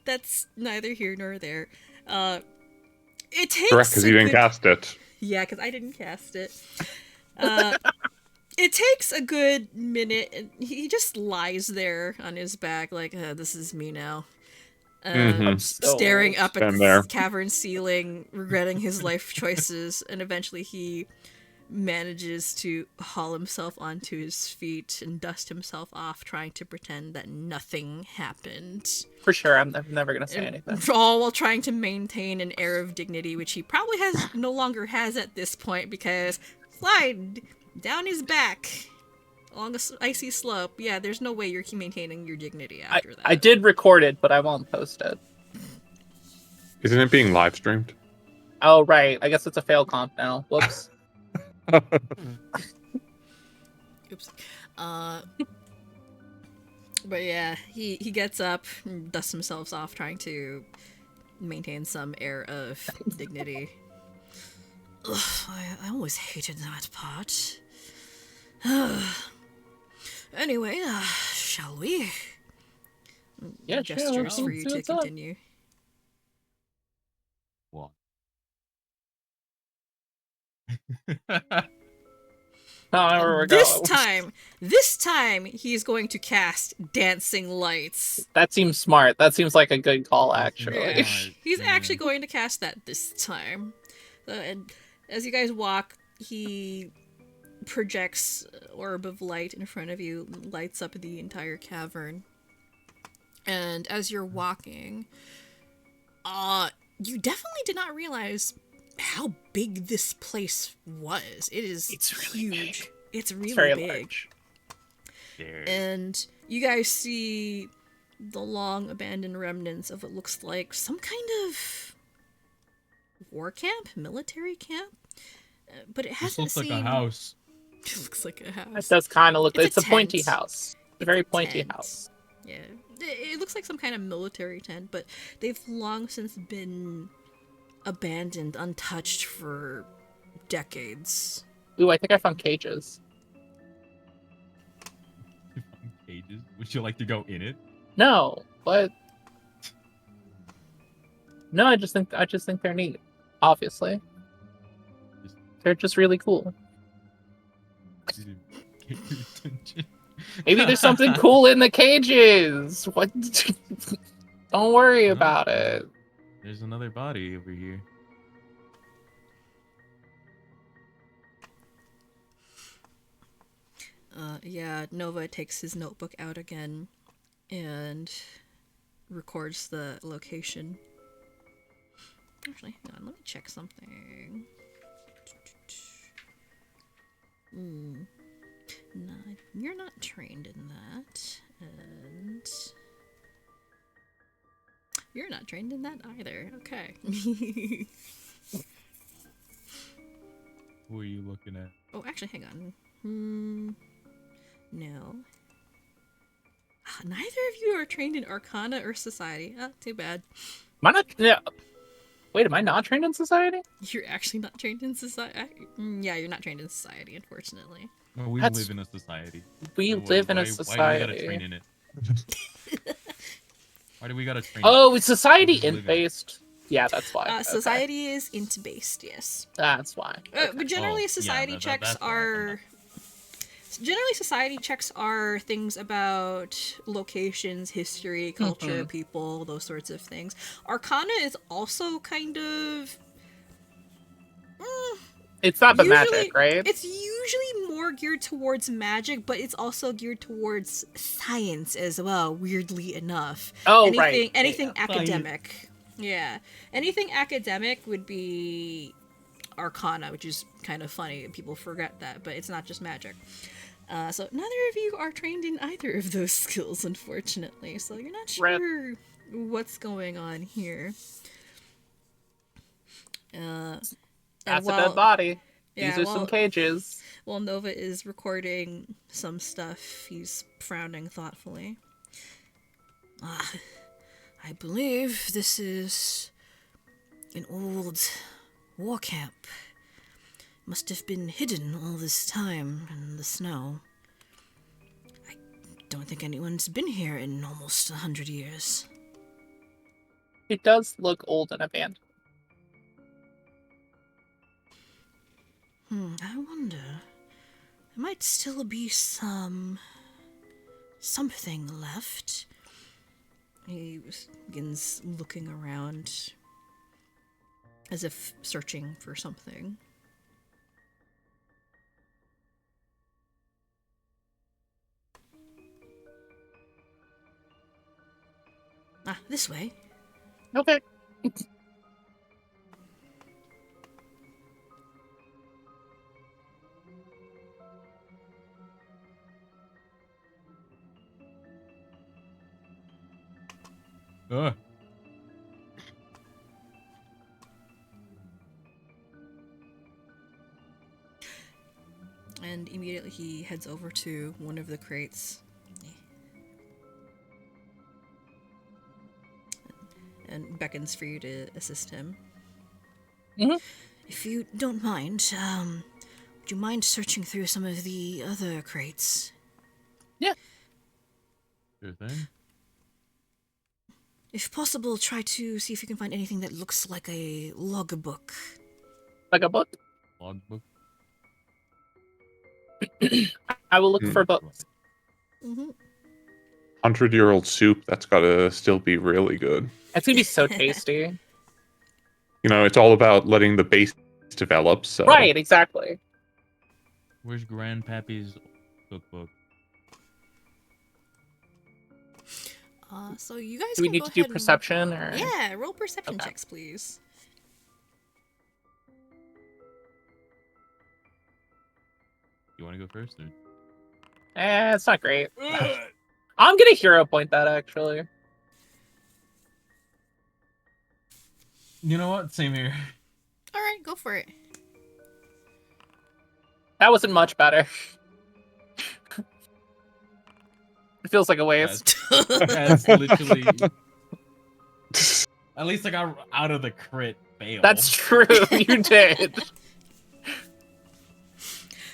that's neither here nor there. It takes Correct, because you didn't cast it. Yeah, because I didn't cast it. It takes a good minute, and he just lies there on his back like, this is me now. Staring up at Stand the there. cavern ceiling, regretting his life choices, and eventually he manages to haul himself onto his feet and dust himself off, trying to pretend that nothing happened. For sure, I'm never gonna say anything. All while trying to maintain an air of dignity, which he probably no longer has at this point, because slide down his back along a icy slope. Yeah, there's no way you're maintaining your dignity after that. I did record it, but I won't post it. Isn't it being live streamed? Oh, right. I guess it's a fail comp now. Whoops. Oops. But yeah, he gets up, and dusts himself off, trying to maintain some air of dignity. Ugh, I always hated that part. Anyway, shall we? Yeah, Gestures sure. for you to What's up? continue. What? However, This time, he's going to cast Dancing Lights. that seems smart. That seems like a good call, actually. Yeah. He's actually going to cast that this time. And as you guys walk, he projects an orb of light in front of you, lights up the entire cavern. And as you're walking, you definitely did not realize how big this place was. It's really huge. Big. It's really very big. large. And you guys see the long abandoned remnants of what looks like some kind of war camp, military camp. But it This hasn't looks like a house. It looks like a It house. does kind of look. It's It's a a pointy tent. house. A very pointy tent. house. Yeah. It looks like some kind of military tent, but they've long since been abandoned, untouched for decades. Ooh, I think I found cages. Cages. Would you like to go in it? No, but no, I just think they're neat. Obviously, they're just really cool. Maybe there's something cool in the cages. What? Don't worry No. about it. There's another body over here. Yeah, Nova takes his notebook out again and records the location. Actually, hang on, let me check something. No, you're not trained in that, and you're not trained in that either. Okay. Who are you looking at? Oh, actually, hang on. No. Neither of you are trained in Arcana or Society. Oh, too bad. Am I not? Yeah. Wait, am I not trained in society? You're actually not trained in Society? Yeah, you're not trained in Society, unfortunately. Well, we That's- live in a society. We So live in a Why do we gotta society. train in it? Why do we gotta train? Oh, it's society We just live in it. int-based. Yeah, that's why. Okay. Society is int-based, yes. That's why. But generally, Oh, yeah, society checks that's why I'm are... Generally, society checks are things about locations, history, culture, people, those sorts of things. Arcana is also kind of... It's not the usually- magic, right? It's usually more geared towards magic, but it's also geared towards science as well, weirdly enough. Oh, anything, right. Anything Yeah. academic. Yeah. Anything academic would be Arcana, which is kind of funny. People forget that, but it's not just magic. So neither of you are trained in either of those skills, unfortunately. So you're not sure what's going on here. That's and a dead body. Yeah, These are some cages. While Nova is recording some stuff, he's frowning thoughtfully. I believe this is an old war camp. Must have been hidden all this time in the snow. I don't think anyone's been here in almost 100 years. It does look old and abandoned. I wonder. There might still be something left. He begins looking around as if searching for something. This way. Okay. And immediately he heads over to one of the crates. And beckons for you to assist him. Mhm. If you don't mind, would you mind searching through some of the other crates? Sure thing. If possible, try to see if you can find anything that looks like a logbook. Like a book? Logbook. I will look for books. Mm-hmm. 100-year-old soup, that's gotta still be really good. It's gonna be so tasty. You know, it's all about letting the base develop, so... Right, exactly. Where's Grandpappy's cookbook? So you guys Do we can need go to do ahead and- perception or? Yeah, roll perception Okay. checks, please. You want to go first, or? It's not great. I'm gonna hero point that actually. You know what? Same here. All right, go for it. That wasn't much better. It feels like a waste. That's literally. At least I got out of the crit fail. That's true. You did.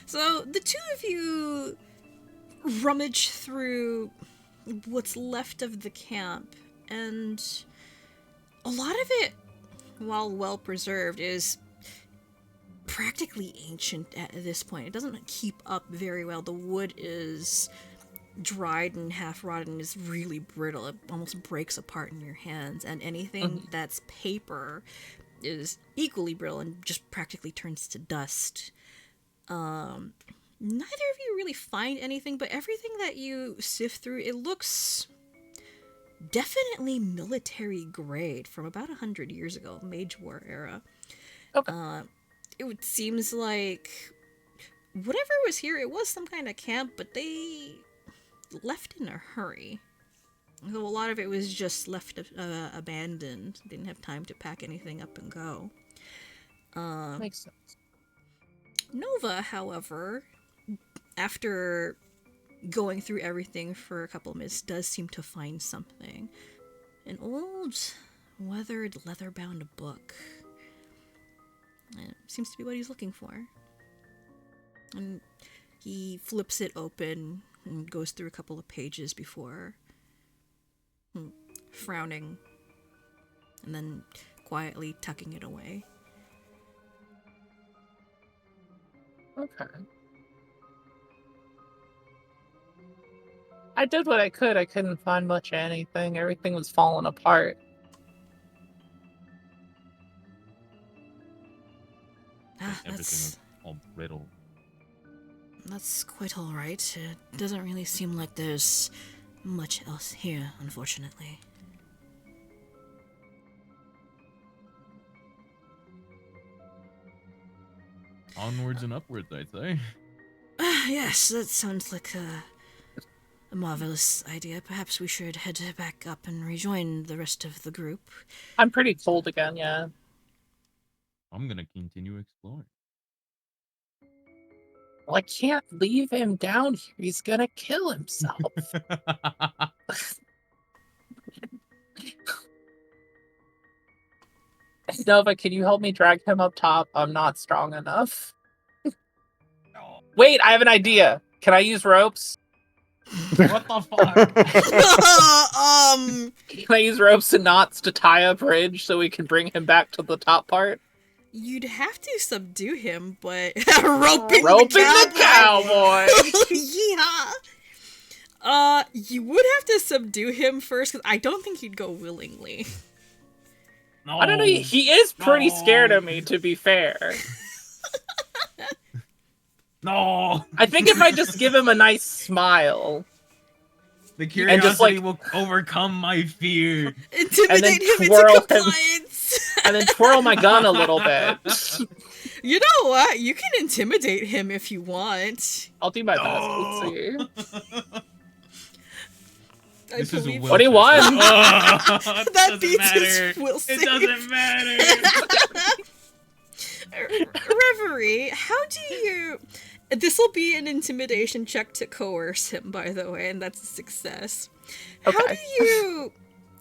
So the two of you rummage through what's left of the camp, and a lot of it, while well preserved, is practically ancient at this point. It doesn't keep up very well. The wood is dried and half rotten and is really brittle. It almost breaks apart in your hands, and anything that's paper is equally brittle and just practically turns to dust. Neither of you really find anything, but everything that you sift through, it looks definitely military grade from about 100 years ago, Mage War era. Okay. It seems like whatever was here, it was some kind of camp, but they left in a hurry. Though a lot of it was just left abandoned. Didn't have time to pack anything up and go. Makes sense. Nova, however, after going through everything for a couple of minutes, does seem to find something. An old, weathered, leather-bound book. It seems to be what he's looking for. And he flips it open and goes through a couple of pages before frowning and then quietly tucking it away. Okay. I did what I could. I couldn't find much of anything. Everything was falling apart. Everything was all brittle. That's quite alright. It doesn't really seem like there's much else here, unfortunately. Onwards and upwards, I'd say. Yes, that sounds like a marvelous idea. Perhaps we should head back up and rejoin the rest of the group. I'm pretty cold again, yeah. I'm gonna continue exploring. Well, I can't leave him down here. He's gonna kill himself. Nova, can you help me drag him up top? I'm not strong enough. Wait, I have an idea. Can I use ropes? What the fuck? Can I use ropes and knots to tie a bridge so we can bring him back to the top part? You'd have to subdue him, but roping the cowboy. Yeah. You would have to subdue him first, because I don't think he'd go willingly. No. I don't know. He is pretty scared of me, to be fair. No. I think if I just give him a nice smile. The curiosity just, like, will overcome my fear. Intimidate him twirl into compliance. And then twirl my gun a little bit. You know what? You can intimidate him if you want. I'll do my best. Let's see. This is a will 21. test. That Doesn't beats matter. his will save. It doesn't matter. Reverie, how do you... This will be an intimidation check to coerce him, by the way, and that's a success. Okay.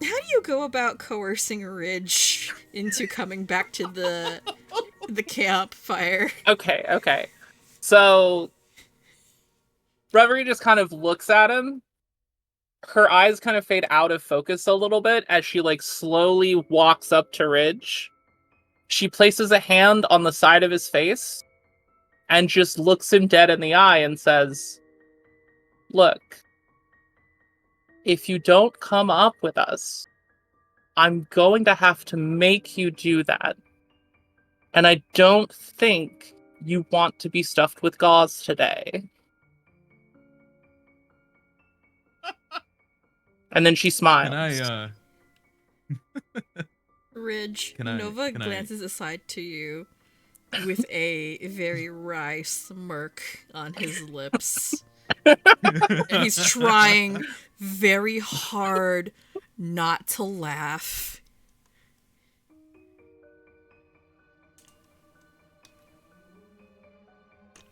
How do you go about coercing Ridge into coming back to the campfire? Okay. So Reverie just kind of looks at him. Her eyes kind of fade out of focus a little bit as she like slowly walks up to Ridge. She places a hand on the side of his face and just looks him dead in the eye and says, "Look, if you don't come up with us, I'm going to have to make you do that. And I don't think you want to be stuffed with gauze today." And then she smiles. Can I, Ridge, Can I- Nova can I- glances aside to you with a very wry smirk on his lips. And he's trying very hard not to laugh.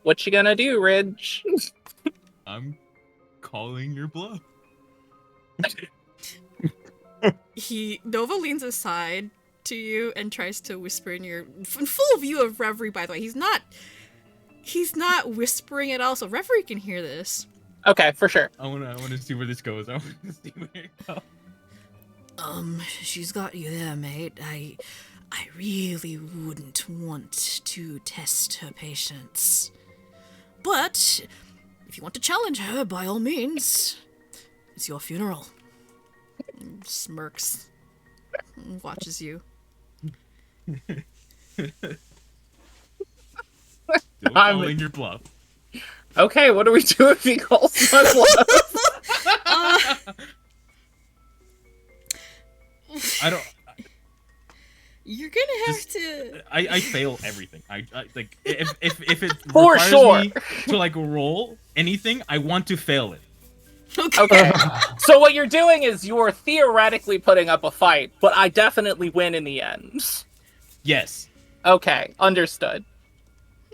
What you gonna do, Ridge? I'm calling your bluff. Nova leans aside to you and tries to whisper in full view of Reverie, by the way. He's not whispering at all, so Reverie can hear this. Okay, for sure. I wanna see where this goes. I wanna see where it goes. She's got you there, mate. I really wouldn't want to test her patience. But if you want to challenge her, by all means, it's your funeral. And smirks. And watches you. Still calling your bluff. Okay, what do we do if he calls my bluff? I don't. You're gonna have to. I fail everything. I like if it For requires sure. me to like roll anything, I want to fail it. Okay. So what you're doing is you're theoretically putting up a fight, but I definitely win in the end. Yes. Okay, understood.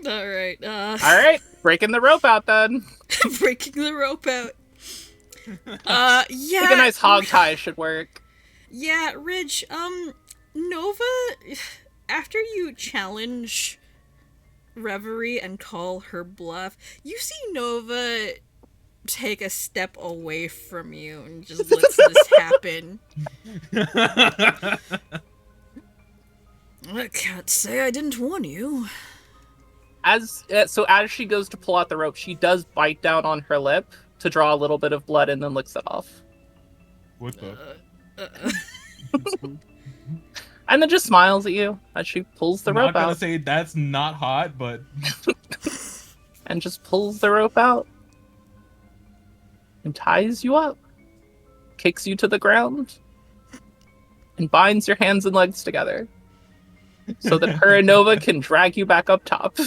All right. All right, breaking the rope out then. Breaking the rope out. Yeah. Like a nice hog tie should work. Yeah, Ridge. Nova. After you challenge Reverie and call her bluff, you see Nova take a step away from you and just lets this happen. I can't say I didn't warn you. As she goes to pull out the rope, she does bite down on her lip to draw a little bit of blood and then licks it off. What the? And then just smiles at you as she pulls the I'm rope not gonna out. say that's not hot, but And just pulls the rope out. And ties you up. Kicks you to the ground. And binds your hands and legs together. So that her and Nova can drag you back up top.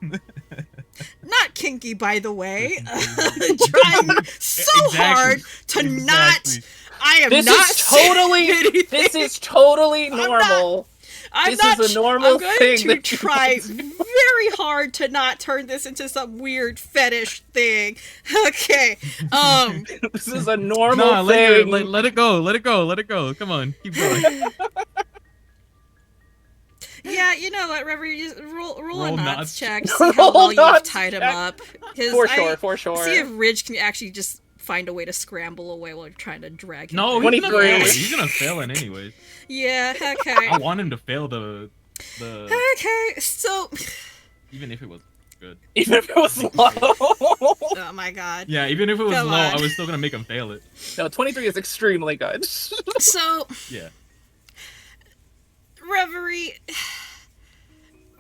Not kinky, by the way. Trying so hard to not. I am This not is totally. saying anything. This is totally normal. I'm This is a normal I'm going thing to that you try do. very hard to not turn this into some weird fetish thing. Okay. This is a normal nah, thing. let it go. Let it go. Let it go. Come on, keep going. Yeah, you know what, Reverie, just roll a Roll knots knots. check, see how well you've knots tied him check. up. 'Cause For sure. See if Ridge can actually just find a way to scramble away while you're trying to drag him. No, back. he's gonna 23. fail it. He's gonna fail it anyways. Yeah, okay. I want him to fail the Okay, so... even if it was good. Even if it was low. Oh my god. Yeah, even if it was Come low, on. I was still gonna make him fail it. No, 23 is extremely good. So, Yeah. Reverie...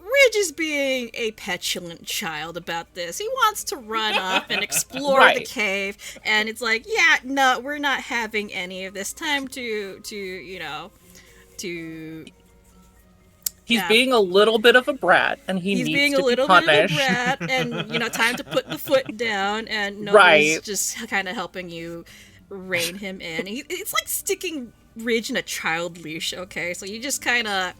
Ridge is being a petulant child about this. He wants to run up and explore the Right. cave, and it's like, yeah, no, we're not having any of this. Time to He's Yeah. being a little bit of a brat, and he's needs being to a little be bit of a punished. brat, and time to put the foot down, and Nova's Right. just kind of helping you rein him in. It's like sticking Ridge in a child leash, okay? So you just kind of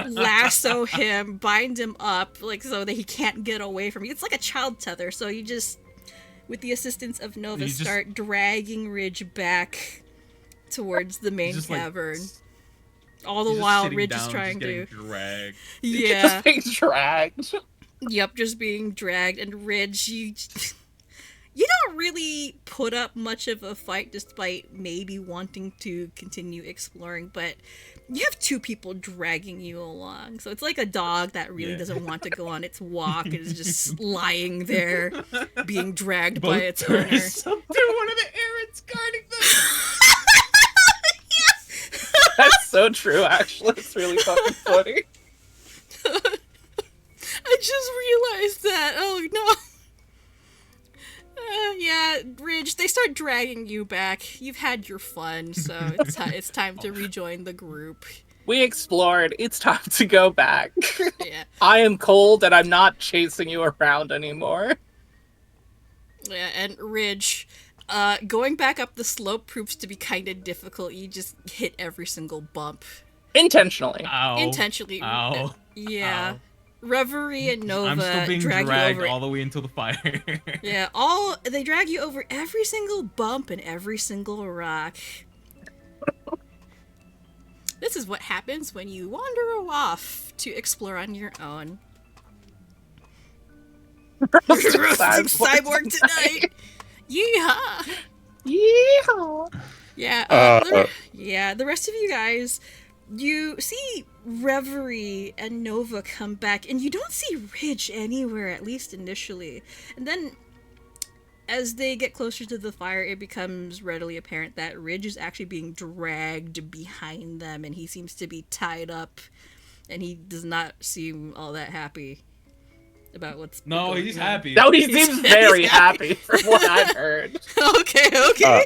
lasso him, bind him up, like so that he can't get away from you. It's like a child tether. So you just, with the assistance of Nova, You just- start dragging Ridge back towards the main He's just, like, cavern. All the He's just while, sitting Ridge down, is just trying getting to. dragged. Yeah. Just being dragged. Yep, just being dragged. And Ridge, you don't really put up much of a fight despite maybe wanting to continue exploring, but you have two people dragging you along. So it's like a dog that really doesn't want to go on its walk and is just lying there being dragged by its owner. They're one of the errands guarding them. That's so true, actually. It's really fucking funny. I just realized that. Oh no. Yeah, Ridge, they start dragging you back. You've had your fun, so it's time to rejoin the group. We explored. It's time to go back. Yeah. I am cold, and I'm not chasing you around anymore. Yeah, and Ridge, going back up the slope proves to be kind of difficult. You just hit every single bump. Intentionally. Ow. Intentionally. Ow. Yeah. Ow. Reverie and Nova I'm still being drag dragged you over. all the way into the fire. Yeah, they drag you over every single bump and every single rock. This is what happens when you wander off to explore on your own. Roasting cyborg tonight. Yeehaw. Yeehaw. Yeah, the rest of you guys, you see Reverie and Nova come back, and you don't see Ridge anywhere, at least initially. And then, as they get closer to the fire, it becomes readily apparent that Ridge is actually being dragged behind them, and he seems to be tied up, and he does not seem all that happy about what's No, going he's on. happy. No, he He's- seems very he's happy from what I've heard. Okay.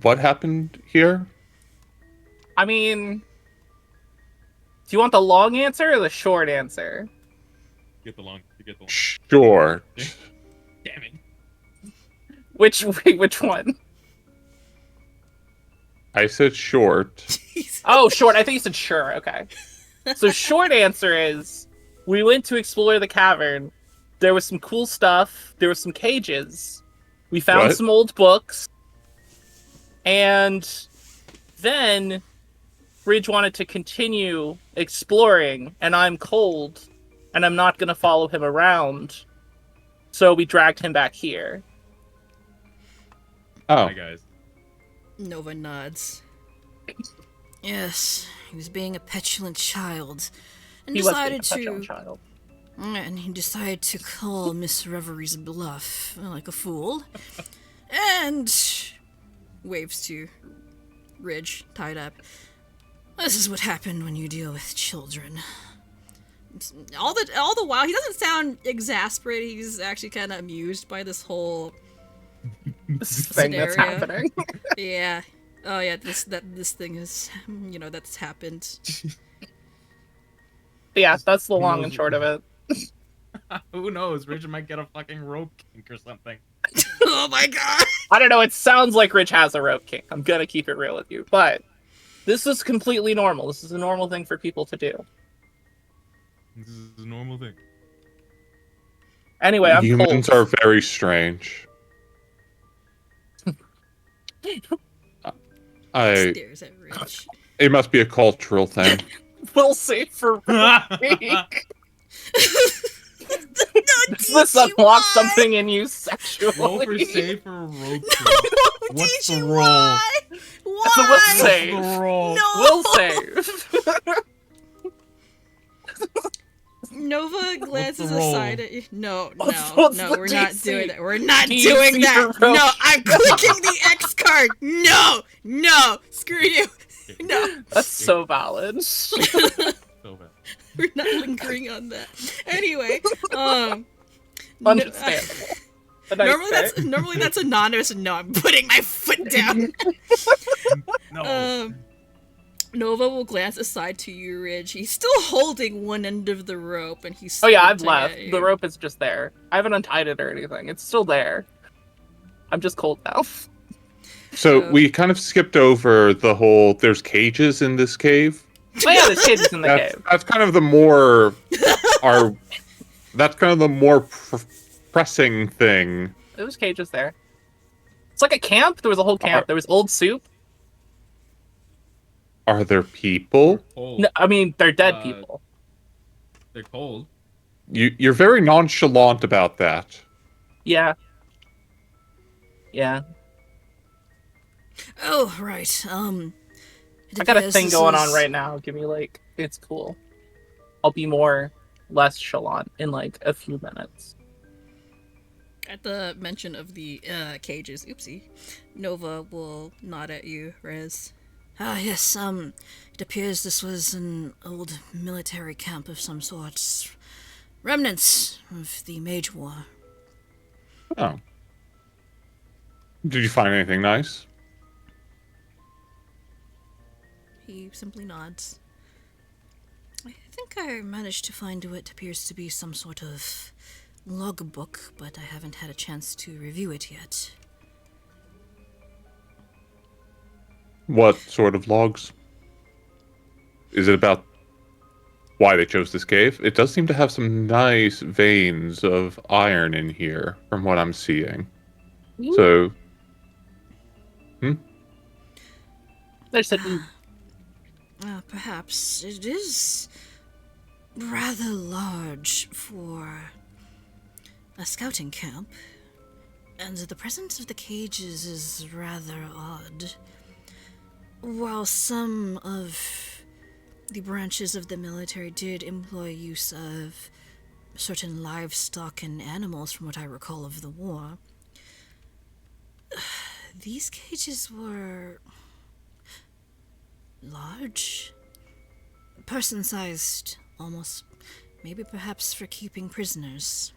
What happened here? I mean, do you want the long answer or the short answer? You get the long. Sure. Damn it. Which one? I said short. Oh, short. I think you said sure. Okay. So short answer is, we went to explore the cavern. There was some cool stuff. There were some cages. We found What? some old books. And then Ridge wanted to continue exploring, and I'm cold, and I'm not going to follow him around. So we dragged him back here. Oh, Hi, guys. Nova nods. Yes, he was being a petulant child, and He was being a decided petulant to. child. And he decided to call Miss Reverie's bluff like a fool, and waves to Ridge, tied up. This is what happened when you deal with children. All the while, he doesn't sound exasperated. He's actually kind of amused by this whole Thing that's scenario. happening. Yeah. Oh yeah. This thing is, that's happened. Yeah, that's the Who long knows? and short of it. Who knows? Richard might get a fucking rope kink or something. Oh my god. I don't know, it sounds like Rich has a rope kink. I'm gonna keep it real with you. But this is completely normal. This is a normal thing for people to do. This is a normal thing. Anyway, I'm humans cold. are very strange. Stares at Ridge. It must be a cultural thing. We'll save for week. Does this teach you unlock why. something in you sexually? Roll for save for a rope kink. Won't What's teach the you roll? why. We'll Why? save. What's the roll? No. We'll save. Nova glances the roll? aside at you. No, What's no, the we're not DC? doing that. We're not DC doing that. roll. No, I'm clicking the X card. No, screw you. No, That's so valid. So bad. we're not lingering on that. Anyway, Understandable. A nice day. normally that's anonymous. And no, I'm putting my foot down. No. Nova will glance aside to you, Ridge. He's still holding one end of the rope, and he's. Oh yeah, I've squinting left. at you. The rope is just there. I haven't untied it or anything. It's still there. I'm just cold now. So we kind of skipped over the whole. There's cages in this cave. Oh yeah, there's cages in the cave. That's kind of the more That's kind of the more pressing thing. There was cages there. It's like a camp. There was a whole camp. There was old soup. Are there people? Cold. No, I mean, they're dead people. They're cold. You're very nonchalant about that. Yeah. Yeah. Oh right. I got a thing going on right now. Give me it's cool. I'll be less chalant in a few minutes. At the mention of the cages, oopsie, Nova will nod at you, Rez. Ah, yes, it appears this was an old military camp of some sort. Remnants of the Mage War. Oh. Did you find anything nice? He simply nods. I think I managed to find what appears to be some sort of logbook, but I haven't had a chance to review it yet. What sort of logs? Is it about why they chose this cave? It does seem to have some nice veins of iron in here, from what I'm seeing. Ooh. So, There's a Perhaps it is rather large for a scouting camp, and the presence of the cages is rather odd. While some of the branches of the military did employ use of certain livestock and animals, from what I recall of the war, these cages were large, person-sized, almost, maybe perhaps for keeping prisoners.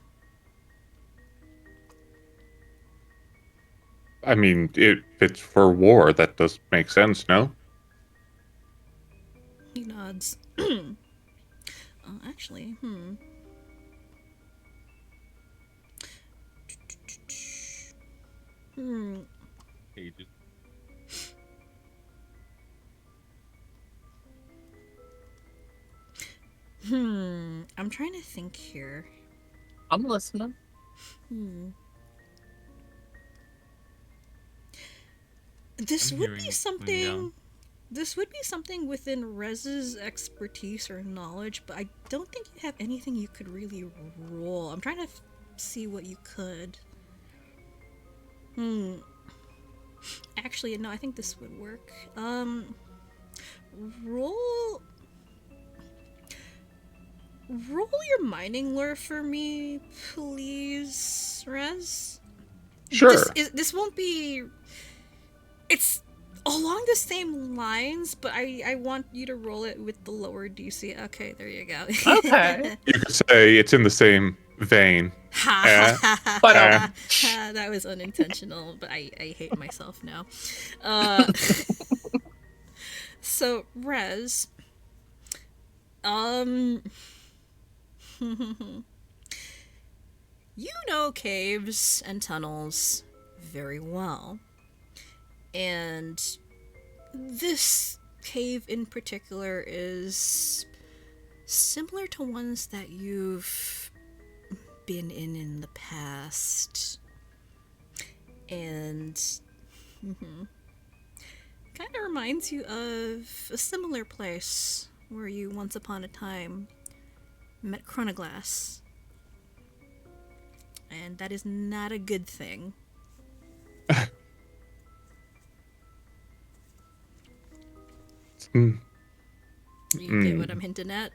I mean, if it's for war, that does make sense, no? He nods. Actually, Cages. I'm trying to think here. I'm listening. This I'm would hearing be it something. coming down. This would be something within Rez's expertise or knowledge, but I don't think you have anything you could really roll. I'm trying to see what you could. Actually, no, I think this would work. Roll your mining lure for me, please, Rez. Sure. This won't be. It's along the same lines, but I want you to roll it with the lower DC. Okay, there you go. Okay. You could say it's in the same vein. But that was unintentional, but I hate myself now. So Rez, you know caves and tunnels very well. And this cave in particular is similar to ones that you've been in the past. And kind of reminds you of a similar place where you once upon a time met Chroniglace. And that is not a good thing. You get what I'm hinting at?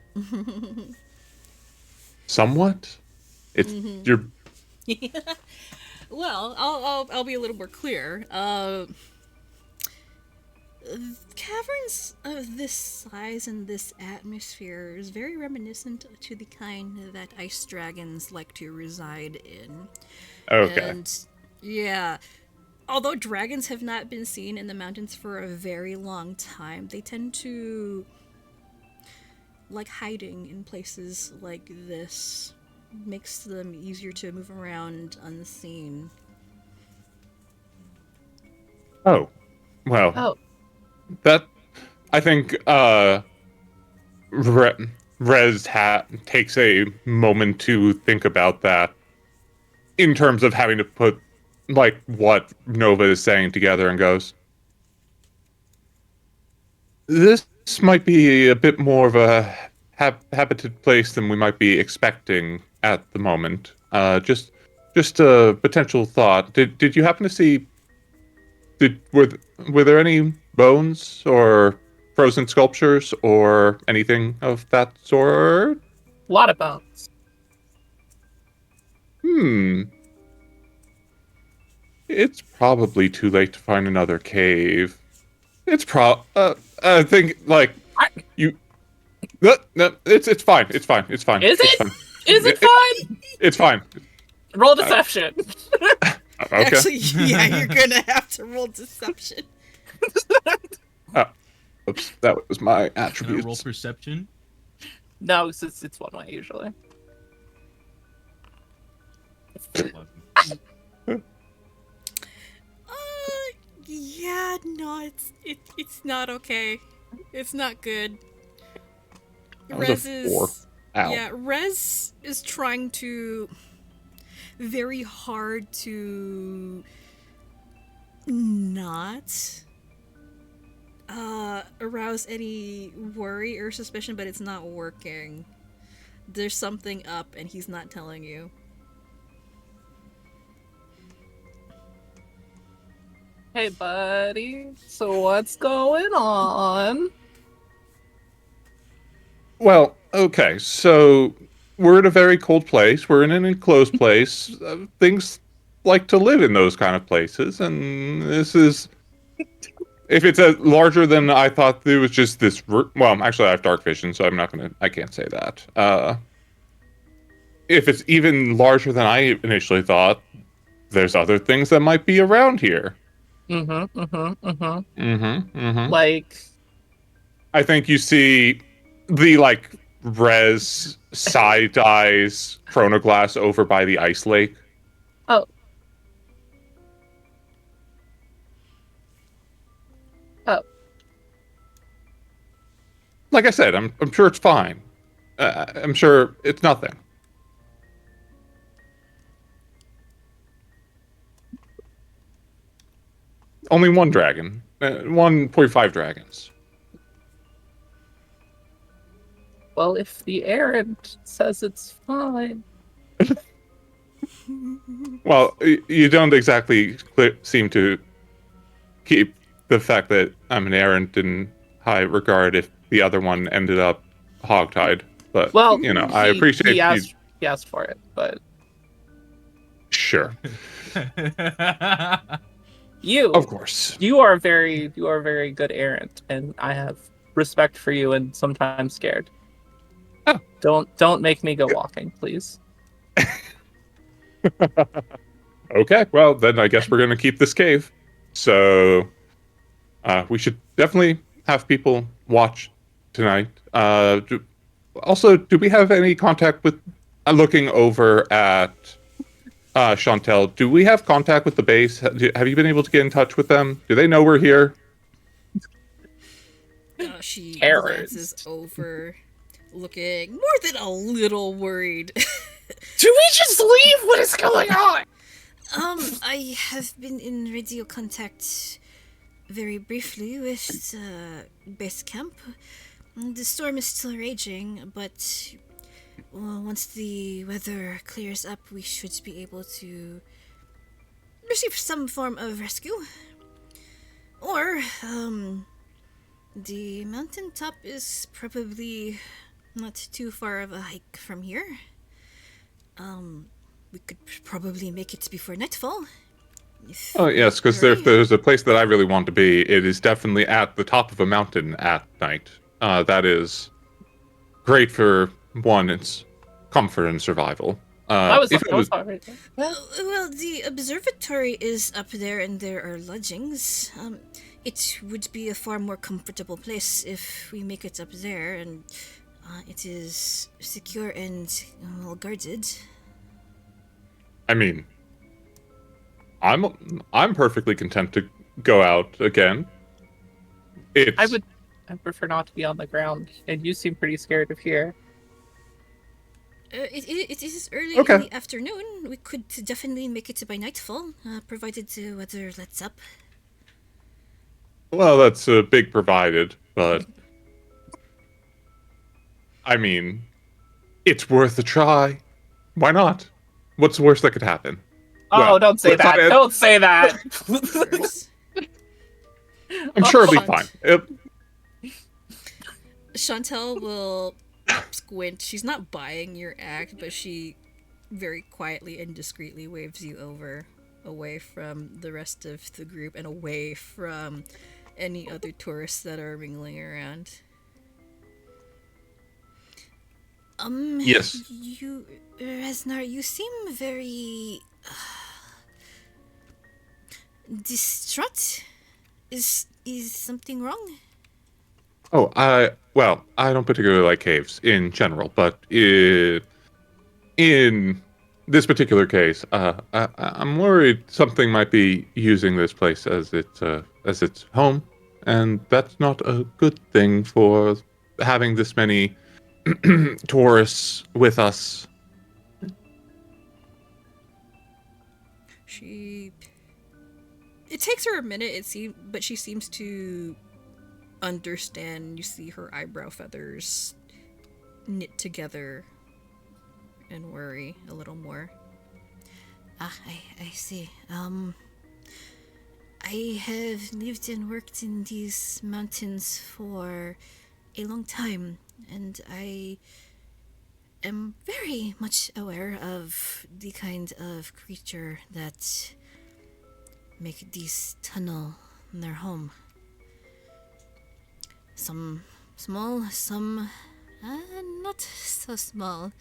Somewhat. It's you're. Well, I'll be a little more clear. Caverns of this size and this atmosphere is very reminiscent to the kind that ice dragons like to reside in. Okay. And yeah, although dragons have not been seen in the mountains for a very long time, they tend to like hiding in places like this. Makes them easier to move around unseen. Oh, well. Oh. That I think Rez takes a moment to think about that in terms of having to put like what Nova is saying together and goes, this might be a bit more of a habited place than we might be expecting at the moment. Just a potential thought. Did you happen to see? Were there any bones or frozen sculptures or anything of that sort? A lot of bones. It's probably too late to find another cave. It's I think you. No, it's fine. It's fine. It's fine. Is it's it? Fine. Is it fine? It's fine. Roll deception. Okay. Actually, yeah, you're gonna have to roll deception. Oops, that was my Can I attributes. roll perception? No, it's one way usually. Yeah, no, it's not okay. It's not good. That was a 4. Ow. Yeah, Rez is trying to very hard to not arouse any worry or suspicion, but it's not working. There's something up and he's not telling you. Hey, buddy. So what's going on? Well, okay, so we're in a very cold place. We're in an enclosed place. Things like to live in those kind of places, and this is... If it's larger than I thought, there was just this... Well, actually, I have dark vision, so I can't say that. If it's even larger than I initially thought, there's other things that might be around here. Like... I think you see the, Rez side-eyes Chroniglace over by the ice lake. Oh. Oh. Like I said, I'm sure it's fine. I'm sure it's nothing. Only one dragon. 1.5 dragons. Well, if the errand says it's fine. Well, you don't exactly seem to keep the fact that I'm an errant in high regard if the other one ended up hogtied. But, Well, I appreciate he asked for it, but Sure. you, Of course. you are a very good errant, and I have respect for you and sometimes scared. Oh. Don't make me go walking, please. Okay, well, then I guess we're going to keep this cave. So, we should definitely have people watch tonight. Also, do we have any contact with... looking over at Chantel, do we have contact with the base? Have you been able to get in touch with them? Do they know we're here? She Terrorist. glances over, looking more than a little worried. Do we just leave? What is going on? I have been in radio contact very briefly with base camp. The storm is still raging, but once the weather clears up, we should be able to receive some form of rescue. Or, the mountaintop is probably not too far of a hike from here. We could probably make it before nightfall. Oh, yes, because there's a place that I really want to be. It is definitely at the top of a mountain at night. That is great for, one, its comfort and survival. Well, the observatory is up there and there are lodgings. It would be a far more comfortable place if we make it up there, and it is secure and well guarded. I mean, I'm perfectly content to go out again. I prefer not to be on the ground, and you seem pretty scared of here. It is early Okay. in the afternoon. We could definitely make it by nightfall, provided the weather lets up. Well, that's a big provided, but I mean, it's worth a try. Why not? What's the worst that could happen? Oh, Well, don't say let's that! not- Don't say that! I'm sure it'll be Oh. fine. Chantel will squint. She's not buying your act, but she very quietly and discreetly waves you over, away from the rest of the group and away from any other tourists that are mingling around. Yes. You, Reznar, you seem very distraught. Is something wrong? Oh, I don't particularly like caves in general, but in this particular case, I'm worried something might be using this place as its home, and that's not a good thing for having this many tourists with us. It takes her a minute, but she seems to understand. You see her eyebrow feathers knit together and worry a little more. I see. I have lived and worked in these mountains for a long time, and I am very much aware of the kind of creature that make these tunnel their home. Some small, some not so small.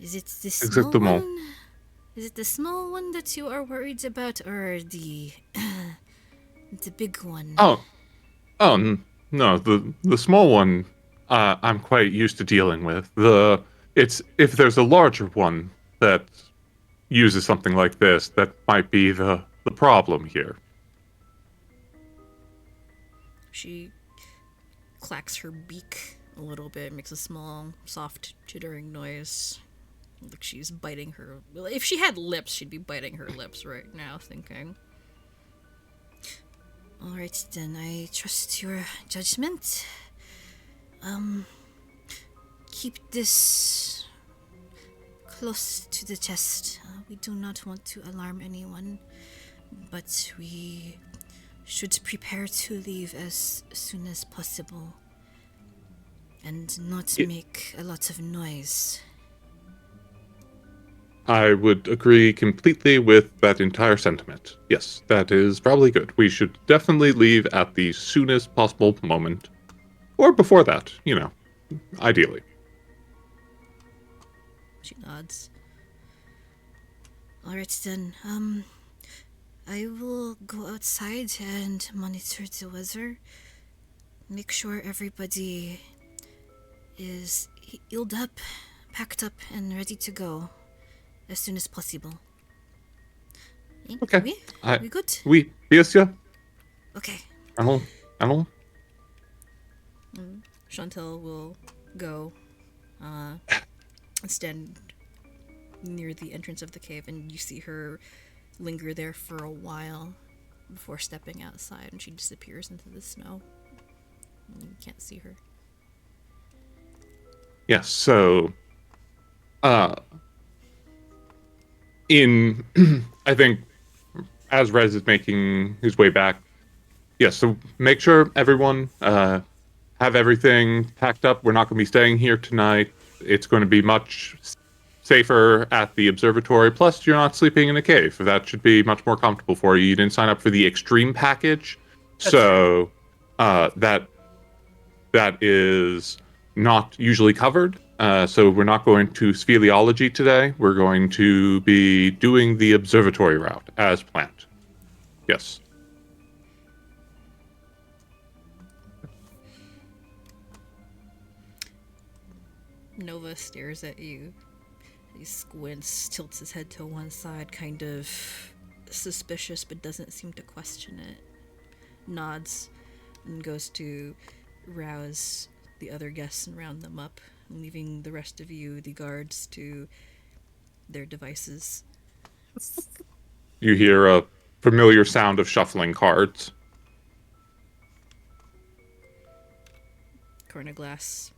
Is it the small Exactement. one? Is it the small one that you are worried about, or the big one? Oh, no, the small one, I'm quite used to dealing with. It's if there's a larger one that uses something like this, that might be the problem here. She clacks her beak a little bit, makes a small, soft, chittering noise. Like she's biting her... If she had lips, she'd be biting her lips right now, thinking. Alright then, I trust your judgment. Keep this close to the chest. We do not want to alarm anyone, but we should prepare to leave as soon as possible. And not make a lot of noise. I would agree completely with that entire sentiment. Yes, that is probably good. We should definitely leave at the soonest possible moment. Or before that, ideally. She nods. Alright then, I will go outside and monitor the weather. Make sure everybody is healed up, packed up, and ready to go as soon as possible. Okay. We good? Oui, bien sûr. Okay. Allons. Chantel will go and stand near the entrance of the cave, and you see her linger there for a while before stepping outside, and she disappears into the snow. And you can't see her. Yes, so I think as Rez is making his way back, yes, so make sure everyone have everything packed up. We're not going to be staying here tonight. It's going to be much safer at the observatory. Plus, you're not sleeping in a cave. That should be much more comfortable for you. You didn't sign up for the extreme package, so that is not usually covered. So we're not going to speleology today. We're going to be doing the observatory route as planned. Yes. Nova stares at you. He squints, tilts his head to one side, kind of suspicious, but doesn't seem to question it. Nods and goes to rouse the other guests and round them up, leaving the rest of you, the guards, to their devices. You hear a familiar sound of shuffling cards. Chroniglace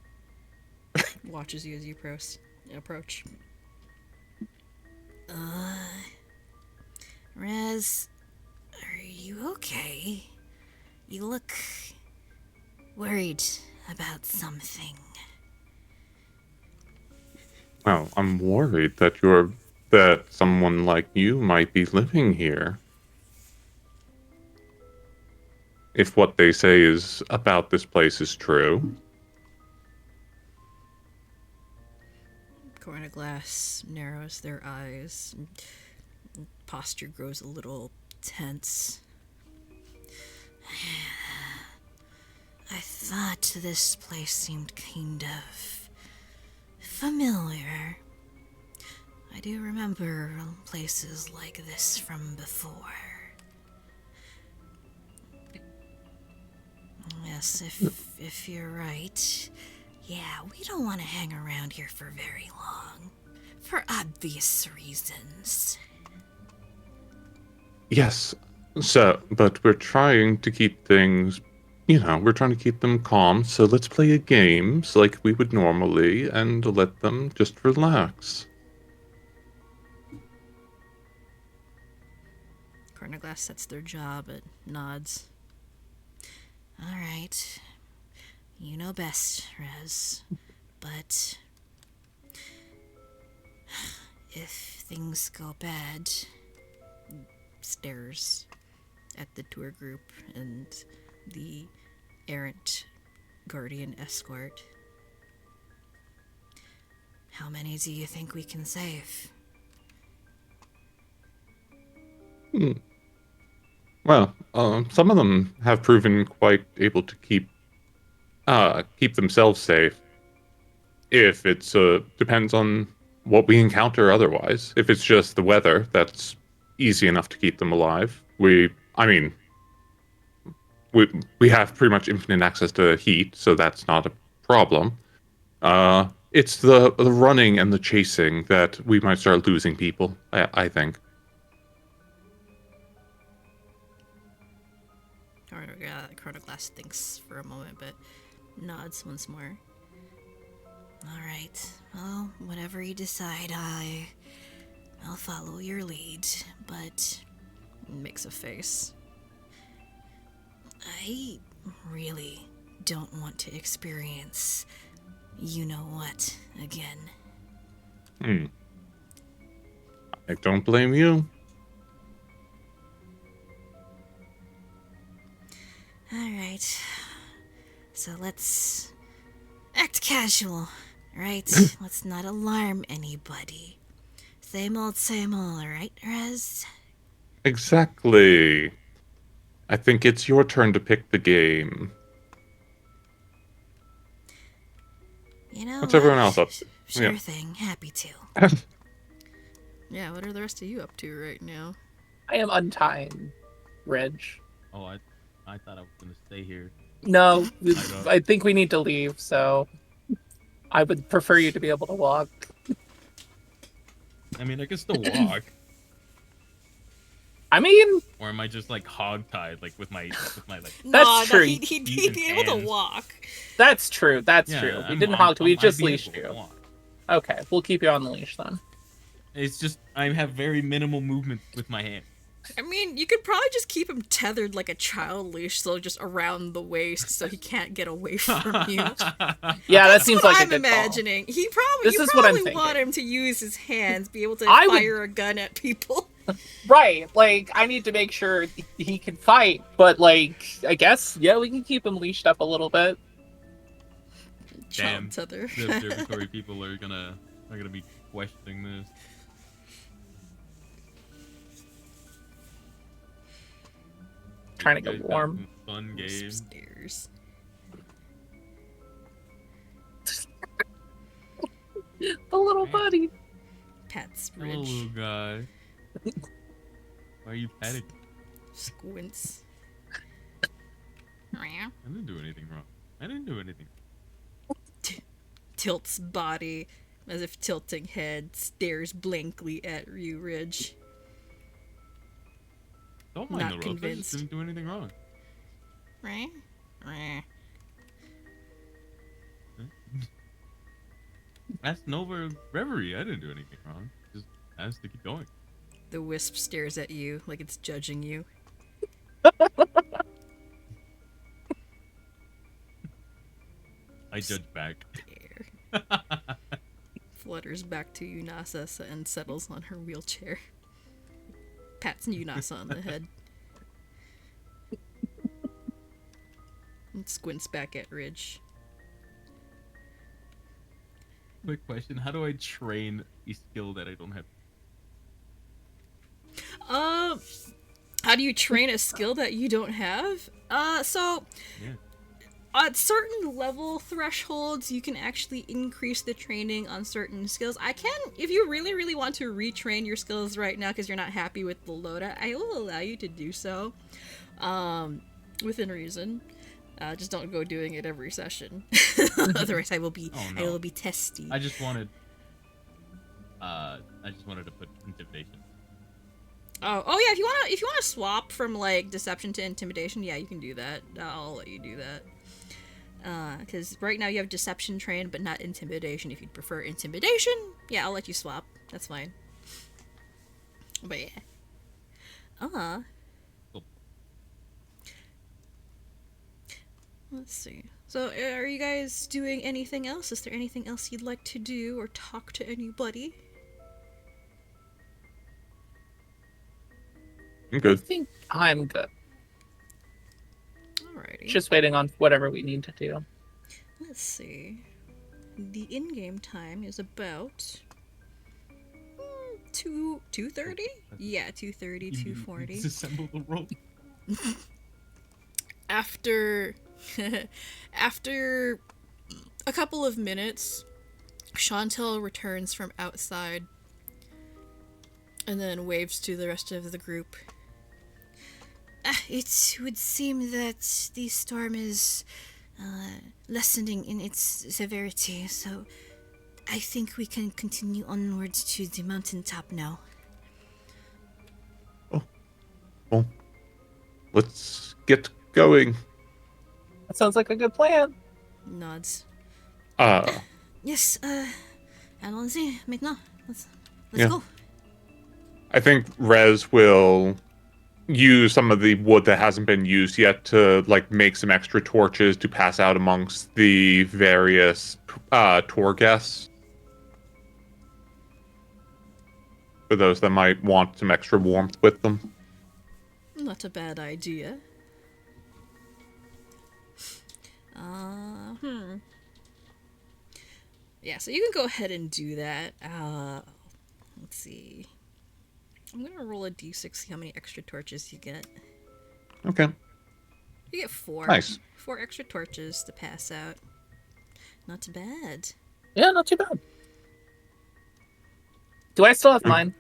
watches you as you approach. Rez, are you okay? You look worried about something. Well, I'm worried that someone like you might be living here. If what they say is about this place is true. Chroniglace narrows their eyes. Posture grows a little tense. I thought this place seemed kind of familiar. I do remember places like this from before. Yes, if you're right. Yeah, we don't want to hang around here for very long. For obvious reasons. Yes, but we're trying to keep things, we're trying to keep them calm, so let's play a game like we would normally and let them just relax. Chroniglace sets their jaw, but nods. Alright. You know best, Rez. But if things go bad, stares at the tour group and the errant guardian escort. How many do you think we can save? Well, some of them have proven quite able to keep themselves safe. If it's depends on what we encounter otherwise. If it's just the weather, that's easy enough to keep them alive. We have pretty much infinite access to heat, so that's not problem. It's the running and the chasing that we might start losing people, I think. Chroniglace thinks for a moment, but nods once more. All right. Well, whatever you decide, I'll follow your lead, but makes a face. I really don't want to experience you-know-what again. I don't blame you. Alright. So let's act casual, right? Let's not alarm anybody. Same old, right, Rez? Exactly. I think it's your turn to pick the game. You know What's what? everyone else up to? Sure Yeah. thing, happy to. Yeah, what are the rest of you up to right now? I am untying Reg. Oh, I thought I was gonna stay here. No, don't. I think we need to leave, so I would prefer you to be able to walk. I mean, I can still walk. I mean, Or am I just like hog-tied, like with my like? That's true. He'd be able to walk. That's true. That's Yeah, true. We I'm- didn't I'm- hog. We I'd just be able leashed to you. walk. Okay, we'll keep you on the leash then. It's just I have very minimal movement with my hand. I mean, you could probably just keep him tethered like a child leash, so just around the waist, so he can't get away from you. Yeah, that seems What like I'm a good call. imagining. He probably This you is what I'm probably want thinking. him to use his hands, be able to I would- fire a gun at people. Right, like, I need to make sure he can fight, but, like, I guess, yeah, we can keep him leashed up a little bit. Damn, Child tether. the observatory people are gonna be questioning this. Trying to You get guys got warm. some fun games. Stairs. The little buddy. Pats Hello, Ridge. little guy. Why are you petting? Squints. I didn't do anything wrong. I didn't do anything. Tilts body, as if tilting head, stares blankly at you, Ridge. Don't mind Not the ropes. I just convinced. didn't do anything wrong. Right? Ask Nova Reverie. I didn't do anything wrong. Just asked to keep going. The wisp stares at you like it's judging you. I judge back. There. Flutters back to Euinasa and settles on her wheelchair. Pats Euinasa on the head. And squints back at Ridge. Quick question: how do I train a skill that I don't have? How do you train a skill that you don't have? So Yeah. at certain level thresholds, you can actually increase the training on certain skills. I can, if you really, really want to retrain your skills right now because you're not happy with the loadout, I will allow you to do so, within reason. Just don't go doing it every session. Otherwise, I will be testy. I just wanted to put intimidation. Oh yeah. If you wanna swap from like deception to intimidation, yeah, you can do that. I'll let you do that. Because right now you have deception trained, but not intimidation. If you'd prefer intimidation, yeah, I'll let you swap. That's fine. But yeah. Cool. Let's see. So, are you guys doing anything else? Is there anything else you'd like to do or talk to anybody? I'm I good. think I'm good. Alrighty. Just waiting on whatever we need to do. Let's see. The in-game time is about 2:30? Yeah, 2:30, 2:40. Disassemble the rope. After a couple of minutes, Chantel returns from outside and then waves to the rest of the group. It would seem that the storm is lessening in its severity, so I think we can continue onwards to the mountaintop now. Well, let's get going. That sounds like a good plan. Nods. Uh, Yes, allons-y, maintenant. Let's Yeah. go. I think Rez will use some of the wood that hasn't been used yet to like make some extra torches to pass out amongst the various tour guests. For those that might want some extra warmth with them. Not a bad idea. Yeah, so you can go ahead and do that. Let's see. I'm gonna roll a d6, see how many extra torches you get. Okay. You get 4. Nice. 4 extra torches to pass out. Not bad. Yeah, not too bad. Do I still have mine?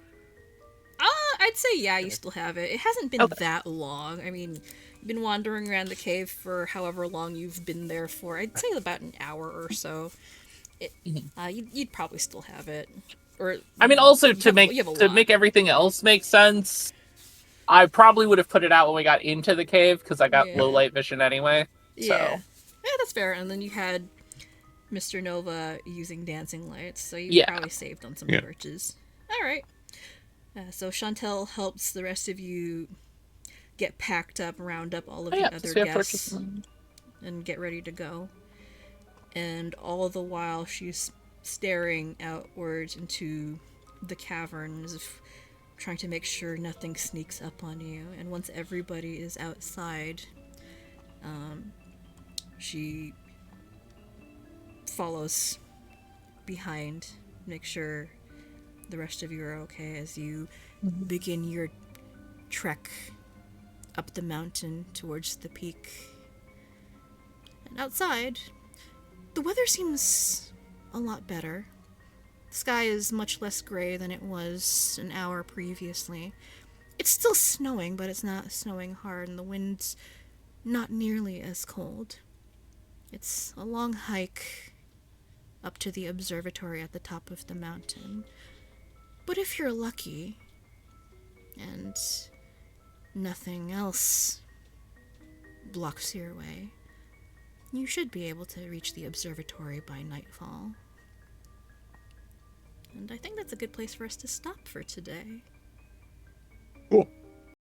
I'd say yeah, you still have it. It hasn't been Okay. that long. I mean, you've been wandering around the cave for however long you've been there for. I'd say about an hour or so. You'd probably still have it. Or I mean, also you to have- make you have a to lot. make everything else make sense, I probably would have put it out when we got into the cave because I got Yeah. low light vision anyway. Yeah. So Yeah, that's fair. And then you had Mr. Nova using dancing lights, so you Yeah. probably saved on some Yeah. torches. All right. So Chantel helps the rest of you get packed up, round up all of oh, the yeah, other since we have guests, torches. and get ready to go. And all the while, she's staring outwards into the cavern as if trying to make sure nothing sneaks up on you. And once everybody is outside, she follows behind, make sure the rest of you are okay as you begin your trek up the mountain towards the peak. And outside, the weather seems a lot better. The sky is much less gray than it was an hour previously. It's still snowing, but it's not snowing hard, and the wind's not nearly as cold. It's a long hike up to the observatory at the top of the mountain. But if you're lucky, and nothing else blocks your way, you should be able to reach the observatory by nightfall. And I think that's a good place for us to stop for today.